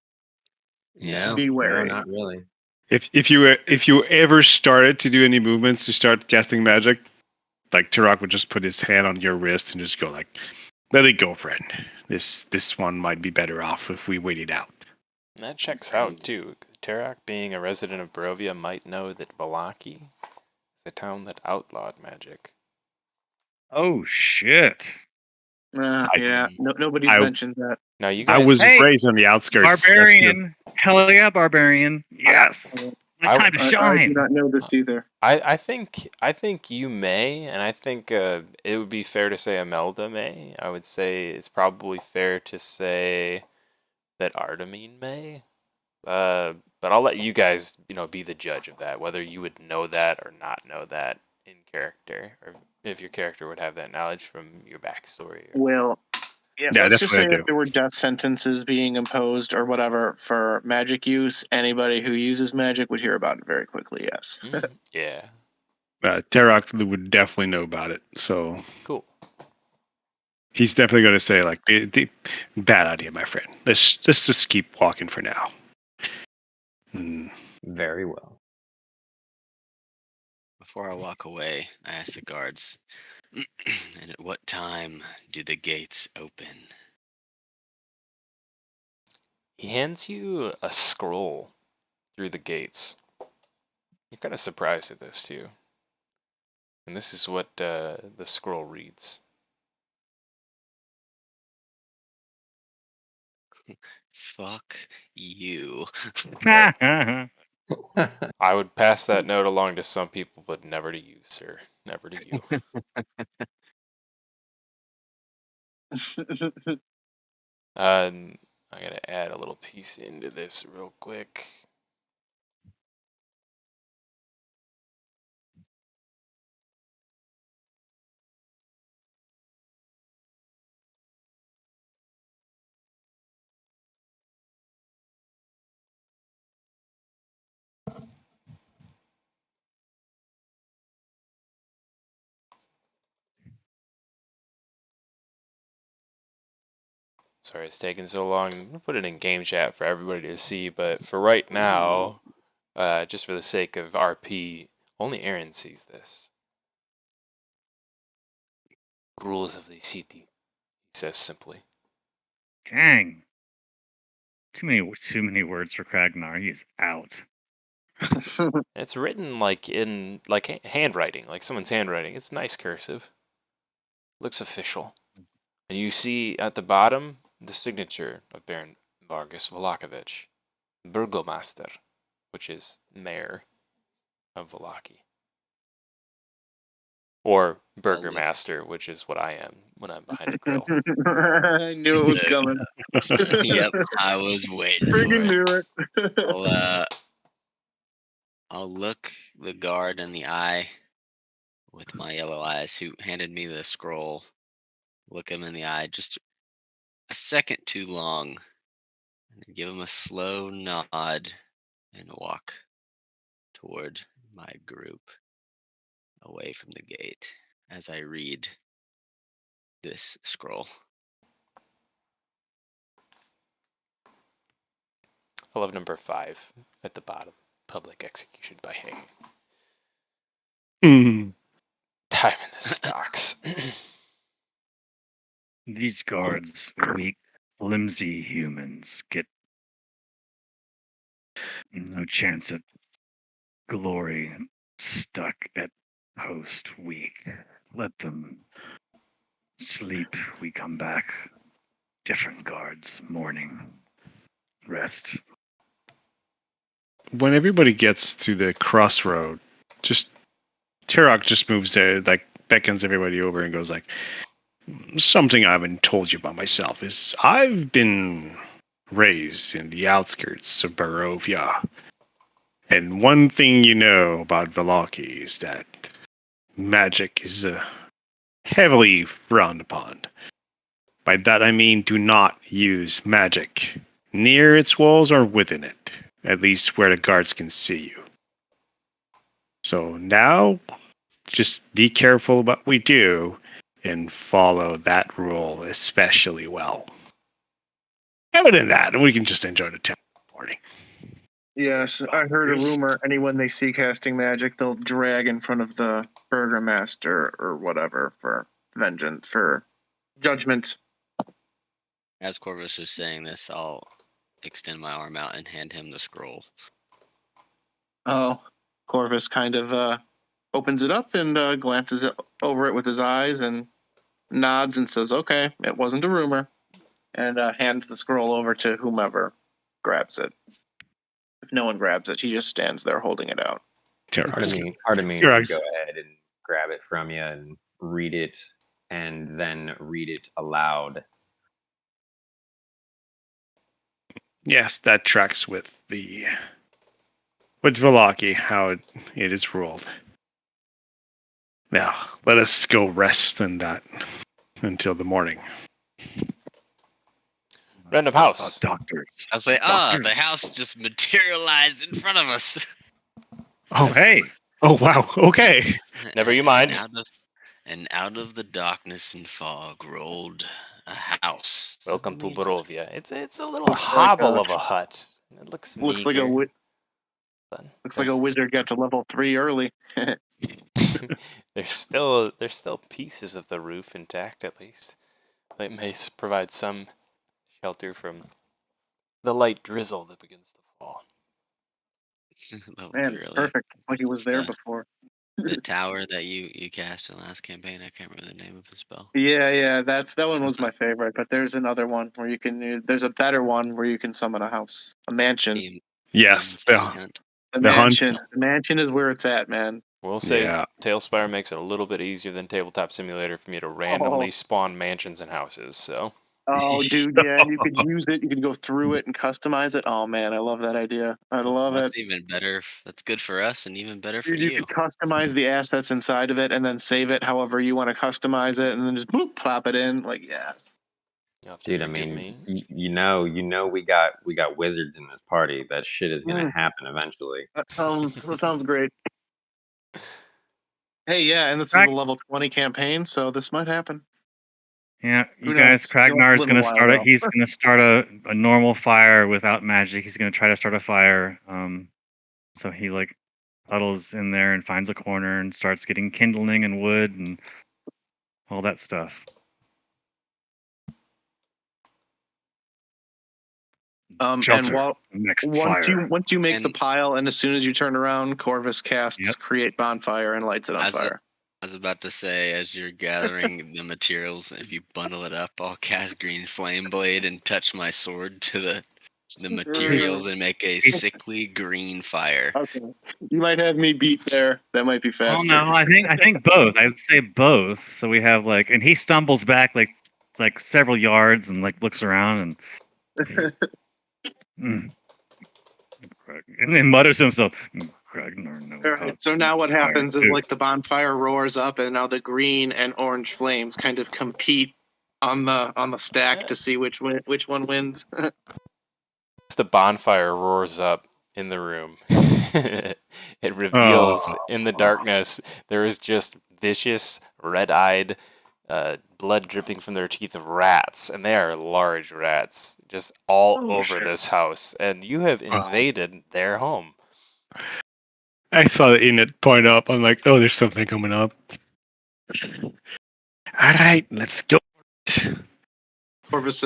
Yeah. No, be no, wary. not really. If you ever started to do any movements to start casting magic, like Turok would just put his hand on your wrist and just go like, "Let it go, friend. This one might be better off if we wait it out." And that checks out too. Tarak, being a resident of Barovia, might know that Valaki is a town that outlawed magic. Oh shit! Yeah, nobody's I- mentioned that. Now you I guys, was Hey, raised on the outskirts. That's good. Barbarian! Hell yeah, barbarian! Yes, my I- time to I do shine. not know this either. I think you may, and I think it would be fair to say Imelda may. I would say it's probably fair to say that Artemine may. But I'll let you guys, be the judge of that, whether you would know that or not know that in character, or if your character would have that knowledge from your backstory. Well, yeah, Yeah, let's just say definitely I if do. there were death sentences being imposed or whatever for magic use, anybody who uses magic would hear about it very quickly. Yes. Yeah. Tarak would definitely know about it, so Cool. he's definitely going to say like, "Bad idea, my friend. Let's just keep walking for now." Very well. Before I walk away, I ask the guards, and at what time do the gates open? He hands you a scroll through the gates. You're kind of surprised at this too. And this is what the scroll reads. Fuck you. I would pass that note along to some people, but never to you, sir. Never to you. I gotta add a little piece into this real quick. Sorry it's taking so long. I'm gonna put it in game chat for everybody to see, but for right now, just for the sake of RP, only Aaron sees this. Rules of the city, he says simply. Dang. Too many words for Kragnar. He is out. It's written like in handwriting, like someone's handwriting. It's nice cursive. Looks official. And you see at the bottom the signature of Baron Vargas Vlakovic, Burgomaster, which is mayor of Valaki. Or Burgermaster, which is what I am when I'm behind a grill. I knew it was coming. Yep, I was waiting Friggin' for knew it. I'll look the guard in the eye with my yellow eyes who handed me the scroll. Look him in the eye just a second too long, and then give him a slow nod and walk toward my group away from the gate as I read this scroll. I love number 5 at the bottom. Public execution by hanging. Time in the stocks. These guards, weak, flimsy humans, get no chance at glory, stuck at post weak. Let them sleep. We come back. Different guards, morning, rest. when everybody gets to the crossroad, just Terok just moves like beckons everybody over and goes like, something I haven't told you about myself is I've been raised in the outskirts of Barovia. And one thing you know about Velaki is that magic is heavily frowned upon. By that I mean do not use magic near its walls or within it, at least where the guards can see you. So now, just be careful what we do and follow that rule especially well. Other than that, we can just enjoy the town morning. Yes, I heard a rumor. Anyone they see casting magic, they'll drag in front of the burgomaster or whatever for vengeance, for judgment. As Corvus is saying this, I'll extend my arm out and hand him the scroll. Oh, Corvus kind of opens it up and glances over it with his eyes and nods and says, "Okay, it wasn't a rumor," and hands the scroll over to whomever grabs it. If no one grabs it, he just stands there holding it out. Part of me to go ahead and grab it from you and read it, and then read it aloud. Yes, that tracks with Velaki, how it is ruled. Now, let us go rest in that until the morning. Random house. Doctors. I'll say, the house just materialized in front of us. Oh, hey. Oh, wow. Okay. Never you mind. And out of the darkness and fog rolled a house. Welcome to Barovia. It's a little hovel of a hut. It looks like a looks like a wizard got to level 3 early. There's still pieces of the roof intact, at least. That may provide some shelter from the light drizzle that begins to fall. Man, it's perfect. It's like he was there before. The tower that you cast in the last campaign, I can't remember the name of the spell. Yeah, that one was my favorite. But there's another one where you can. There's a better one where you can summon a house, a mansion. Yes, the mansion. The mansion is where it's at, man. We'll say Tailspire makes it a little bit easier than Tabletop Simulator for me to randomly spawn mansions and houses. So. Oh, dude, yeah, you could use it. You could go through it and customize it. Oh man, I love that idea. I love it. That's even better. That's good for us and even better for you. You could customize the assets inside of it and then save it however you want to customize it, and then just boop, plop it in. Like, yes. Dude, I mean, you know, we got wizards in this party. That shit is gonna happen eventually. That sounds great. Hey, yeah, and this is a level 20 campaign, so this might happen. Yeah, you guys, Kragnar's going to start it. He's going to start a normal fire without magic. He's going to try to start a fire. So he huddles in there and finds a corner and starts getting kindling and wood and all that stuff. And once you make the pile, and as soon as you turn around, Corvus casts create bonfire and lights it on fire. I was about to say, as you're gathering the materials, if you bundle it up, I'll cast Green Flame Blade and touch my sword to the materials and make a sickly green fire. Okay, you might have me beat there. That might be faster. Oh no, I think both. I would say both. So we have and he stumbles back like several yards and looks around and then mutters to himself. Right, so now what happens is the bonfire roars up, and now the green and orange flames kind of compete on the stack to see which one wins. The bonfire roars up in the room. It reveals in the darkness there is just vicious, red-eyed, blood dripping from their teeth of rats, and they are large rats, just all over this house, and you have invaded their home. I saw the Enid point up. I'm like, oh, there's something coming up. All right, let's go. Corvus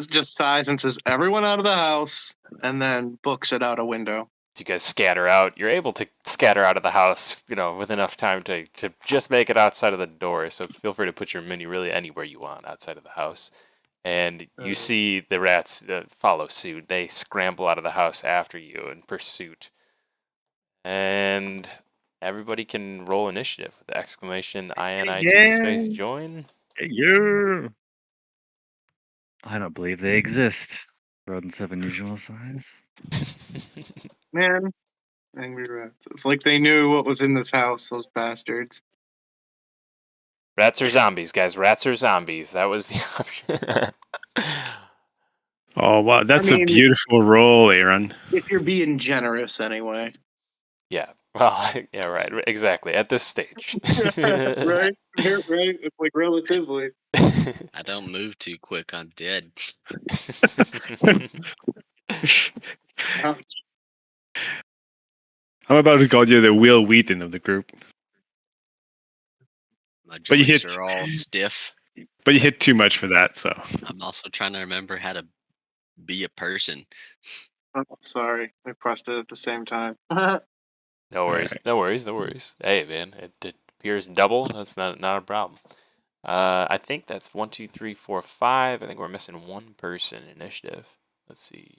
just sighs and says, "Everyone out of the house," and then books it out a window. As you guys scatter out, you're able to scatter out of the house, with enough time to just make it outside of the door. So feel free to put your mini really anywhere you want outside of the house. And you see the rats follow suit. They scramble out of the house after you in pursuit And everybody can roll initiative with the exclamation INIT Yeah. space join. Yeah. I don't believe they exist. Rodents of unusual size. Man, angry rats. It's like they knew what was in this house, those bastards. Rats or zombies, guys. Rats or zombies. That was the option. Oh, wow. That's mean- a beautiful roll, Aaron. If you're being generous, anyway. Yeah. Well, yeah, right. Exactly. At this stage. Right? Right? It's like relatively. I don't move too quick. I'm dead. Ouch. I'm about to call you the Will Wheaton of the group. My But you joints hit- are all stiff. But you hit too much for that, so. I'm also trying to remember how to be a person. Oh, sorry. I pressed it at the same time. No worries. Alright. No worries. No worries. Hey, man. It appears double. That's not a problem. I think that's 1, 2, 3, 4, 5. I think we're missing one person in initiative. Let's see.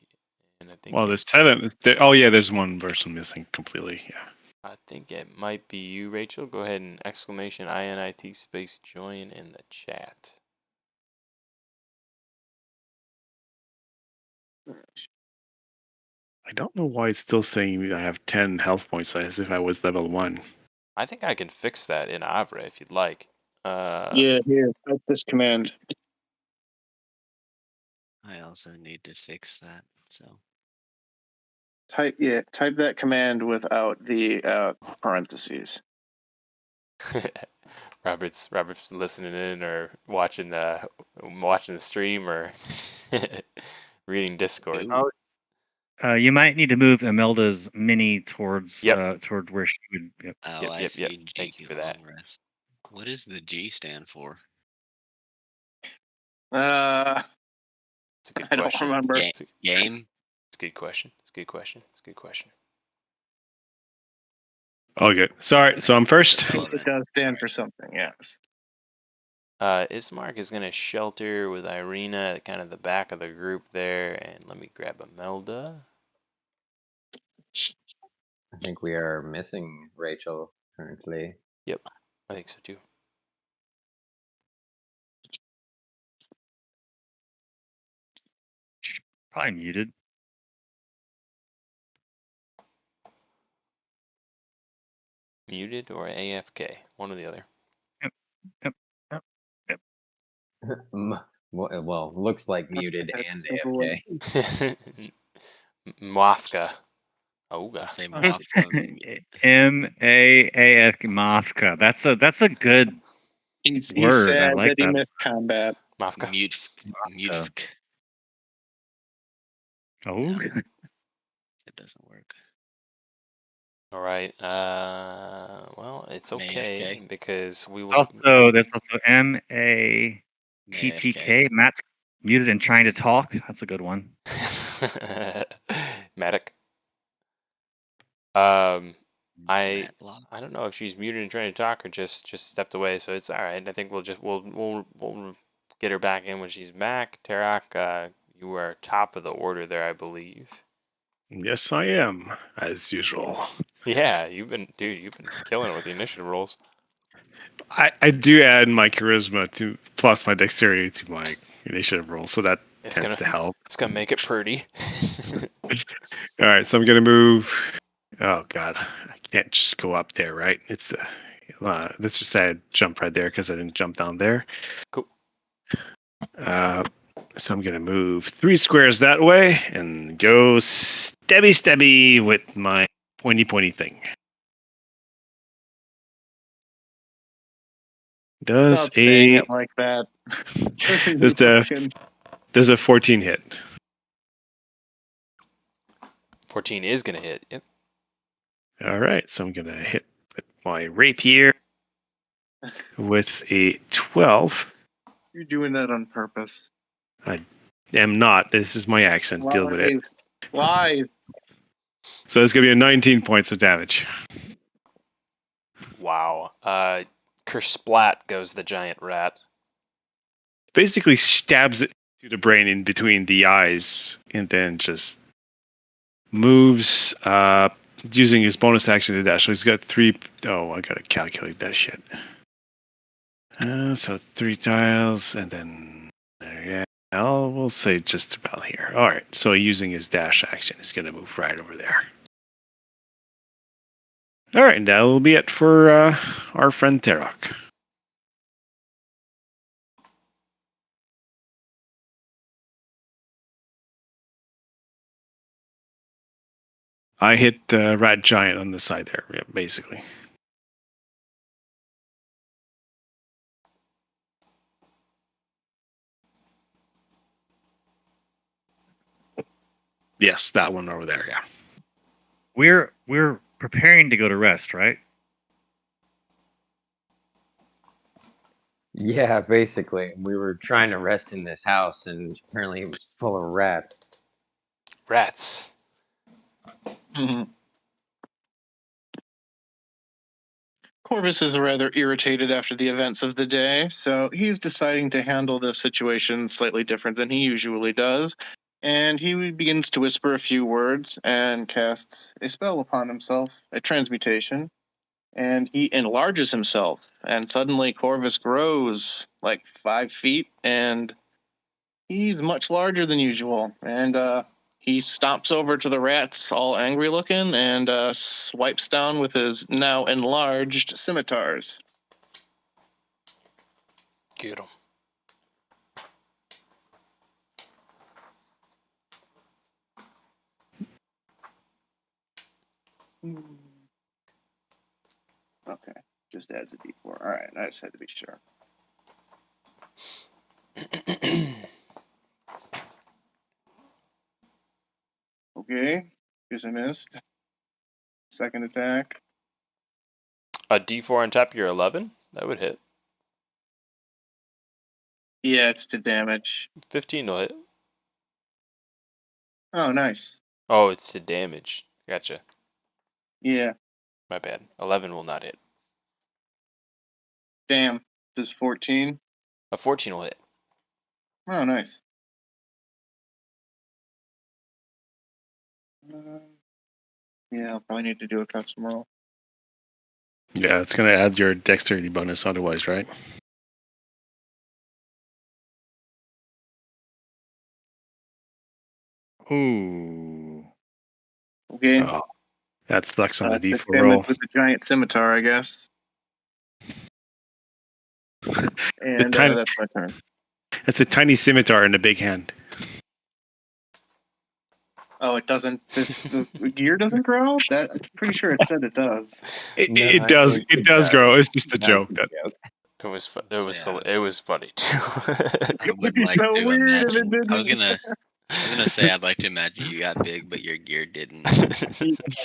And I think Well, there's 7. Oh, yeah, there's one person missing completely. Yeah. I think it might be you, Rachel. Go ahead and exclamation INIT space join in the chat. I don't know why it's still saying I have 10 health points as if I was level 1. I think I can fix that in Avra if you'd like. Yeah, here. Type this command. I also need to fix that. So Type that command without the parentheses. Robert's listening in or watching the stream or reading Discord. Ooh. You might need to move Imelda's mini towards Yep. toward where she would. Yep. Oh, Yep, I yep, see. yep. G Thank you for that. long rest. What does the G stand for? It's a good I don't question. remember. It's a Game? good question. It's a good question. It's a good question. Okay. Sorry. So I'm first. It does stand for something, yes. Ismark is going to shelter with Irina at kind of the back of the group there. And let me grab Imelda. I think we are missing Rachel currently. Yep, I think so too. Probably muted. Muted or AFK, one or the other. Well, looks like muted and AFK. Mwafka. Auga. Say Mafka. MAAF Mafka. That's a good He's word. sad I like that he that. missed combat. Mafka. Mute. Oh, It doesn't work. All right. Well, it's okay AFK. because we it's will. also that's also MATTK. Matt's muted and trying to talk. That's a good one. Medic. I don't know if she's muted and trying to talk or just stepped away, so it's all right. I think we'll get her back in when she's back. Tarak, you are top of the order there, I believe. Yes, I am, as usual. Yeah, you've been killing it with the initiative rolls. I do add my charisma to plus my dexterity to my initiative roll, so that tends to help. It's gonna make it pretty. All right, so I'm gonna move. Oh God, I can't just go up there, right? It's let's just say I jump right there because I didn't jump down there. Cool. So I'm gonna move 3 squares that way and go stabby with my pointy thing. Does Stop saying it like that. does a 14 hit? 14 is gonna hit. Yep. All right, so I'm gonna hit with my rapier with a 12. You're doing that on purpose. I am not. This is my accent. Deal with it. Lies. So it's gonna be a 19 points of damage. Wow. Kersplat goes the giant rat. Basically stabs it to the brain in between the eyes and then just moves using his bonus action to dash. So he's got 3. Oh, I gotta calculate that shit. So 3 tiles, and then there. Yeah, we'll say just about here. All right. So using his dash action, he's gonna move right over there. All right, and that will be it for our friend Terok. I hit Rat Giant on the side there, yeah, basically. Yes, that one over there, yeah. We're preparing to go to rest, right? Yeah, basically. We were trying to rest in this house, and apparently it was full of rats. Rats. Corvus is rather irritated after the events of the day, so he's deciding to handle this situation slightly different than he usually does. And he begins to whisper a few words and casts a spell upon himself, a transmutation. And he enlarges himself, and suddenly Corvus grows like 5 feet, and he's much larger than usual. And he stomps over to the rats, all angry looking, and swipes down with his now enlarged scimitars. Get him. Okay, just adds a d4. All right, I just had to be sure. Okay, guess I missed. Second attack. A D4 on top of your 11? That would hit. Yeah, it's to damage. 15 will hit. Oh, nice. Oh, it's to damage. Gotcha. Yeah, My bad. 11 will not hit. damn. Just 14. A 14 will hit. Oh, nice. Yeah, I'll probably need to do a custom roll. Yeah, it's going to add your dexterity bonus otherwise, right? Ooh. Okay. Oh, that sucks on the 6 D4 roll. damage with the giant scimitar, I guess. And tiny- that's my turn. It's a tiny scimitar in a big hand. Oh, it doesn't. The gear doesn't grow. That I'm pretty sure it said it does. It does. It does grow. It's just a joke. It was Yeah. it was funny too. I would be like so to weird if it imagine. didn't. I was gonna say I'd like to imagine you got big, but your gear didn't.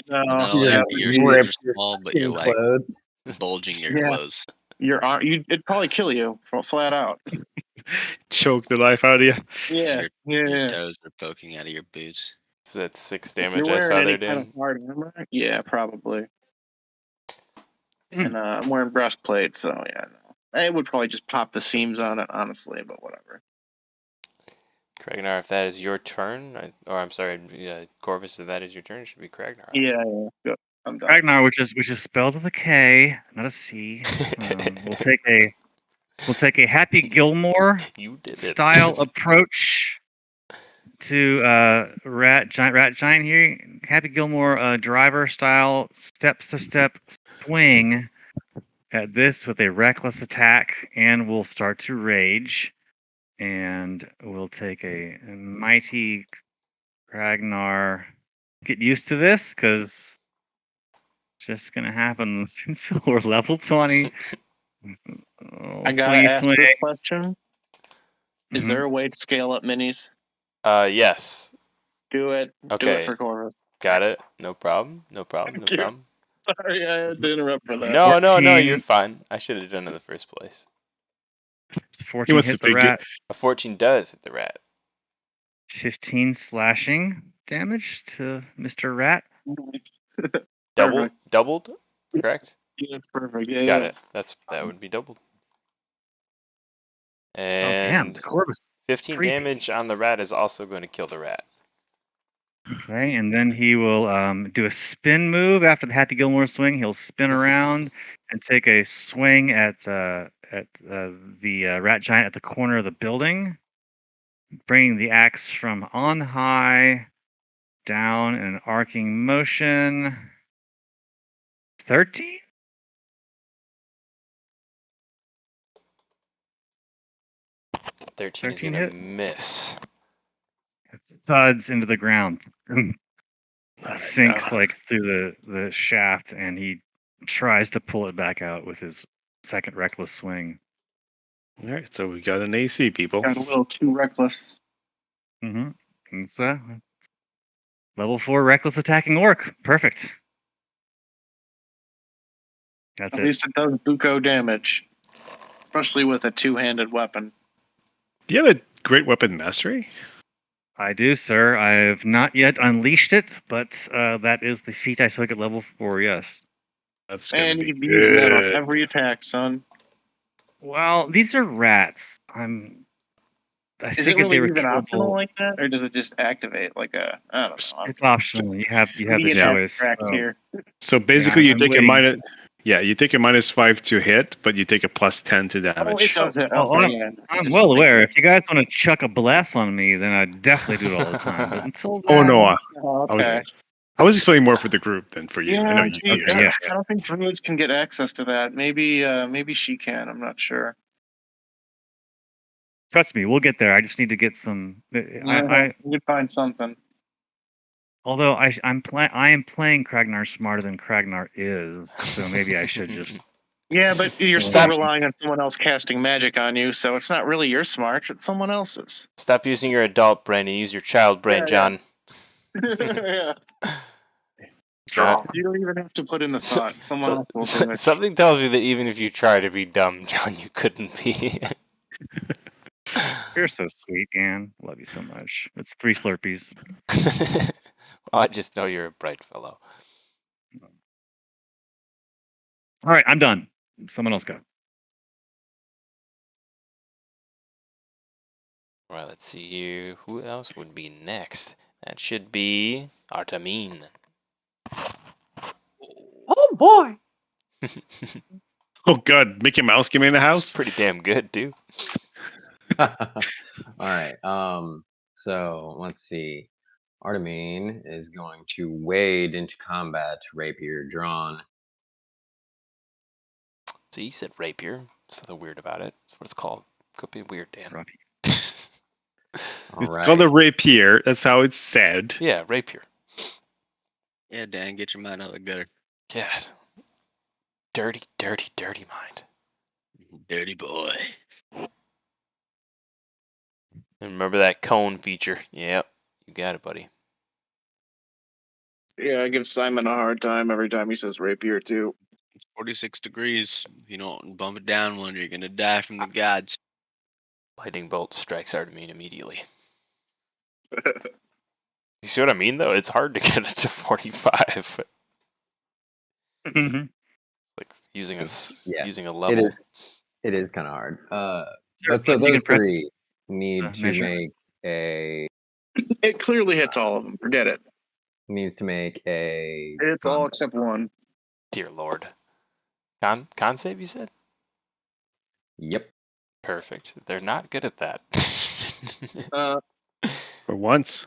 No, Not only yeah, are your you shoulders ripped your small, but you're fucking like clothes. bulging your Yeah. clothes. your arm. It'd probably kill you flat out. Choke the life out of you. Yeah, Your toes are poking out of your boots. So that's 6 If damage you're I saw wearing there, any kind of Dan. hard armor? Yeah, probably. And I'm wearing breastplate, so yeah, no. It would probably just pop the seams on it, honestly, but whatever. Kragnar, if that is your turn, I'm sorry, Corvus, if that is your turn, it should be Kragnar. Yeah. Good. I'm done. Ragnar, which is spelled with a K, not a C. We'll take a Happy Gilmore You did it. style approach to Rat Giant here. Happy Gilmore driver style step swing at this with a reckless attack, and we'll start to rage. And we'll take a mighty Ragnar. Get used to this, because it's just gonna happen. So we're level 20. I gotta ask this question. Is Mhm. there a way to scale up minis? Yes. Do it. Do Okay. it for Corvus. Got it. No problem. Thank you. Sorry, I had to interrupt for that. No, 14. you're fine. I should have done it in the first place. 14 hit the rat. A 14 does hit the rat. 15 slashing damage to Mr. Rat. Doubled, correct? Yeah, that's perfect. Yeah, Got yeah. it. That would be doubled. Oh, damn. And Corvus. 15 creepy. damage on the rat is also going to kill the rat. Okay, and then he will do a spin move after the Happy Gilmore swing. He'll spin around and take a swing at the rat giant at the corner of the building, bringing the axe from on high down in an arcing motion. 13? 13 is 13 gonna hit? miss. It thuds into the ground. Alright, Sinks like through the shaft, and he tries to pull it back out with his second reckless swing. all right, so we got an AC, people. Got a little too reckless. Mm-hmm. It's level 4 reckless attacking orc. Perfect. That's At it. least it does buco damage, especially with a two-handed weapon. Do you have a great weapon mastery? I do, sir. I've not yet unleashed it, but that is the feat I took at level 4. Yes. That's gonna And be you can be using that on good. every attack, son. Well, these are rats. I Is it figured they really were even optional killable. like that, or does it just activate like a? I don't know. It's optional. You have the Being choice. abstract So, here. So basically, Yeah, you I'm take waiting. you take a -5 to hit, but you take a +10 to Oh, damage. it does it. Oh, Okay, yeah. I'm well aware. If you guys want to chuck a blast on me, then I definitely do it all the time. But until then, Oh no, Oh, okay. I was explaining more for the group than for you. I know Yeah, you. see, Okay, yeah. I don't think druids can get access to that. Maybe she can. I'm not sure. Trust me, we'll get there. I just need to get some. I We could find something. although I am playing Kragnar smarter than Kragnar is, so maybe I should just. Yeah, but you're Stop. still relying on someone else casting magic on you, so it's not really your smarts; it's someone else's. Stop using your adult brain and use your child brain, Yeah, John. yeah. John. You don't even have to put in the thought. Someone else will do it. Something tells me that even if you try to be dumb, John, you couldn't be. You're so sweet, Anne. Love you so much. It's 3 Slurpees. Well, I just know you're a bright fellow. All right, I'm done. Someone else go. All right, let's see here. Who else would be next? That should be Artamine. Oh boy! Oh god, Mickey Mouse came in the It's house. pretty damn good, dude. All right. So let's see. Artamine is going to wade into combat, rapier drawn. So you said rapier. There's nothing weird about it. That's what it's called. Could be weird, Dan. Rocky. All It's right. called a rapier. That's how it's said. Yeah, rapier. Yeah, Dan, get your mind out of the gutter. Yeah. Dirty, dirty, dirty mind. Dirty boy. And remember that cone feature. Yep. You got it, buddy. Yeah, I give Simon a hard time every time he says rapier too. 46 degrees. If you don't bump it down one, you're gonna die from the gods. Lightning bolt strikes Artamine immediately. You see what I mean, though? It's hard to get it to 45. Mhm. Like using Yeah, using a level. It is kind of hard. Sure, But so but you those can press three need to measure. make a It clearly hits all of them. Forget it. needs to make a. It's all except one. Dear Lord. Con save, you said? Yep. Perfect. They're not good at that. For once.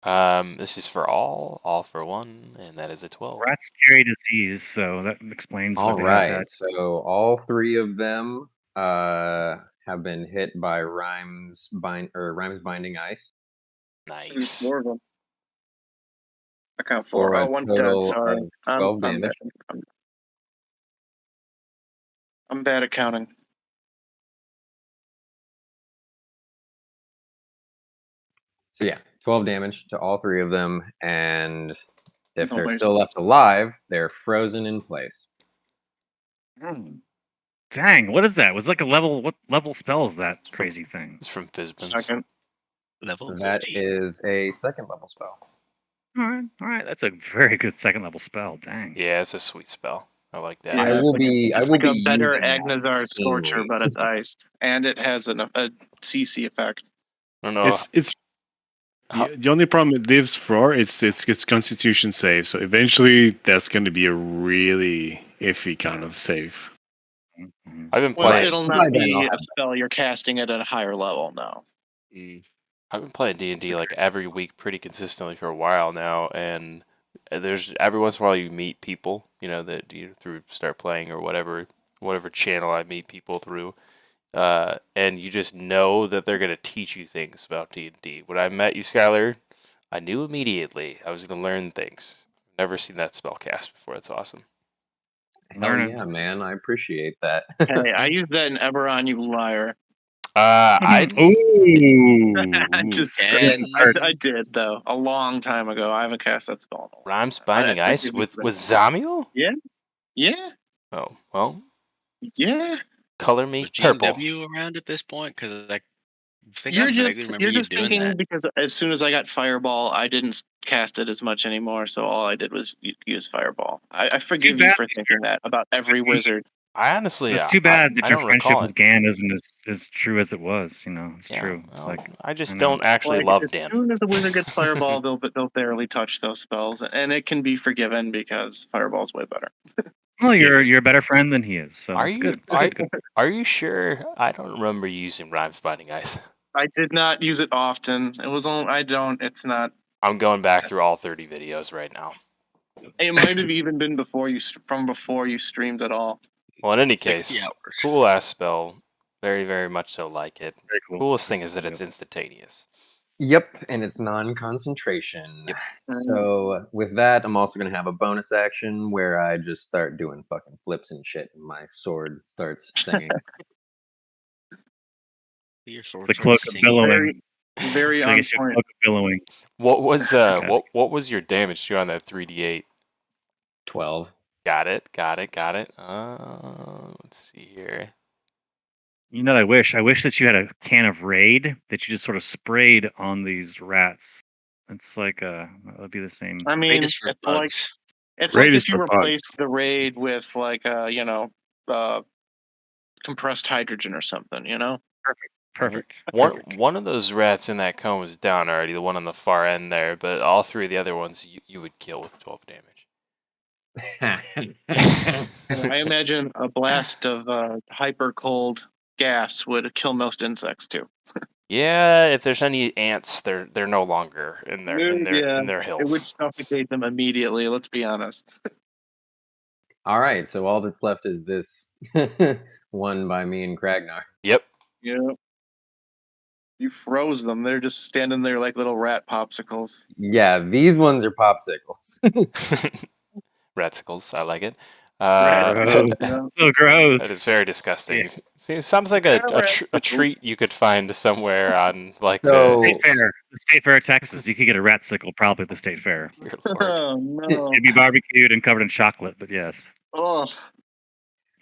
This is for all for one, and that is a 12. Rats carry disease, so that explains why All they have right. that. So all three of them have been hit by Rhymes binding ice. Nice. 4 of them. I count 4. For a Oh, one's dead. total Sorry. of 12 damage. I'm bad at counting. So yeah, 12 damage to all three of them, and if they're Nobody's- still left alive, they're frozen in place. Dang, what is that? Was it like a level? What level spell is that crazy thing? It's from Fizbin's. Second. Level That 14. is a second level spell. All right. That's a very good second level spell. Dang. Yeah, it's a sweet spell. I like that. Yeah, I will be. It's I will like a be better using that Agnazar Scorcher, keenly. but it's iced. And it has a CC effect. I don't know. It's The only problem it lives for it's Constitution save. So eventually, that's going to be a really iffy kind of save. Mhm. I've been Well, playing. it'll By not then be I'll a have spell you're casting at a higher level now. I've been playing D&D like every week pretty consistently for a while now, and there's every once in a while you meet people, that you through start playing or whatever channel I meet people through, and you just know that they're gonna teach you things about D&D. When I met you, Skylar, I knew immediately I was gonna learn things. Never seen that spell cast before. It's awesome. Hell Learning. yeah, man. I appreciate that. Hey, I used that in Eberron, you liar. I Ooh. I just, And I did though a long time ago. I haven't cast that spell in a long Rhymes time. Binding I Ice forgive you with for with that. Zamiel? Yeah, Oh well, yeah. color me was purple. GNW around at this point? Because I think I vaguely remember You're you just doing thinking that. because as soon as I got Fireball, I didn't cast it as much anymore. So all I did was use Fireball. I forgive you bad for that thinking that about every wizard. I honestly, It's too bad that I your don't friendship recall with it. Gan isn't as true as it was. It's Yeah, true. It's well, like I just I know. don't actually Like love as Dan. soon as a wizard gets Fireball, they'll barely touch those spells, and it can be forgiven because Fireball's way better. Well, you're a better friend than he is, so Are it's you good. It's good. are you sure? I don't remember using Rhymes Binding Ice. I did not use it often. It was only I don't. It's not. I'm going back through all 30 videos right now. It might have even been before you streamed at all. Well, in any 60 case, hours. cool ass spell. Very, very much so like it. Very cool. Coolest thing is that it's instantaneous. Yep, and it's non-concentration. Yep. So with that, I'm also gonna have a bonus action where I just start doing fucking flips and shit, and my sword starts singing. Your It's sword the starts cloak of singing. billowing. Very I on guess your point. cloak of billowing. What was Okay. what was your damage to on that 3d8? 12. Got it. Let's see here. I wish that you had a can of Raid that you just sort of sprayed on these rats. It's like that would be the same. I mean, Raid it's is for like bugs. it's Raid like is if you for bugs. replaced the raid with like compressed hydrogen or something. Perfect. One of those rats in that cone was down already, the one on the far end there, but all three of the other ones you would kill with 12 damage. I imagine a blast of hyper cold gas would kill most insects too. Yeah, if there's any ants, they're no longer in their It would hills. suffocate them immediately. Let's be honest. All right, so all that's left is this one by me and Kragnar. Yep. Yeah. You froze them. They're just standing there like little rat popsicles. Yeah, these ones are popsicles. Ratsicles, I like it. Gross. Yeah. So gross. That is very disgusting. Yeah. See, sounds like a treat you could find somewhere on like So- The state fair of Texas. You could get a rat sickle probably at the state fair. Dear Lord. Oh no. It'd be barbecued and covered in chocolate, but yes. Oh.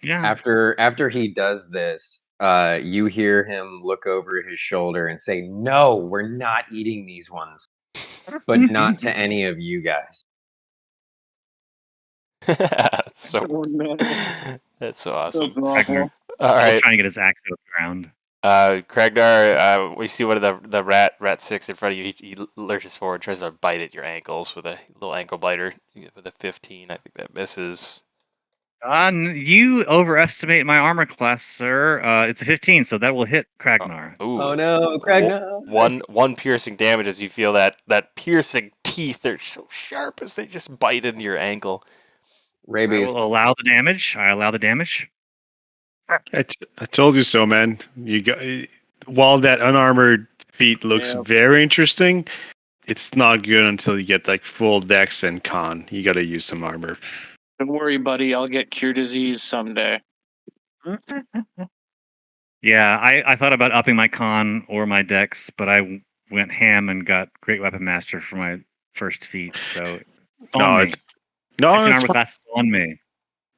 Yeah. After he does this, you hear him look over his shoulder and say, "No, we're not eating these ones, but not to any of you guys." That's so Oh no. that's so awesome. That's awful. All He's right, trying to get his axe out of the ground. Kragnar, we see one of the rat six in front of you. He lurches forward, tries to bite at your ankles with a little ankle biter. With a 15, I think that misses. You overestimate my armor class, sir. It's a 15, so that will hit Kragnar. Ooh. Oh no, Kragnar! One piercing damage as you feel that piercing teeth. They're so sharp as they just bite into your ankle. I Rabies. will allow the damage. I allow the damage. I told you so, man. You got while that unarmored feat looks Yeah. very interesting, it's not good until you get like full dex and con. You got to use some armor. Don't worry, buddy. I'll get cure disease someday. Yeah, I thought about upping my con or my dex, but I went ham and got Great Weapon Master for my first feat. So it's on me. It's It's an fine. armor class is on me.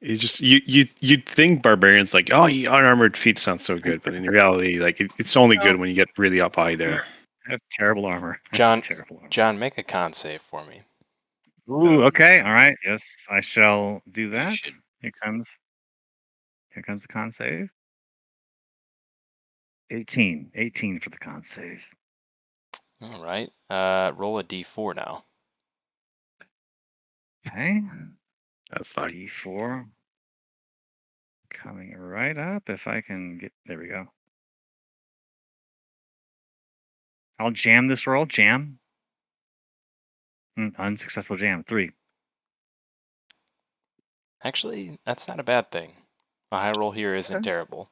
It's just you'd think barbarians like, oh, unarmored feet sounds so good, but in reality, like it's only good when you get really up high there. I have terrible armor. Terrible armor. John, make a con save for me. Ooh, okay, all right. Yes, I shall do that. should. Here comes the con save. 18 for the con save. All right. Roll a d4 now. Okay. That's not. D4. Coming right up. If I can get. There we go. I'll jam this roll. Jam. Unsuccessful jam. 3. Actually, that's not a bad thing. A high roll here isn't Okay. terrible.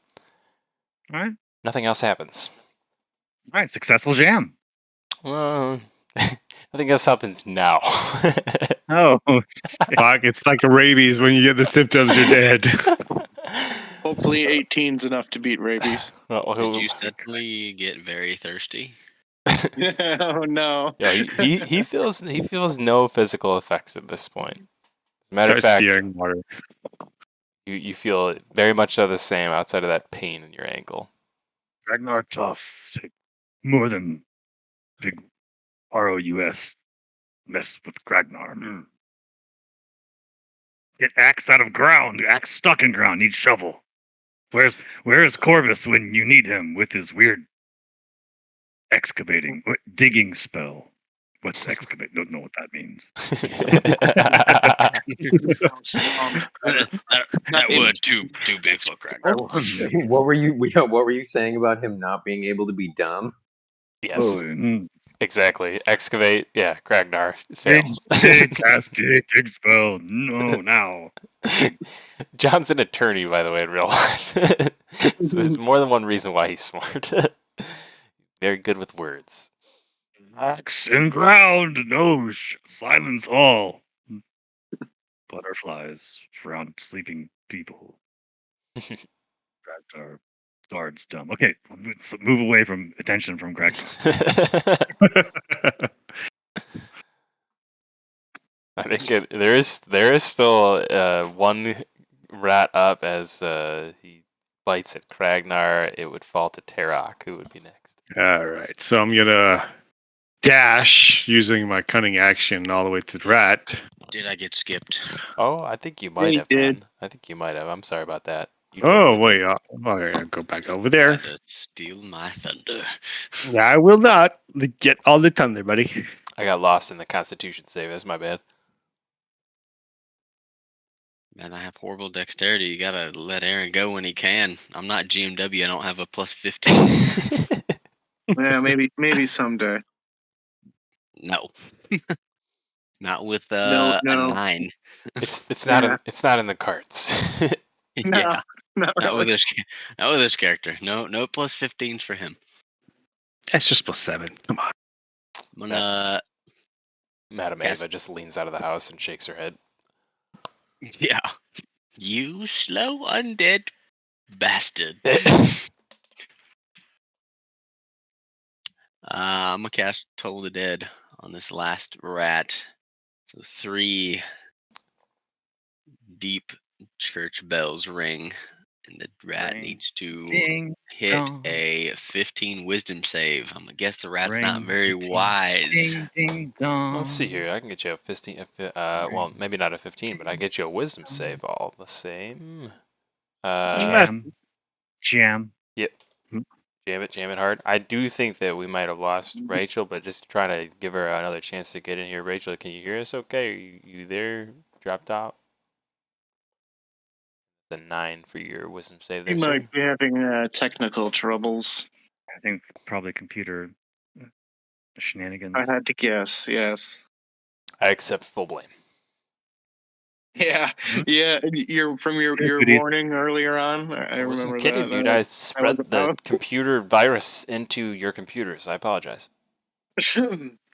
All right. Nothing else happens. All right. Successful jam. Well, nothing else happens now. Oh. Fuck, it's like a rabies. When you get the symptoms, you're dead. Hopefully 18's enough to beat rabies. Did you suddenly get very thirsty? Oh no. Yeah, he feels no physical effects at this point. As a matter of Starts fact, fearing water. you feel very much the same outside of that pain in your ankle. Ragnar tough. Take more than big ROUS. Mess with Ragnar. Get axe out of ground. Axe stuck in ground. Need shovel. Where is Corvus when you need him with his weird excavating, digging spell? What's excavate? Don't know what that means. That wood too big for Ragnar. What were you saying about him not being able to be dumb? Yes, exactly. Excavate. Yeah, Ragnar. Dig, Fail. cast, dig spell. No, now. John's an attorney, by the way, in real life. So there's more than one reason why he's smart. Very good with words. Axe in ground. No, silence all. Butterflies around sleeping people. Ragnar guards dumb. Okay, let's move away from attention from Ragnar. I think there is still one rat up as he bites at Kragnar. It would fall to Terok, who would be next. All right, so I'm gonna dash using my cunning action all the way to the rat. Did I get skipped? Oh, I think you might you have did. been. I think you might have. I'm sorry about that. You Oh totally wait, did. I'll go back over there. Tried to steal my thunder. I will not get all the thunder, buddy. I got lost in the Constitution save. That's my bad. Man, I have horrible dexterity. You gotta let Aaron go when he can. I'm not GMW. I don't have a plus 15. Yeah, maybe someday. No. Not with No. a 9. It's not in the cards. Yeah. Not Not really. with this character. No plus 15s for him. That's just +7. Come on. I'm gonna Madam Yes. Ava just leans out of the house and shakes her head. yeah. You slow undead bastard. I'm gonna cast Toll of the Dead on this last rat. So 3 deep church bells ring, and the rat Ring, needs to ding, hit dong. a 15 wisdom save. I'm gonna guess the rat's not Ring, very ding, wise. Ding, ding, dong. Let's see here. I can get you a 15. Well, maybe not a 15, but I get you a wisdom save all the same. Jam. Yep. Jam it hard. I do think that we might have lost Rachel, but just trying to give her another chance to get in here. Rachel, can you hear us okay? Are you there? Dropped out? The 9 for your wisdom save You there, sir. might be having technical troubles. I think probably computer shenanigans. I had to guess. Yes. I accept full blame. Yeah. Mhm. Yeah. Your Goodies. warning earlier on. I I wasn't remember kidding, that. dude. I spread the about- computer virus into your computers. I apologize.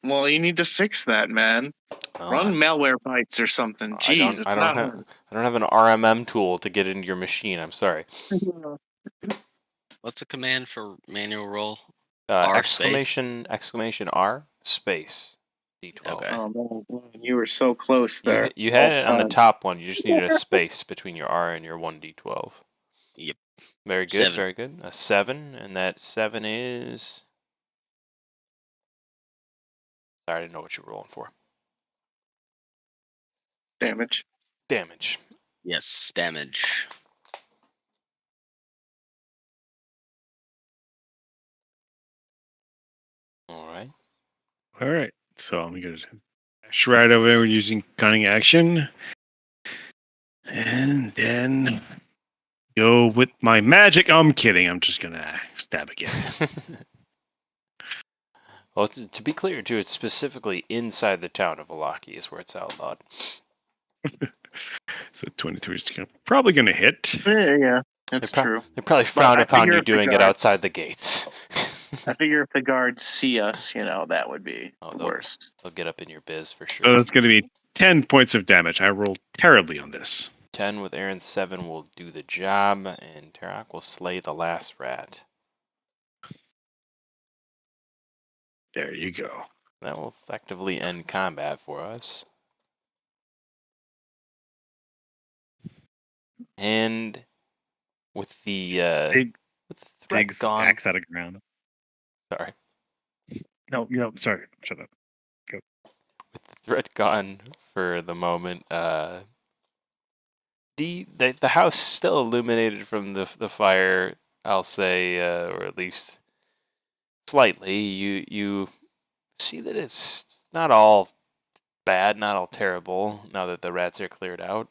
Well, you need to fix that, man. Oh, Run malware bytes or something. Jeez, it's not hard. I don't have an RMM tool to get into your machine. I'm sorry. What's the command for manual roll? R space. Exclamation R space D12. Okay. Oh man, you were so close there. You had it on the Both top one. You just needed a space between your R and your 1D12. Yep. Very good. 7. Very good. A 7, and that 7 is. Sorry, I didn't know what you were rolling for. damage. Damage. Yes, damage. All right. All right. So I'm going to dash right over there using cunning action. And then go with my magic. I'm kidding. I'm just going to stab again. Well, to be clear, too, it's specifically inside the town of Alaki is where it's outlawed. So 23 is probably going to hit. Yeah, that's true. They probably frown I upon figure you if the doing it guard- outside the gates. I figure if the guards see us, that would be the worst. They'll get up in your biz for sure. So that's going to be 10 points of damage. I rolled terribly on this. 10 with Aaron, 7 will do the job, and Tarak will slay the last rat. There you go. That will effectively end combat for us. And with the threat Dig's gone. axe out of ground. Sorry. No, sorry. Shut up. Go. With the threat gone for the moment, the house still illuminated from the fire, I'll say, or at least slightly. You see that it's not all bad, not all terrible, now that the rats are cleared out.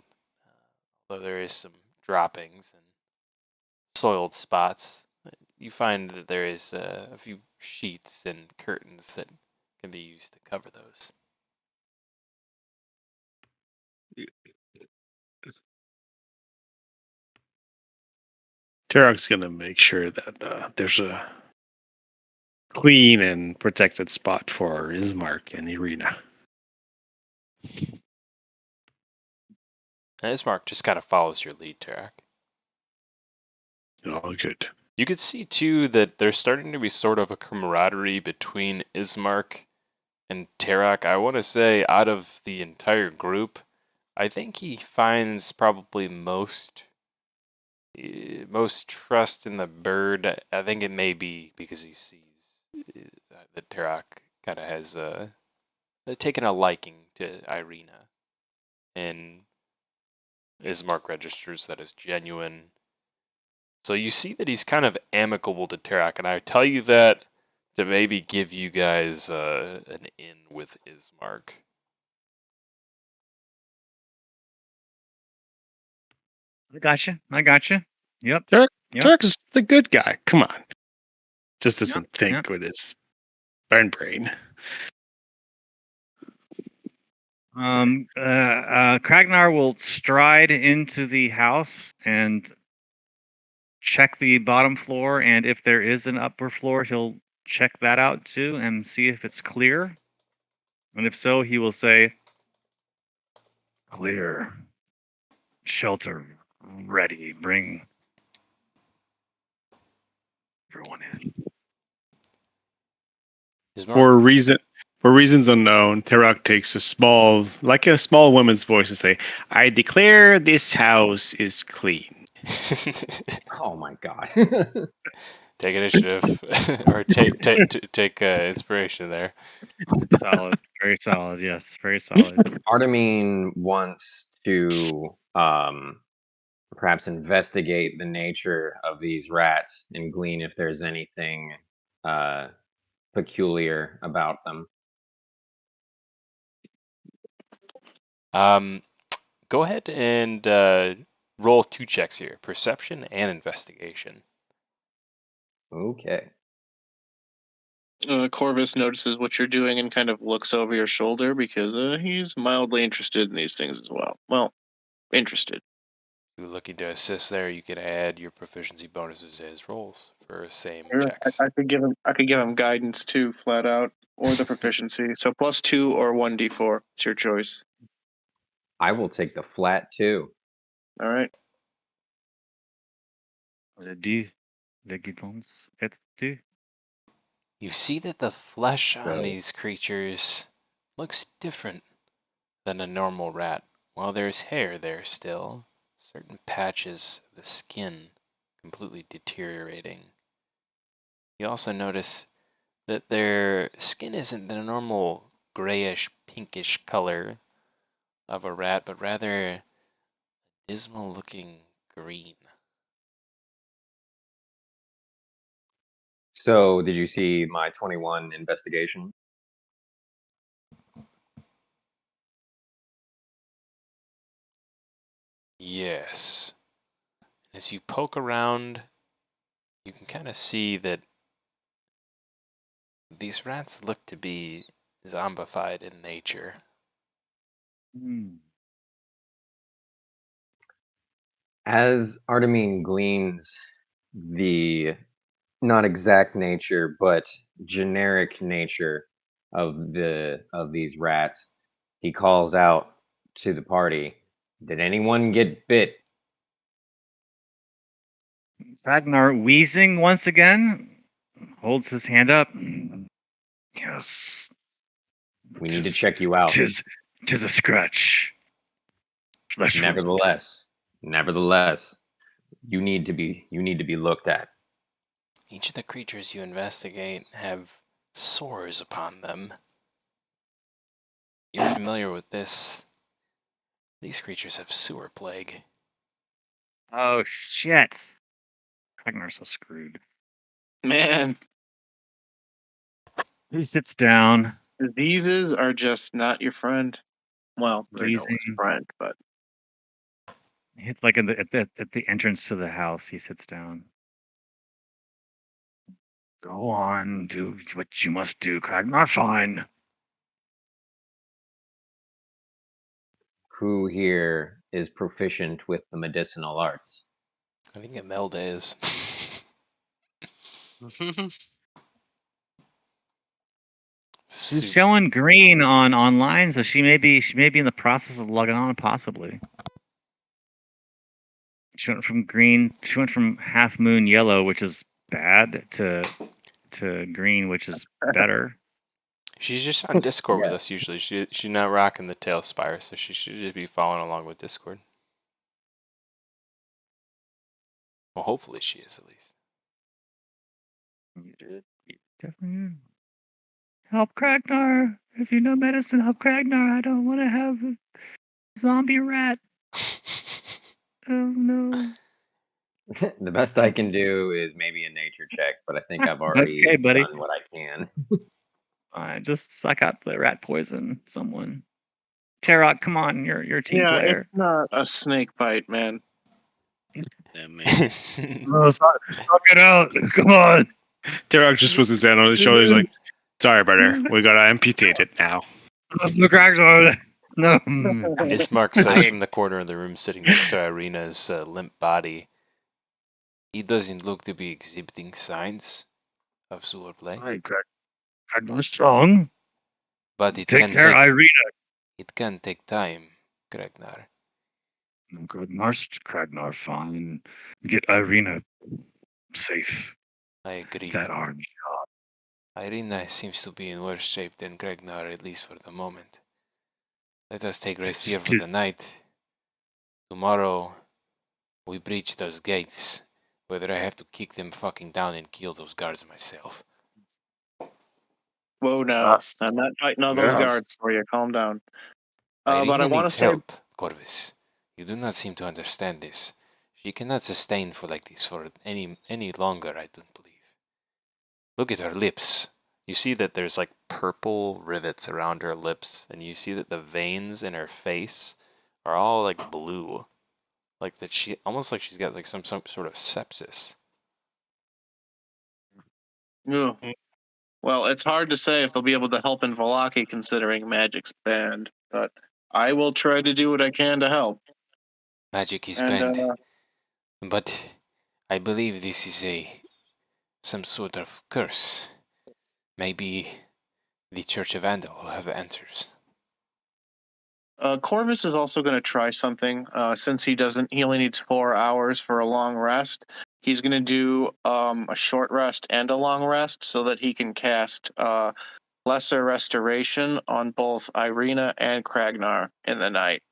Although there is some droppings and soiled spots, you find that there is a few sheets and curtains that can be used to cover those. Tarak's going to make sure that there's a clean and protected spot for Ismark and Irina. And Ismark just kind of follows your lead, Tarak. All good. You could see, too, that there's starting to be sort of a camaraderie between Ismark and Tarak. I want to say, out of the entire group, I think he finds probably most trust in the bird. I think it may be because he sees that Tarak kind of has taken a liking to Irina, and Ismark registers that as genuine. So you see that he's kind of amicable to Tarak, and I tell you that to maybe give you guys an in with Ismark. I gotcha. Yep. Tarak is the good guy. Come on. Just doesn't think yep. with his brain. Kragnar will stride into the house and check the bottom floor, and if there is an upper floor, he'll check that out too and see if it's clear. And if so, he will say, "Clear. Shelter ready. Bring everyone in." For reasons unknown, Tarak takes a small woman's voice and say, "I declare this house is clean." Oh my god. Take initiative, or take inspiration there. Solid. Very solid. Yes. Very solid. Artemine wants to perhaps investigate the nature of these rats and glean if there's anything peculiar about them. Go ahead and roll 2 checks here: perception and investigation. Okay. Corvus notices what you're doing and kind of looks over your shoulder because he's mildly interested in these things as well. Well, interested. If you're looking to assist there, you can add your proficiency bonuses to his rolls for same Sure, checks. I could give him guidance too, flat out, or the proficiency. So +2 or 1d4. It's your choice. I will take the flat 2. All right. You see that the flesh on Right. these creatures looks different than a normal rat. While there's hair there still, certain patches of the skin completely deteriorating. You also notice that their skin isn't the normal grayish, pinkish color of a rat, but rather dismal looking green. So, did you see my 21 investigation? Yes. As you poke around, you can kind of see that these rats look to be zombified in nature. As Artemine gleans the not exact nature, but generic nature of these rats, he calls out to the party, "Did anyone get bit?" Ragnar, wheezing once again, holds his hand up. Yes. We need to check you out. Tis a scratch. Flesh wound. Nevertheless, you need to be looked at. Each of the creatures you investigate have sores upon them. You're familiar with this. These creatures have sewer plague. Oh, shit. Ragnar's so screwed. Man, He sits down. diseases are just not your friend. Well, they're no one's Wheezing. friend, but Hit like at the entrance to the house. He sits down. Go on, do what you must do, Ragnar. Fine. Who here is proficient with the medicinal arts? I think Imelda is. She's showing green online, so she may be in the process of logging on, possibly. She went from green. She went from half moon yellow, which is bad, to green, which is better. She's just on Discord with Yeah. us usually. She's not rocking the Tailspire, so she should just be following along with Discord. Well, hopefully she is at least. You did. You definitely did. Help Ragnar. If you know medicine, help Ragnar. I don't want to have a zombie rat. Oh no. The best I can do is maybe a nature check, but I think I've already Okay, buddy. done what I can. Fine, just suck out the rat poison, someone. Tarok, come on, you're a team yeah, player. it's not a snake bite, man. Yeah, man. Oh, suck it out. Come on. Tarok just puts his hand on his shoulder. He's like, "Sorry, brother. We gotta amputate it now." Look, Ragnar. No. Ismark says from the corner of the room sitting next to Irina's limp body, he doesn't look to be exhibiting signs of sewer plague. Hi, Ragnar's strong. But it Take can care, take, Irina. it can take time, Ragnar. Ragnar, fine. Get Irina safe. I agree. That hard job. Irina seems to be in worse shape than Ragnar, at least for the moment. Let us take rest here for the night. Tomorrow, we breach those gates, whether I have to kick them fucking down and kill those guards myself. Whoa, no. I'm not fighting all those guards for you. Calm down. But I Irina want to needs say, help, Corvus. You do not seem to understand this. She cannot sustain for like this for any longer, I don't believe. Look at her lips. You see that there's like purple rivets around her lips, and you see that the veins in her face are all like blue. Like that she almost like she's got like some sort of sepsis. ugh. Well, it's hard to say if they'll be able to help in Valaki considering magic's banned, but I will try to do what I can to help. Magic is And, banned. But I believe this is some sort of curse. Maybe the Church of Andal will have answers. Corvus is also going to try something. Since he only needs 4 hours for a long rest. He's going to do a short rest and a long rest so that he can cast Lesser Restoration on both Irina and Ragnar in the night,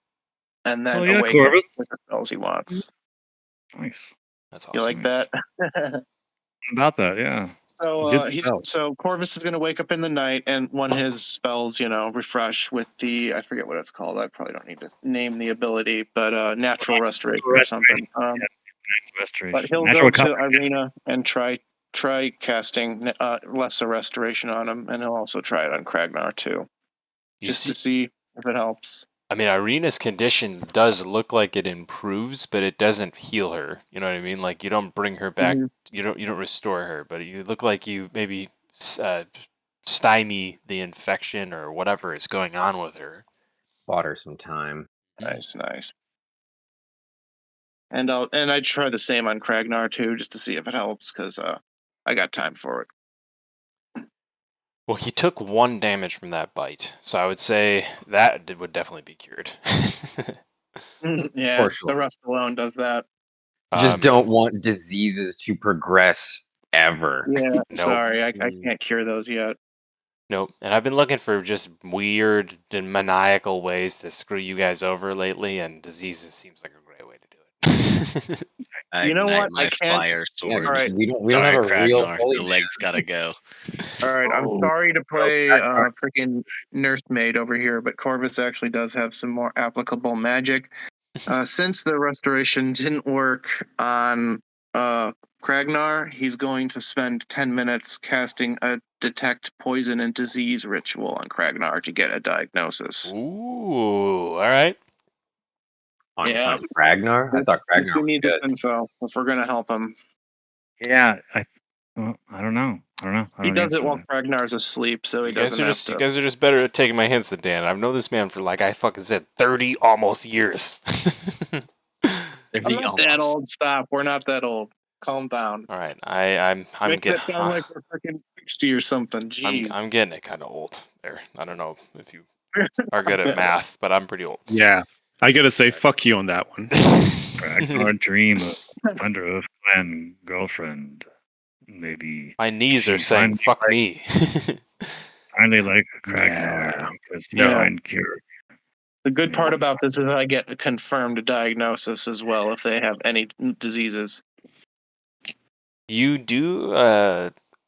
and then awaken Corvus. with the spells he wants. Nice. That's awesome. You like that? About that, yeah. So Corvus is going to wake up in the night, and when his spells, refresh with I forget what it's called. I probably don't need to name the ability, but natural restoration or something. But he'll go to Irina and try casting lesser restoration on him, and he'll also try it on Ragnar too, to see if it helps. I mean, Irina's condition does look like it improves, but it doesn't heal her. You know what I mean? Like you don't bring her back. Mhm. You don't restore her, but you look like you maybe stymie the infection or whatever is going on with her. Bought her some time. Nice. And I try the same on Kragnar too, just to see if it helps, because I got time for it. Well, he took 1 damage from that bite, so I would say that would definitely be cured. Yeah, For sure. the rust alone does that. Just don't want diseases to progress ever. Yeah, Nope. sorry, I can't cure those yet. Nope. And I've been looking for just weird and maniacal ways to screw you guys over lately, and diseases seems like a great way to do it. I You know ignite what? my I can't. fire Yeah, sword. Alright. we don't Sorry, have a real Kragnar. holy The man. leg's gotta go. All right, I'm Oh, sorry to play Kragnar. freaking nursemaid over here, but Corvus actually does have some more applicable magic. Since the restoration didn't work on Kragnar, he's going to spend 10 minutes casting a detect poison and disease ritual on Kragnar to get a diagnosis. Ooh, all right. On Yeah. Ragnar? I thought We Ragnar was need this good. info if we're gonna help him. yeah. Well, I don't know. I don't He know the does it answer while to Kragnar's asleep, so he You guys doesn't are have just to. you guys are just better at taking my hints than Dan. I've known this man for like I fucking said 30 almost years. I'm not that old. Stop. We're not that old. Calm down. All right, I'm Make getting that sound like we're freaking 60 or something. Jeez. I'm getting it kind of old there. I don't know if you are good at math, but I'm pretty old. Yeah. I gotta say, fuck you on that one. Ragnar dream of under of clan girlfriend. Maybe My knees are she saying fuck me. finally like Kragnar because he Yeah. find cure. The good part about this is I get a confirmed diagnosis as well if they have any diseases. You do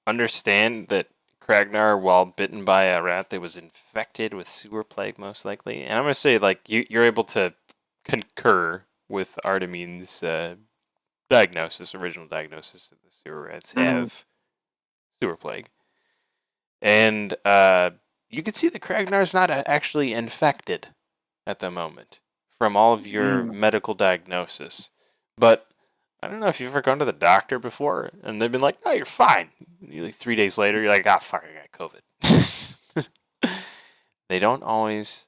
understand that Kragnar, while bitten by a rat that was infected with sewer plague, most likely, and I'm gonna say like you're able to concur with Artemine's original diagnosis that the sewer rats have sewer plague, and you can see that Kragnar's not actually infected at the moment from all of your medical diagnosis, but I don't know if you've ever gone to the doctor before and they've been like, "No, you're fine." Like 3 days later, you're like, "Ah, fuck, I got COVID." They don't always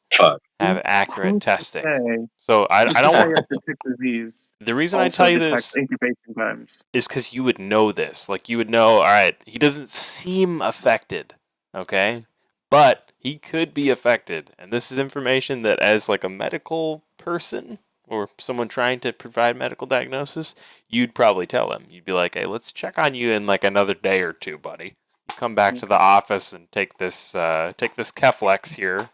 have accurate testing, so I don't say want. you have to pick disease. The reason I Also tell you detects this incubation times. is because you would know this. Like you would know, all right, he doesn't seem affected, okay, but he could be affected, and this is information that, as like a medical person or someone trying to provide medical diagnosis, you'd probably tell him. You'd be like, "Hey, let's check on you in like another day or two, buddy. You come back to the office and take this Keflex here."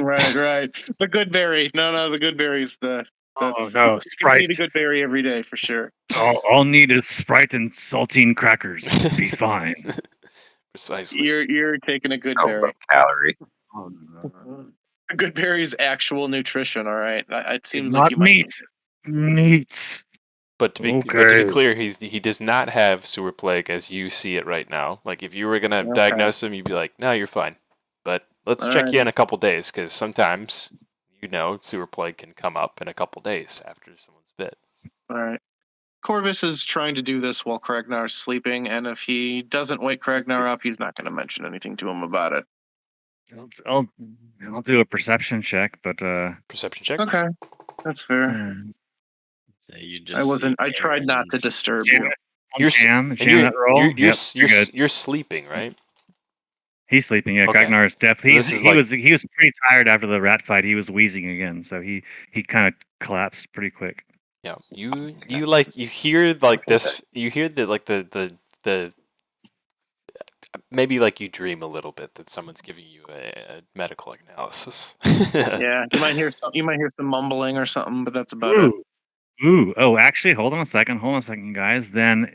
right. The good berry. No, the good berry's the. Oh no, You Sprite. need a good berry every day for sure. All need is Sprite and saltine crackers. Be fine. Precisely. You're taking a good Oh, berry. calorie. A good berry's actual nutrition. All right. It seems Not like you might. meat. But to be Okay. clear, he does not have sewer plague as you see it right now. Like if you were gonna Okay. diagnose him, you'd be like, "No, you're fine." But let's check you in a couple days because sometimes sewer plague can come up in a couple days after someone's bit. All right. Corvus is trying to do this while Kragnar's sleeping, and if he doesn't wake Kragnar up, he's not going to mention anything to him about it. I'll do a perception check, but Perception check. Okay, that's fair. So you just I tried not to disturb you. You're that roll. You're sleeping, right? He's sleeping. Yeah, Okay. Kragnar's definitely. So this He was pretty tired after the rat fight. He was wheezing again, so he kind of collapsed pretty quick. Yeah, you hear like this. You hear the maybe like you dream a little bit that someone's giving you a medical analysis. Yeah, you might hear some mumbling or something, but that's about it. Ooh. Oh, actually, hold on a second, guys. Then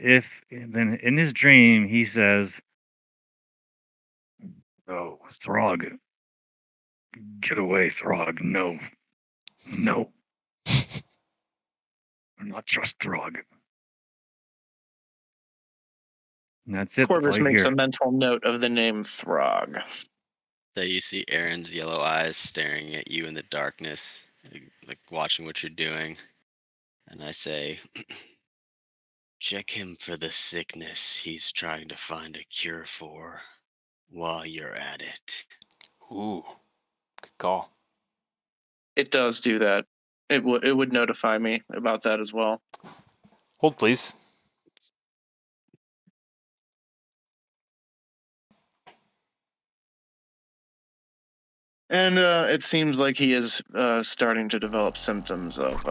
in his dream he says, "Oh, Throg, get away, Throg! No. I'm not trust Throg." And that's it. Corvus that's all you makes hear. a mental note of the name Throg. So you see Aaron's yellow eyes staring at you in the darkness, like watching what you're doing. And I say, check him for the sickness he's trying to find a cure for while you're at it. Ooh, good call. It does do that. It would notify me about that as well. Hold, please. And it seems like he is starting to develop symptoms of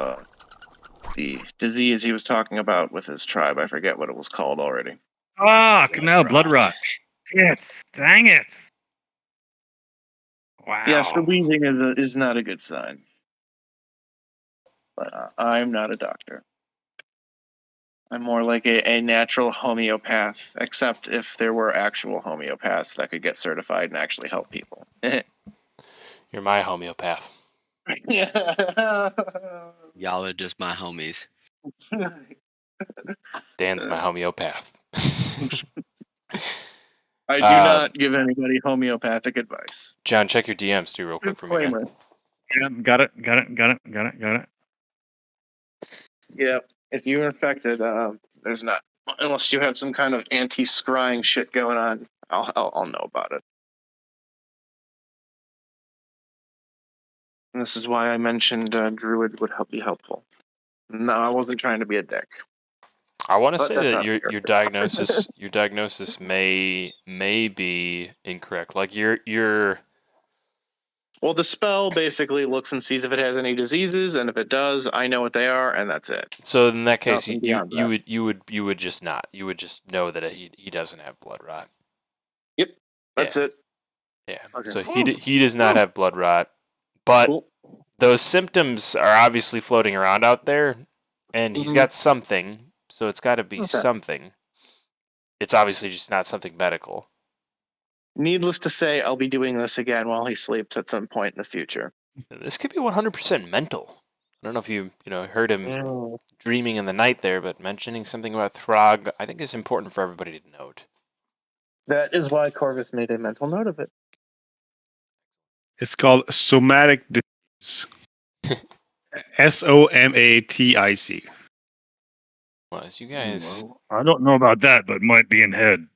the disease he was talking about with his tribe. I forget what it was called already. Fuck, no, blood rot. Shit, dang it. Wow. Yes, the wheezing is not a good sign. But I'm not a doctor. I'm more like a natural homeopath, except if there were actual homeopaths that could get certified and actually help people. You're my homeopath. Yeah. Y'all are just my homies. Dan's my homeopath. I do not give anybody homeopathic advice. John, check your DMs too real quick for me, man. Yeah, got it. Yeah, if you're infected, there's not, unless you have some kind of anti-scrying shit going on. I'll know about it. And this is why I mentioned druids would be helpful. No, I wasn't trying to be a dick. I want to But say that's that not your fair. diagnosis may be incorrect. Like your Well, the spell basically looks and sees if it has any diseases, and if it does, I know what they are, and that's it. so in that case Nothing you beyond that. would just not. You would just know that he doesn't have blood rot. Yep, that's Yeah. it. Yeah. Okay. So he does not have blood rot, but Cool. those symptoms are obviously floating around out there, and he's got something, so it's got to be something. It's obviously just not something medical. Needless to say, I'll be doing this again while he sleeps at some point in the future. This could be 100% mental. I don't know if you heard him dreaming in the night there, but mentioning something about Throg, I think is important for everybody to note. That is why Corvus made a mental note of it. It's called somatic disease. SOMATIC. Well, as you guys, Well, I don't know about that, but might be in head.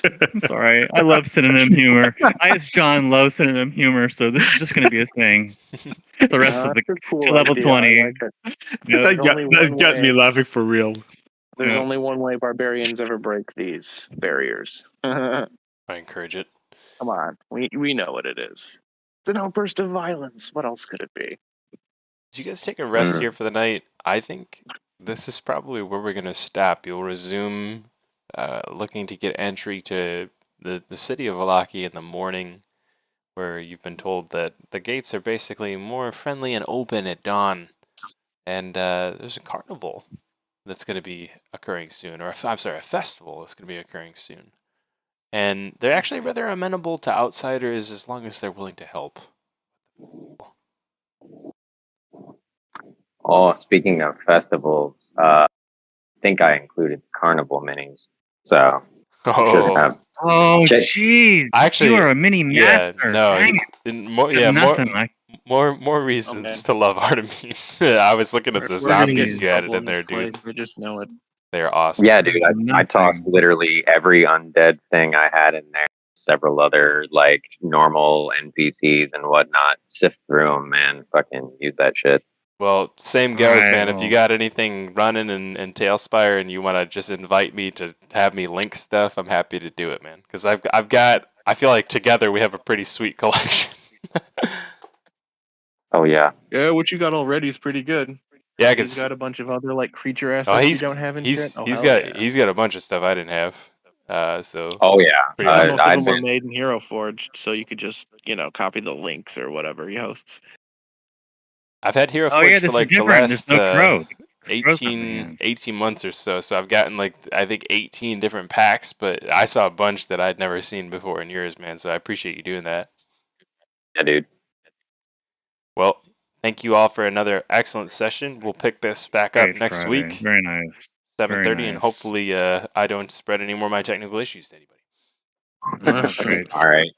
I'm sorry. I love synonym humor. I, as John, love synonym humor, so this is just going to be a thing. The rest of the That's a cool to level idea. 20. I like it. That got me laughing for real. There's only one way barbarians ever break these barriers. Come I encourage it. on, we know what it is. It's an outburst of violence. What else could it be? Did you guys take a rest here for the night? I think this is probably where we're going to stop. You'll resume looking to get entry to the city of Valaki in the morning, where you've been told that the gates are basically more friendly and open at dawn. And there's a carnival that's going to be occurring soon, or I'm sorry, a festival that's going to be occurring soon. And they're actually rather amenable to outsiders as long as they're willing to help. Oh, speaking of festivals, I think I included carnival minis, so should have. Oh, jeez! Actually, You are a mini master. Dang it. More reasons to love Artemis. I was looking at the zombies you added in there, dude. I just know it. They're awesome. Yeah, dude, I tossed literally every undead thing I had in there. Several other like normal NPCs and whatnot. Sift through them, man. Fucking use that shit. Well, same goes, man. If you got anything running in Tailspire and you want to just invite me to have me link stuff, I'm happy to do it, man. Because I feel like together we have a pretty sweet collection. Oh yeah. Yeah, what you got already is pretty good. Yeah, he's got a bunch of other like creature assets you don't have in shit. He's got a bunch of stuff I didn't have. So. Oh yeah. Most of them were made in Hero Forged, so you could just copy the links or whatever he hosts. I've had Hero Forge for like the last 18 months or so. So I've gotten like I think 18 different packs, but I saw a bunch that I'd never seen before in yours, man. So I appreciate you doing that. Yeah, dude. Well, thank you all for another excellent session. We'll pick this back up next week. Very nice. 7:30, and hopefully I don't spread any more of my technical issues to anybody. Oh, great. All right.